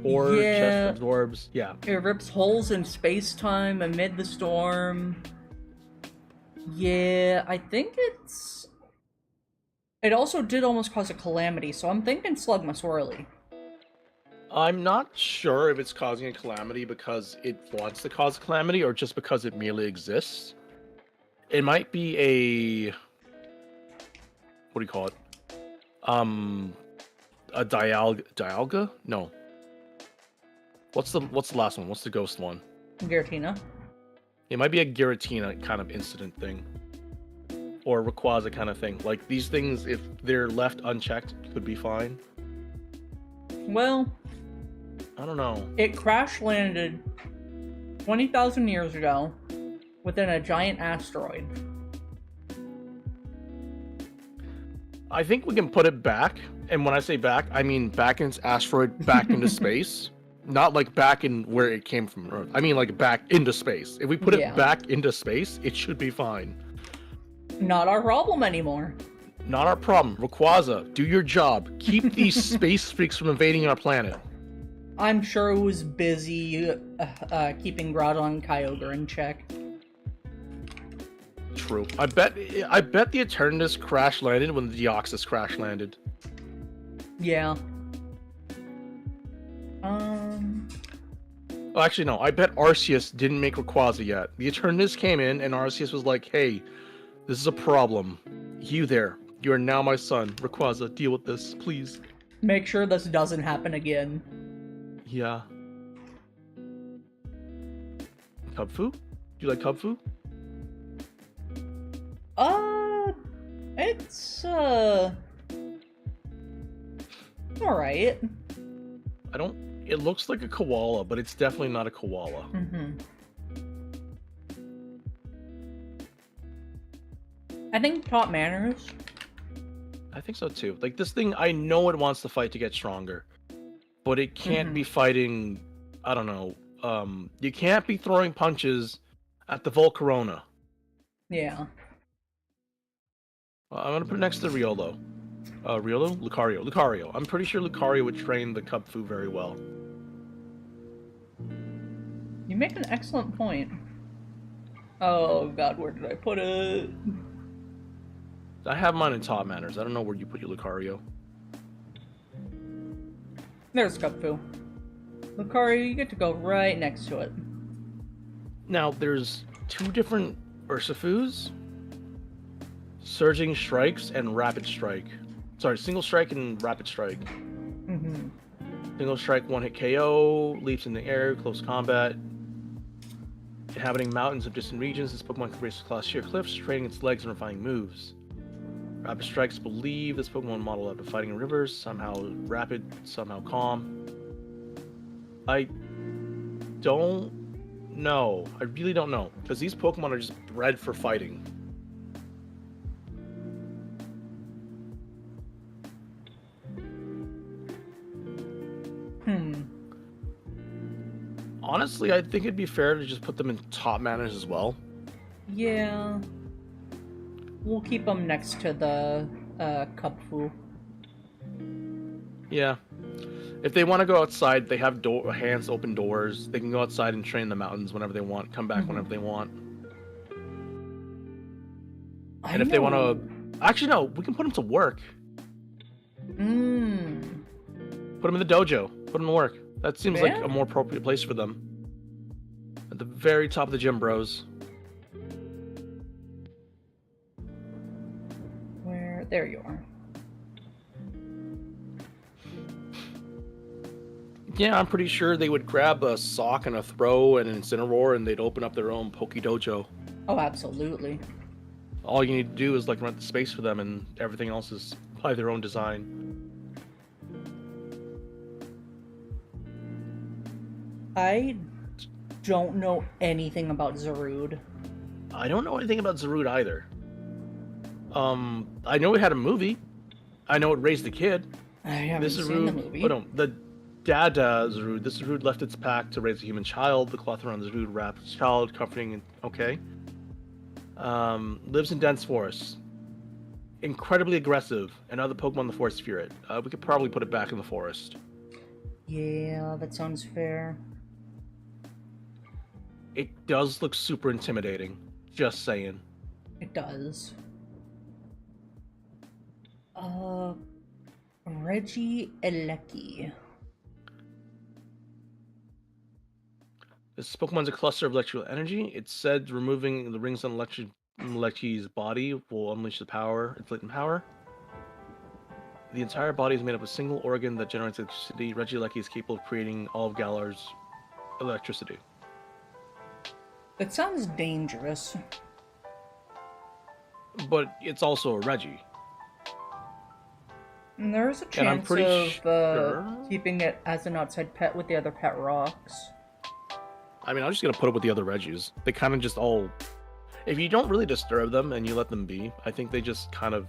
Core, Yeah. chest absorbs. Yeah. It rips holes in space-time amid the storm. Yeah, I think it's... It also did almost cause a calamity, so I'm thinking Slugma I'm not sure if it's causing a calamity because it wants to cause a calamity or just because it merely exists. It might be a... What do you call it? A Dialga? No. What's the last one? What's the ghost one? Giratina. It might be a Giratina kind of incident thing. Or Rayquaza kind of thing. Like, these things, if they're left unchecked, could be fine. Well, I don't know. it crash-landed 20,000 years ago within a giant asteroid. I think we can put it back. And when I say back, I mean back in its asteroid, back into space. Not like back in where it came from Earth. I mean like back into space. If we put Yeah. it back into space, it should be fine. Not our problem anymore. Not our problem. Rayquaza, do your job. Keep these space freaks from invading our planet. I'm sure it was busy keeping Groudon and Kyogre in check. True. I bet the Eternatus crash landed when the Deoxys crash landed. Yeah. Oh, actually, no. I bet Arceus didn't make Rayquaza yet. The Eternatus came in, and Arceus was like, hey, this is a problem. You there. You are now my son. Rayquaza, deal with this, please. Make sure this doesn't happen again. Yeah. Cubfu? Do you like Cubfu? It's alright. I don't. It looks like a koala, but it's definitely not a koala. Mm-hmm. I think top manners. I think so too. Like this thing, I know it wants to fight to get stronger, but it can't be fighting. I don't know. You can't be throwing punches at the Volcarona. Yeah. I'm gonna put it next to Riolo. Riolo? Lucario. Lucario. I'm pretty sure Lucario would train the Cubfu very well. You make an excellent point. Oh god, where did I put it? I have mine in top manners. I don't know where you put your Lucario. There's Cupfu. Lucario, you get to go right next to it. Now, there's two different Ursifus. Surging Strikes and Rapid Strike. Sorry, Single Strike and Rapid Strike. Mm-hmm. Single Strike, one-hit KO, leaps in the air, close combat. Inhabiting mountains of distant regions, this Pokemon can race across sheer cliffs, training its legs and refining moves. Rapid Strikes believe this Pokemon model after fighting in rivers, somehow rapid, somehow calm. I don't know. I really don't know. Because these Pokemon are just bred for fighting. Honestly, I think it'd be fair to just put them in top manners as well. Yeah. We'll keep them next to the Cupfu. Yeah. If they want to go outside, they have hands open doors. They can go outside and train the mountains whenever they want, come back whenever they want. And if they want to... Actually, no, we can put them to work. Put them in the dojo. Put them to work. That seems like a more appropriate place for them. At the very top of the gym, bros. Where? There you are. Yeah, I'm pretty sure they would grab a sock and a throw and an Incineroar and they'd open up their own Poke Dojo. Oh, absolutely. All you need to do is like rent the space for them and everything else is by their own design. I don't know anything about Zarude. I don't know anything about Zarude either. I know it had a movie. I know it raised a kid. I haven't seen the movie. Oh no, the Dada Zarude. This Zarude left its pack to raise a human child. The cloth around the Zarude wrapped its child, comforting and okay. Lives in dense forests. Incredibly aggressive, and other Pokemon in the forest fear it. We could probably put it back in the forest. Yeah, that sounds fair. It does look super intimidating. Just saying. It does. Reggie Elecki. This Pokemon's a cluster of electrical energy. It's said removing the rings on Elecki's body will unleash its latent power. The entire body is made up of a single organ that generates electricity. Reggie Elecki is capable of creating all of Galar's electricity. That sounds dangerous. But it's also a Reggie. And there's a chance of keeping it as an outside pet with the other pet rocks. I mean, I'm just going to put it with the other Reggies. They kind of just all... If you don't really disturb them and you let them be, I think they just kind of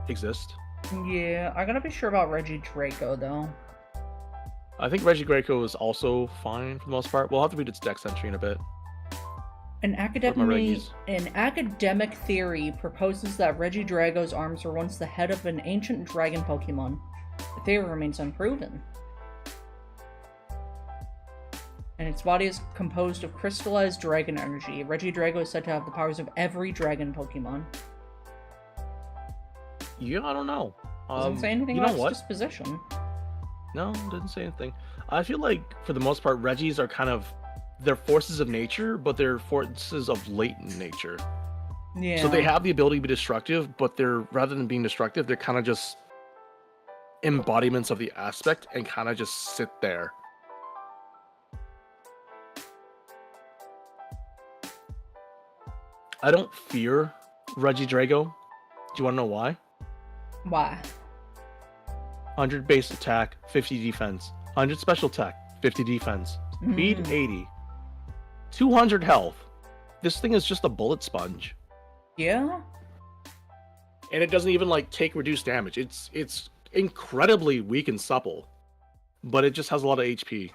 exist. Yeah, I gotta be sure about Reggie Draco, though. I think Reggie Draco is also fine for the most part. We'll have to read its dex entry in a bit. An academic theory proposes that Reggie Drago's arms were once the head of an ancient dragon Pokemon. The theory remains unproven. And its body is composed of crystallized dragon energy. Reggie Drago is said to have the powers of every dragon Pokemon. Yeah, I don't know. Doesn't say anything about its disposition. No, didn't say anything. I feel like, for the most part, Reggies are kind of... They're forces of nature, but they're forces of latent nature. Yeah. So they have the ability to be destructive, but they're, rather than being destructive, they're kind of just embodiments of the aspect and kind of just sit there. I don't fear Reggie Drago. Do you want to know why? Why? 100 base attack, 50 defense. 100 special attack, 50 defense. Speed 80. 200 health. This thing is just a bullet sponge. Yeah? And it doesn't even like take reduced damage. It's incredibly weak and supple. But it just has a lot of HP.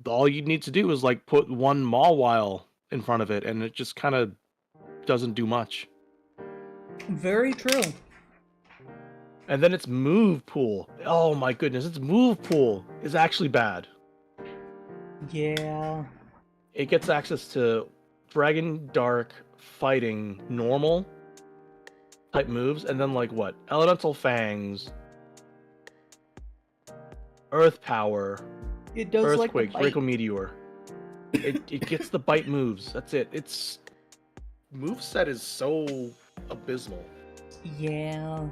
All you need to do is like put one Mawile in front of it and it just kind of doesn't do much. Very true. And then its move pool. Oh my goodness, its move pool is actually bad. Yeah. It gets access to Dragon, Dark, Fighting, Normal type moves, and then like what? Elemental Fangs, Earth Power, It does Earthquake, like the Draco bite. Meteor. It gets the bite moves. That's it. Its moveset is so abysmal. Yeah.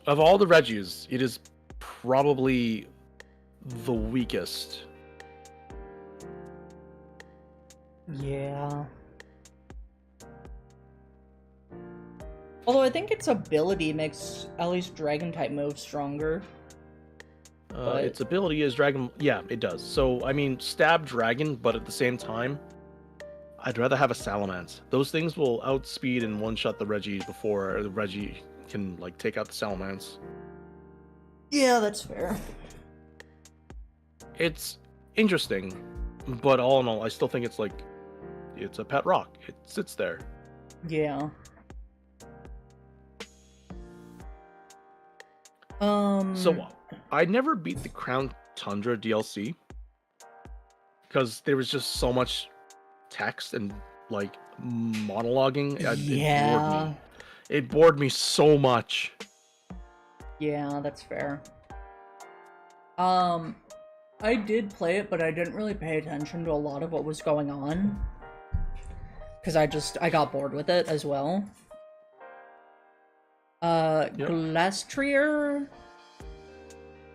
Of all the Regis, it is probably the weakest. Yeah. Although I think its ability makes at least dragon type moves stronger. But- Its ability is Dragon. Yeah, it does. So, I mean, stab Dragon, but at the same time, I'd rather have a Salamence. Those things will outspeed and one-shot the Reggie before the Reggie can, like, take out the Salamence. Yeah, that's fair. It's interesting, but all in all, I still think it's, like, it's a pet rock. It sits there. Yeah. So, I never beat the Crown Tundra DLC because there was just so much text and like monologuing. Yeah. It bored me so much. Yeah, that's fair. I did play it, but I didn't really pay attention to a lot of what was going on. Because I got bored with it as well. Glastrier.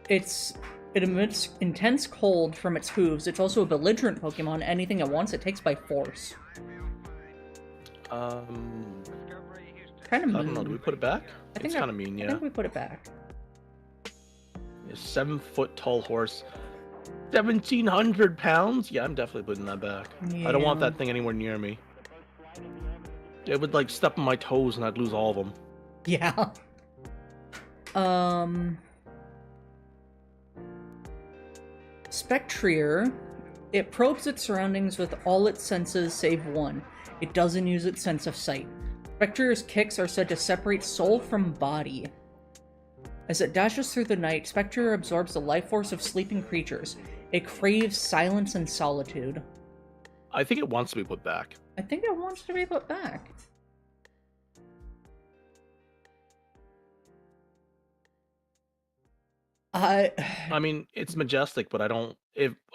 It emits intense cold from its hooves. It's also a belligerent Pokemon. Anything it wants, it takes by force. Kind of mean. I don't know. Do we put it back? I think It's kind of mean, I yeah. think we put it back. A 7-foot tall horse. 1,700 pounds? Yeah, I'm definitely putting that back. I don't want Yeah. that thing anywhere near me. It would like step on my toes and I'd lose all of them. Yeah. Spectrier. It probes its surroundings with all its senses save one. It doesn't use its sense of sight. Spectrier's kicks are said to separate soul from body. As it dashes through the night, Spectrier absorbs the life force of sleeping creatures. It craves silence and solitude. I think it wants to be put back. I think it wants to be put back. I mean, it's majestic, but I don't.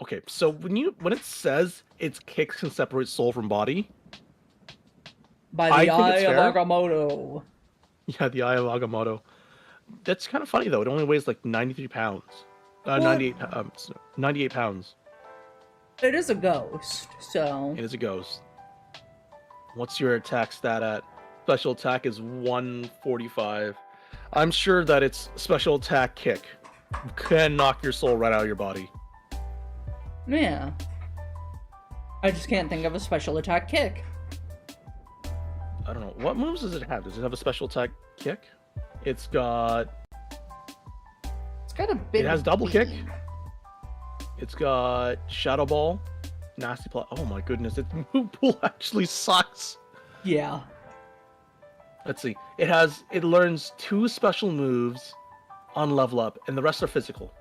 Okay, so when it says its kicks can separate soul from body, By I the think eye it's of fair. Agamotto. yeah, the Eye of Agamotto. That's kind of funny though. It only weighs like 93 pounds. 98 pounds. It is a ghost, so... It is a ghost. What's your attack stat at? Special attack is 145. I'm sure that its special attack kick can knock your soul right out of your body. Yeah. I just can't think of a special attack kick. I don't know. What moves does it have? Does it have a special attack kick? It's got... It's got a bit It has of double kick. beam. It's got Shadow Ball. Nasty Plot. Oh my goodness. Its move pool actually sucks. Yeah. Let's see. It learns 2 special moves on level up, and the rest are physical.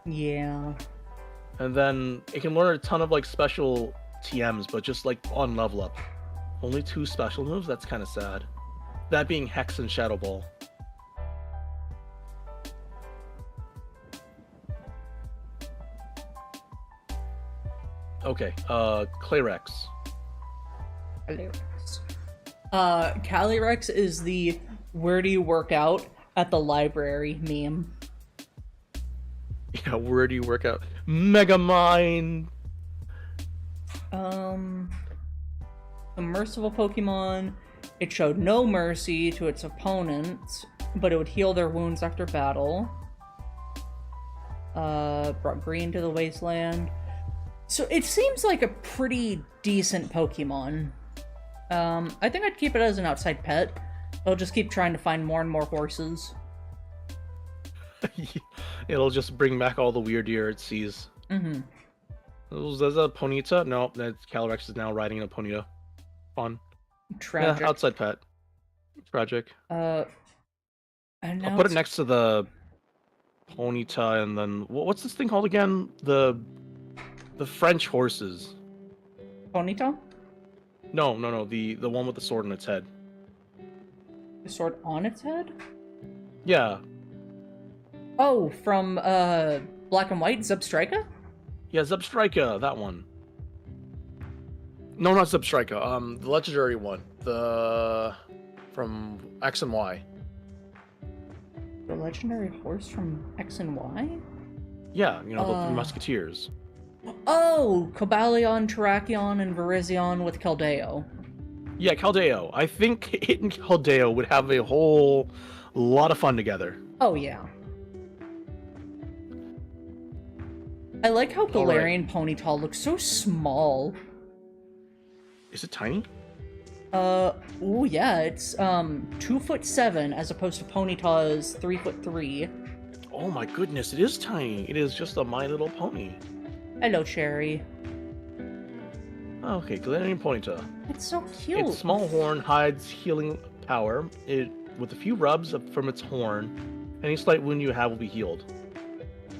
Yeah. And then it can learn a ton of like special TMs, but just like on level up. Only 2 special moves? That's kind of sad. That being Hex and Shadow Ball. Okay, Clayrex. Calyrex. Calyrex is the where do you work out at the library meme. Yeah, where do you work out? Megamind! A merciful Pokemon. It showed no mercy to its opponents, but it would heal their wounds after battle. Brought green to the wasteland. So it seems like a pretty decent Pokemon. I think I'd keep it as an outside pet. I'll just keep trying to find more and more horses. It'll just bring back all the weird deer it sees. Mm-hmm. Is that a Ponyta? No, that's Calyrex is now riding a Ponyta. Fun. Tragic. Yeah, outside pet. Tragic. And I'll put it next to the Ponyta, and then what's this thing called again? The French horses. Ponyta? No. The one with the sword on its head. The sword on its head? Yeah. Oh, from Black and White, Zebstrika? Yeah, Zebstrika, that one. No, not Zebstrika. The legendary one. From X and Y. The legendary horse from X and Y? Yeah, the Musketeers. Oh, Cobalion, Terrakion, and Virizion with Keldeo. Yeah, Keldeo. I think it and Keldeo would have a whole lot of fun together. Oh, yeah. I like how Galarian Ponyta looks so small. Is it tiny? Oh yeah, it's 2'7" as opposed to Ponyta's 3'3". Oh my goodness, it is tiny. It is just a My Little Pony. Hello, Cherry. Okay, Galarian Ponyta. It's so cute. Its small horn hides healing power. With a few rubs from its horn, any slight wound you have will be healed.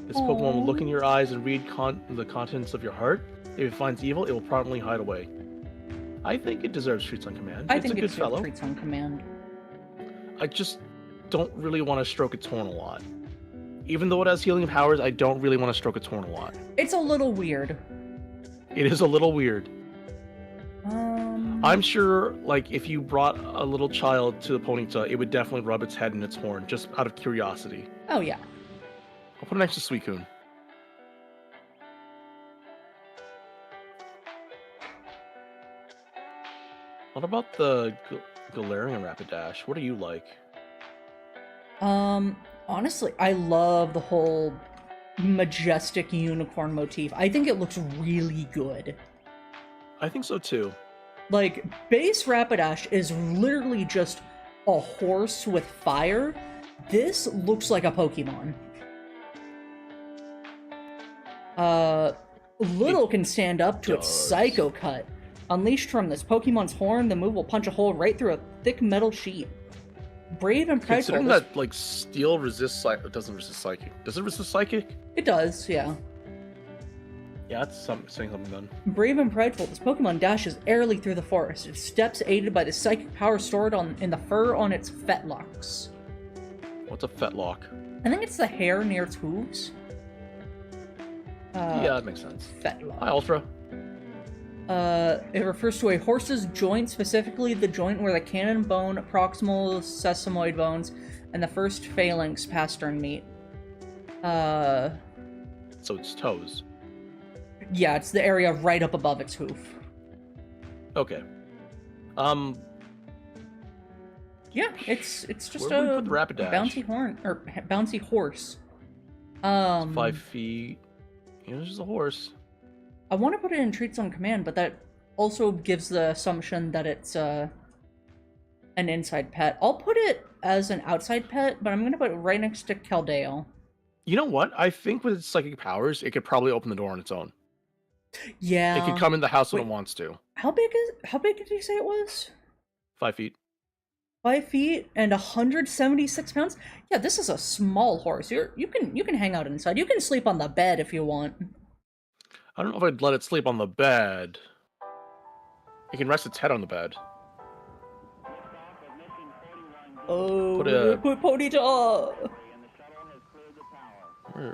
This Pokemon will look in your eyes and read the contents of your heart. If it finds evil, it will promptly hide away. I think it deserves treats on command. I think a good fellow. Treats on command. I just don't really want to stroke its horn a lot. Even though it has healing powers, I don't really want to stroke its horn a lot. It's a little weird. It is a little weird. I'm sure, like, if you brought a little child to the Ponyta, it would definitely rub its head in its horn, just out of curiosity. Oh, yeah. I'll put it next to Suicune. What about the Galarian Rapidash? What do you like? Honestly, I love the whole majestic unicorn motif. I think it looks really good. I think so too. Like, base Rapidash is literally just a horse with fire. This looks like a Pokemon. Little can stand up to its Psycho Cut. Unleashed from this Pokemon's horn, the move will punch a hole right through a thick metal sheet. Brave and prideful. Considering that, like, Steel resists Psychic, it doesn't resist Psychic. Does it resist Psychic? It does, yeah. Yeah, that's saying something then. Brave and prideful, this Pokemon dashes airily through the forest, its steps aided by the psychic power stored in the fur on its fetlocks. What's a fetlock? I think it's the hair near its hooves. Yeah, that makes sense. Fetlock. Hi, Ultra. It refers to a horse's joint, specifically the joint where the cannon bone, proximal sesamoid bones, and the first phalanx pastern meet. So it's toes. Yeah, it's the area right up above its hoof. Okay. Yeah, it's just Where would a we put the Rapidash? bouncy horse. It's 5 feet. It's just a horse. I want to put it in treats on command, but that also gives the assumption that it's an inside pet. I'll put it as an outside pet, but I'm going to put it right next to Keldeo. You know what? I think with its psychic powers, it could probably open the door on its own. Yeah. It could come in the house when it wants to. How big did you say it was? 5 feet. 5 feet and 176 pounds? Yeah, this is a small horse. You can hang out inside. You can sleep on the bed if you want. I don't know if I'd let it sleep on the bed. It can rest its head on the bed. Oh, put Ponyta!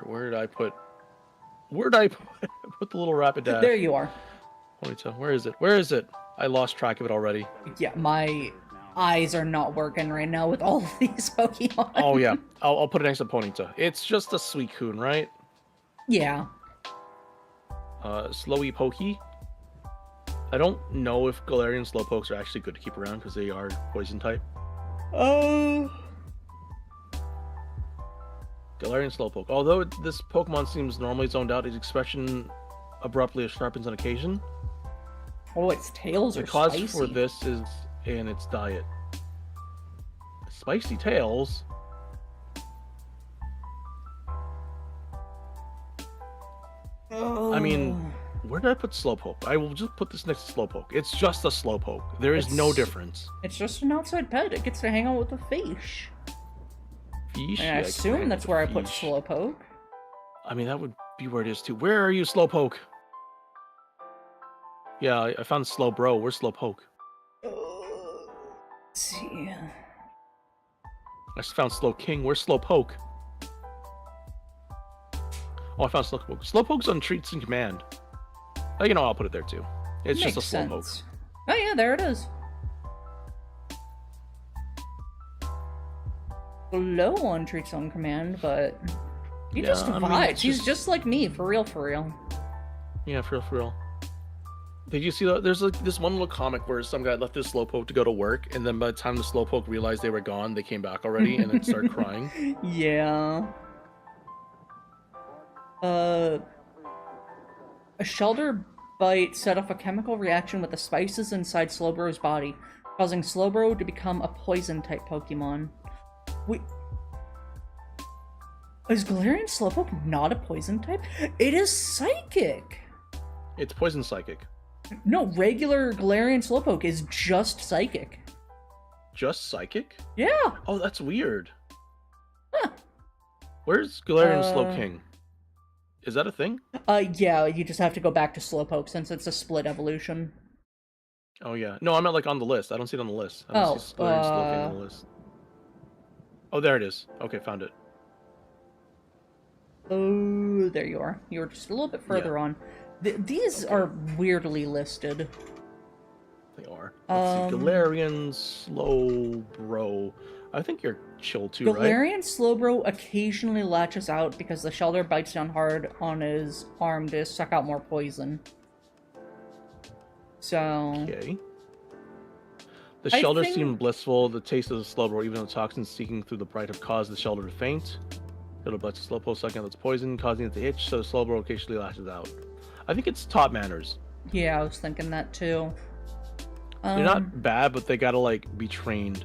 Where did I put the little Rapidash? There you are. Ponyta, where is it? Where is it? I lost track of it already. Yeah, my eyes are not working right now with all of these Pokemon. Oh yeah, I'll put it next to Ponyta. It's just a Suicune, right? Yeah. Slowy Pokey. I don't know if Galarian Slowpokes are actually good to keep around because they are poison type. Oh. Galarian Slowpoke. Although this Pokemon seems normally zoned out, its expression abruptly sharpens on occasion. Oh, its tails are The cause spicy. for this is in its diet. Spicy tails? Oh. I mean, where did I put Slowpoke? I will just put this next to Slowpoke. It's just a Slowpoke. There is no difference. It's just an outside pet. It gets to hang out with a fish. Fish? And I assume that's where I put fish. Slowpoke. I mean, that would be where it is too. Where are you, Slowpoke? Yeah, I found Slowbro. Where's Slowpoke? Let's see. I just found Slowking. Where's Slowpoke? Oh, I found Slowpoke. Slowpoke's on Treats in Command. Oh, you know, I'll put it there too. It's Makes just a Slowpoke. sense. Oh yeah, there it is. Low on Treats on Command, but he just vibes. He's just like me, for real, for real. Yeah, for real, for real. Did you see that? There's like this one little comic where some guy left his Slowpoke to go to work, and then by the time the Slowpoke realized they were gone, they came back already, and then started crying. Yeah. A Shelder bite set off a chemical reaction with the spices inside Slowbro's body, causing Slowbro to become a poison-type Pokemon. Wait. Is Galarian Slowpoke not a poison type? It is psychic! It's poison psychic. No, regular Galarian Slowpoke is just psychic. Just psychic? Yeah! Oh, that's weird. Huh. Where's Galarian Slowking? Is that a thing? Yeah, you just have to go back to Slowpoke since it's a split evolution. Oh, yeah. No, I meant like on the list. I don't see it on the list. I don't see Galarian Slowking on the list. Oh, there it is. Okay, found it. Oh, there you are. You were just a little bit further on. These are weirdly listed. They are. Let's see. Galarian Slowbro. I think you're chill too, right? Galarian Slowbro occasionally latches out because the Shelder bites down hard on his arm to suck out more poison. So... Okay. The Shelder seemed blissful. The taste of the Slowbro, even though toxins seeking through the bite have caused the Shelder to faint. It'll bites the Slowpoke, sucking out its poison, causing it to itch, so the Slowbro occasionally lashes out. I think it's top manners. Yeah, I was thinking that too. They're not bad, but they gotta, like, be trained.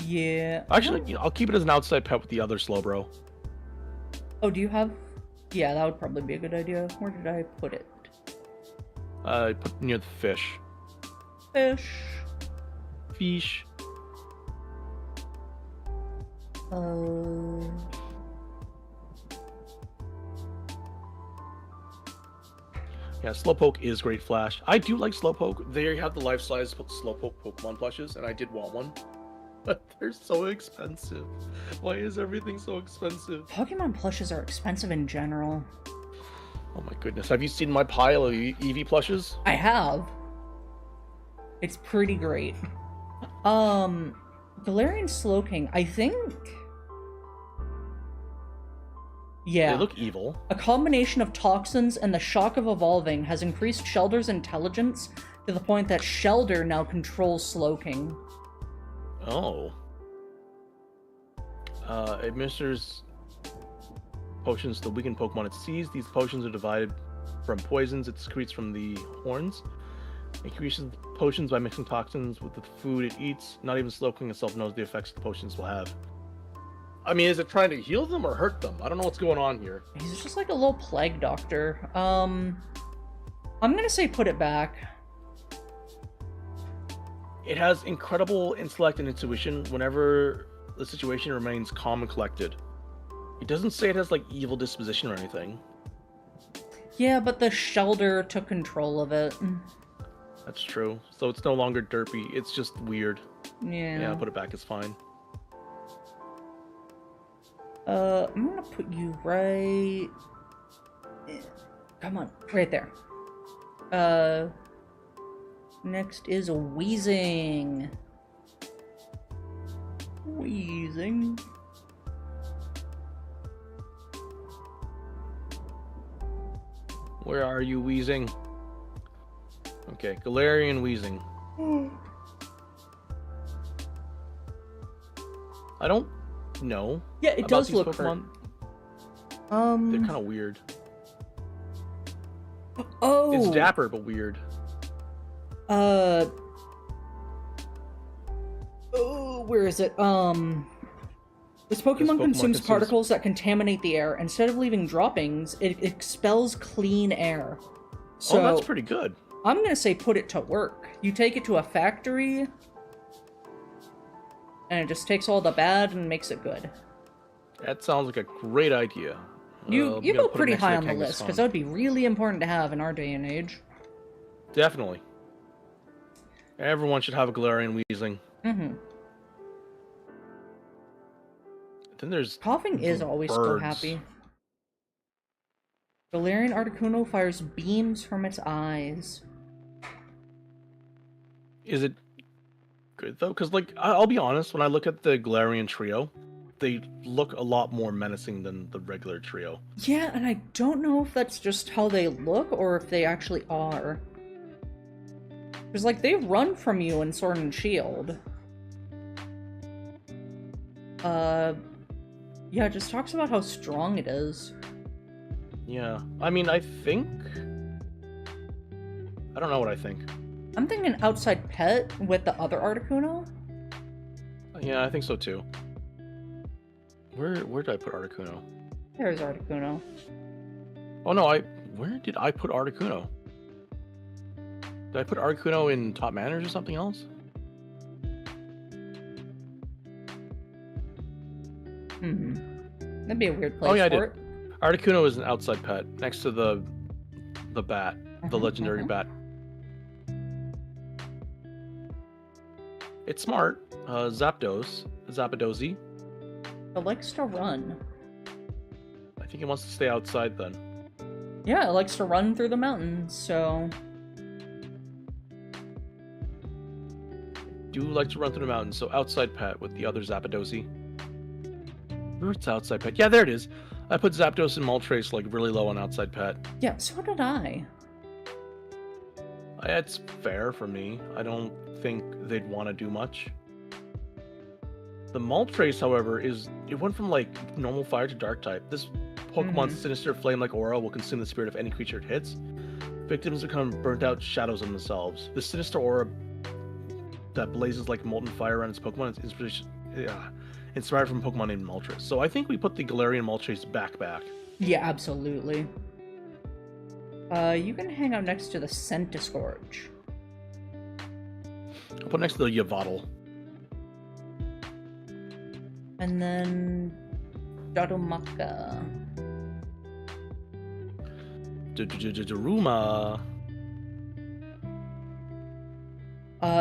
Yeah. Actually, you know, I'll keep it as an outside pet with the other Slowbro. Oh, do you have... Yeah, that would probably be a good idea. Where did I put it? I put near the fish. Fish. Fish. Yeah, Slowpoke is great Flash. I do like Slowpoke. They have the life-size Slowpoke Pokemon plushes, and I did want one. But they're so expensive. Why is everything so expensive? Pokemon plushes are expensive in general. Oh my goodness. Have you seen my pile of Eevee plushes? I have. It's pretty great. Galarian Slowking, I think... Yeah. They look evil. A combination of toxins and the shock of evolving has increased Shelder's intelligence to the point that Shelder now controls Slowking. Oh. Administers potions to weaken Pokemon it sees. These potions are divided from poisons it secretes from the horns. It increases potions by mixing toxins with the food it eats. Not even Slowking itself knows the effects the potions will have. I mean, is it trying to heal them or hurt them? I don't know what's going on here. He's just like a little plague doctor. I'm gonna say put it back. It has incredible intellect and intuition whenever the situation remains calm and collected. It doesn't say it has, like, evil disposition or anything. Yeah, but the Shelder took control of it. That's true. So it's no longer derpy. It's just weird. Yeah. Yeah, put it back. It's fine. I'm gonna put you right... Come on, right there. Next is Wheezing. Wheezing. Where are you, Wheezing? Okay, Galarian wheezing. I don't know. Yeah, it about does these look Pokemon. hurt. They're kind of weird. Oh. It's dapper, but weird. Oh, where is it? This Pokemon consumes particles that contaminate the air. Instead of leaving droppings, it expels clean air. So, oh, that's pretty good. I'm gonna say put it to work. You take it to a factory, and it just takes all the bad and makes it good. That sounds like a great idea. You go pretty high on the list, because that would be really important to have in our day and age. Definitely. Everyone should have a Galarian wheezing. Mm-hmm. Then there's coughing is always so happy. Galarian Articuno fires beams from its eyes. Is it good though? Because like I'll be honest, when I look at the Galarian trio, they look a lot more menacing than the regular trio. Yeah, and I don't know if that's just how they look or if they actually are. Because like they run from you in Sword and Shield. Yeah, it just talks about how strong it is. Yeah, I mean, I don't know what I think. I'm thinking outside pet with the other Articuno. Yeah, I think so too. Where did I put Articuno? There's Articuno. Oh no, where did I put Articuno? Did I put Articuno in top manners or something else? That'd be a weird place for it. Articuno is an outside pet next to the bat, the legendary bat. It's smart. Zapdos. It likes to run. I think it wants to stay outside then. Yeah, it likes to run through the mountains, so... Do like to run through the mountains, so outside pet with the other Zapdos. Where's its outside pet? Yeah, there it is. I put Zapdos and Moltres like really low on outside pet. Yeah, so did I. It's fair for me. I don't think they'd want to do much. The Moltres, however, it went from like normal fire to dark type. This Pokemon's sinister flame-like aura will consume the spirit of any creature it hits. Victims become burnt out shadows of themselves. The sinister aura that blazes like molten fire around its Pokemon is inspired from Pokemon named Moltres. So I think we put the Galarian Moltres back. Yeah, absolutely. You can hang out next to the Centiskorch. I'll put next to the Yavaddle. And then... Darumaka. Daruma.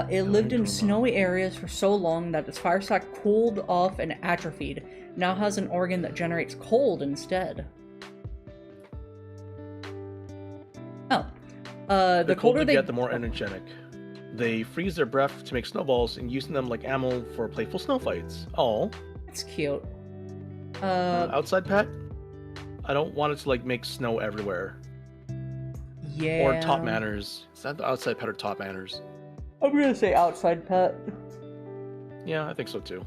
It lived in snowy areas for so long that its fire sac cooled off and atrophied. Now has an organ that generates cold instead. Oh. The colder they get, the more energetic. They freeze their breath to make snowballs and using them like ammo for playful snow fights. Oh. That's cute. Outside pet? I don't want it to like make snow everywhere. Yeah. Or top manners. Is that the outside pet or top manners? I'm gonna say outside pet. Yeah, I think so too.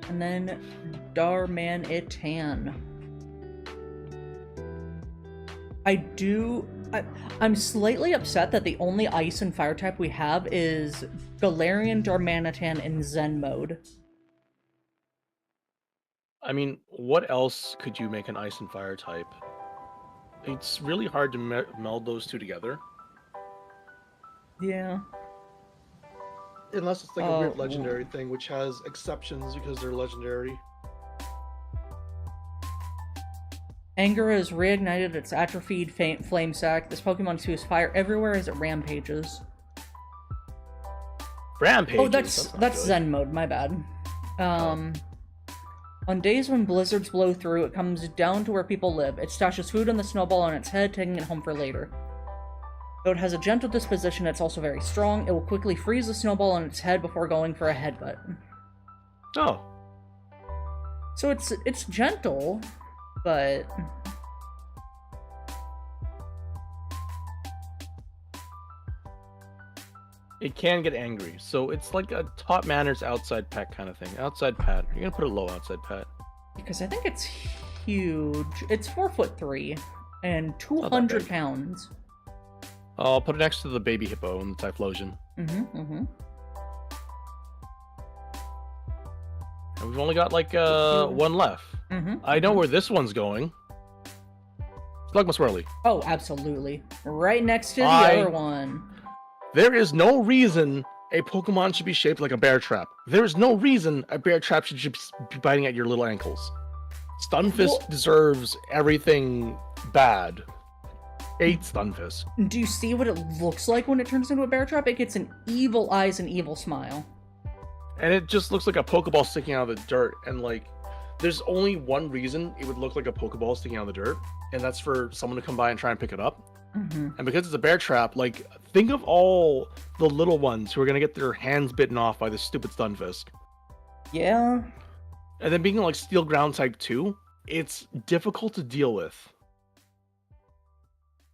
And then Darmanitan. I'm slightly upset that the only ice and fire type we have is Galarian Darmanitan in Zen mode. I mean, what else could you make an ice and fire type? It's really hard to meld those two together. Yeah. Unless it's like a weird legendary thing, which has exceptions because they're legendary. Anger has reignited its atrophied flame sac. This Pokemon spews fire everywhere as it rampages. Rampages? Oh, that's Zen mode, my bad. On days when blizzards blow through, it comes down to where people live. It stashes food on the snowball on its head, taking it home for later. Though it has a gentle disposition, it's also very strong. It will quickly freeze the snowball on its head before going for a headbutt. Oh. So it's gentle, but... it can get angry. So it's like a top manners outside pet kind of thing. Outside pet. You're gonna put it low outside pet. Because I think it's huge. It's 4'3" and not that 200 big. pounds. I'll put it next to the baby hippo and the Typhlosion. And And we've only got like one left. I know where this one's going. Slugma Swirly. Oh, absolutely. Right next to the other one. There is no reason a Pokemon should be shaped like a bear trap. There is no reason a bear trap should just be biting at your little ankles. Stunfisk deserves everything bad. Hate Stunfisk. Do you see what it looks like when it turns into a bear trap? It gets an evil eyes and evil smile. And it just looks like a Pokeball sticking out of the dirt. And like, there's only one reason it would look like a Pokeball sticking out of the dirt, and that's for someone to come by and try and pick it up. And because it's a bear trap, like, think of all the little ones who are gonna get their hands bitten off by this stupid Stunfisk. Yeah. And then being like Steel Ground type 2, it's difficult to deal with.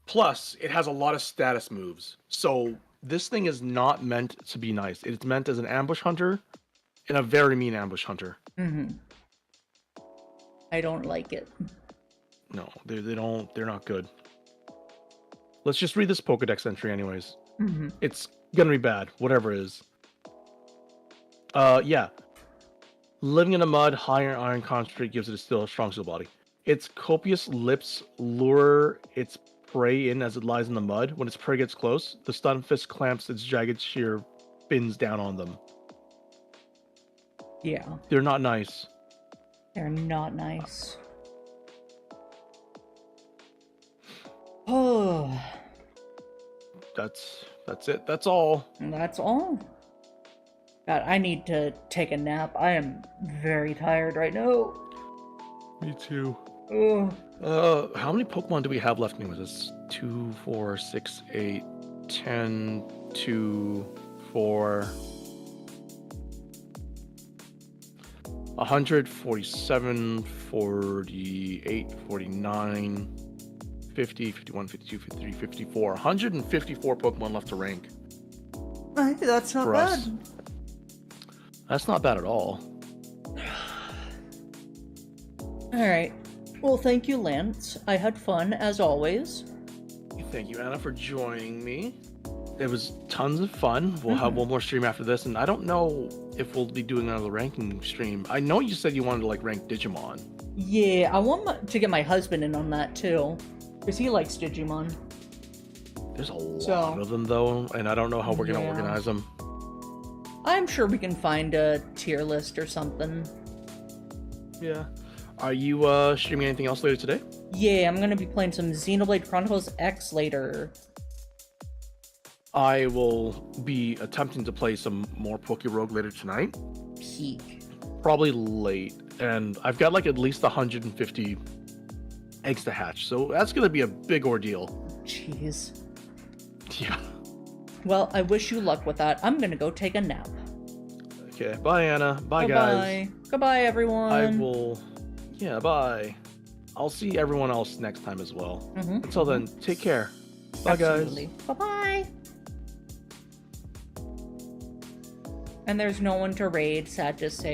Plus, it has a lot of status moves. So this thing is not meant to be nice. It's meant as an ambush hunter and a very mean ambush hunter. I don't like it. No, they're not good. Let's just read this Pokedex entry anyways. It's gonna be bad, whatever it is. Yeah. Living in the mud, higher iron concentrate gives it a strong steel body. Its copious lips lure its prey in as it lies in the mud. When its prey gets close, the Stunfisk clamps its jagged sheer fins down on them. Yeah. They're not nice. They're not nice. Oh. That's it. That's all. That's all. God, I need to take a nap. I am very tired right now. Me too. Ugh. How many Pokemon do we have left? Was this 2, 4, 6, 8, 10, 2, 4, 147, 48, 49, 50, 51, 52, 53, 54. 154 Pokemon left to rank. That's not for bad. us. That's not bad at all. Alright. Well, thank you, Lance. I had fun, as always. Thank you, Anna, for joining me. It was tons of fun. We'll have one more stream after this, and I don't know if we'll be doing another ranking stream. I know you said you wanted to like rank Digimon. Yeah, I want to get my husband in on that, too. Because he likes Digimon. There's a lot of them, though, and I don't know how we're going to organize them. I'm sure we can find a tier list or something. Yeah. Are you streaming anything else later today? Yeah, I'm going to be playing some Xenoblade Chronicles X later. I will be attempting to play some more Pokerogue later tonight. Peak. Probably late. And I've got like at least 150 eggs to hatch, so that's going to be a big ordeal. Jeez. Yeah. Well, I wish you luck with that. I'm gonna go take a nap. Okay, bye Anna. Bye guys. Goodbye, everyone. I will... Yeah, bye. I'll see everyone else next time as well. Until then, take care. Bye Absolutely. guys. Bye-bye. And there's no one to raid, sad to say.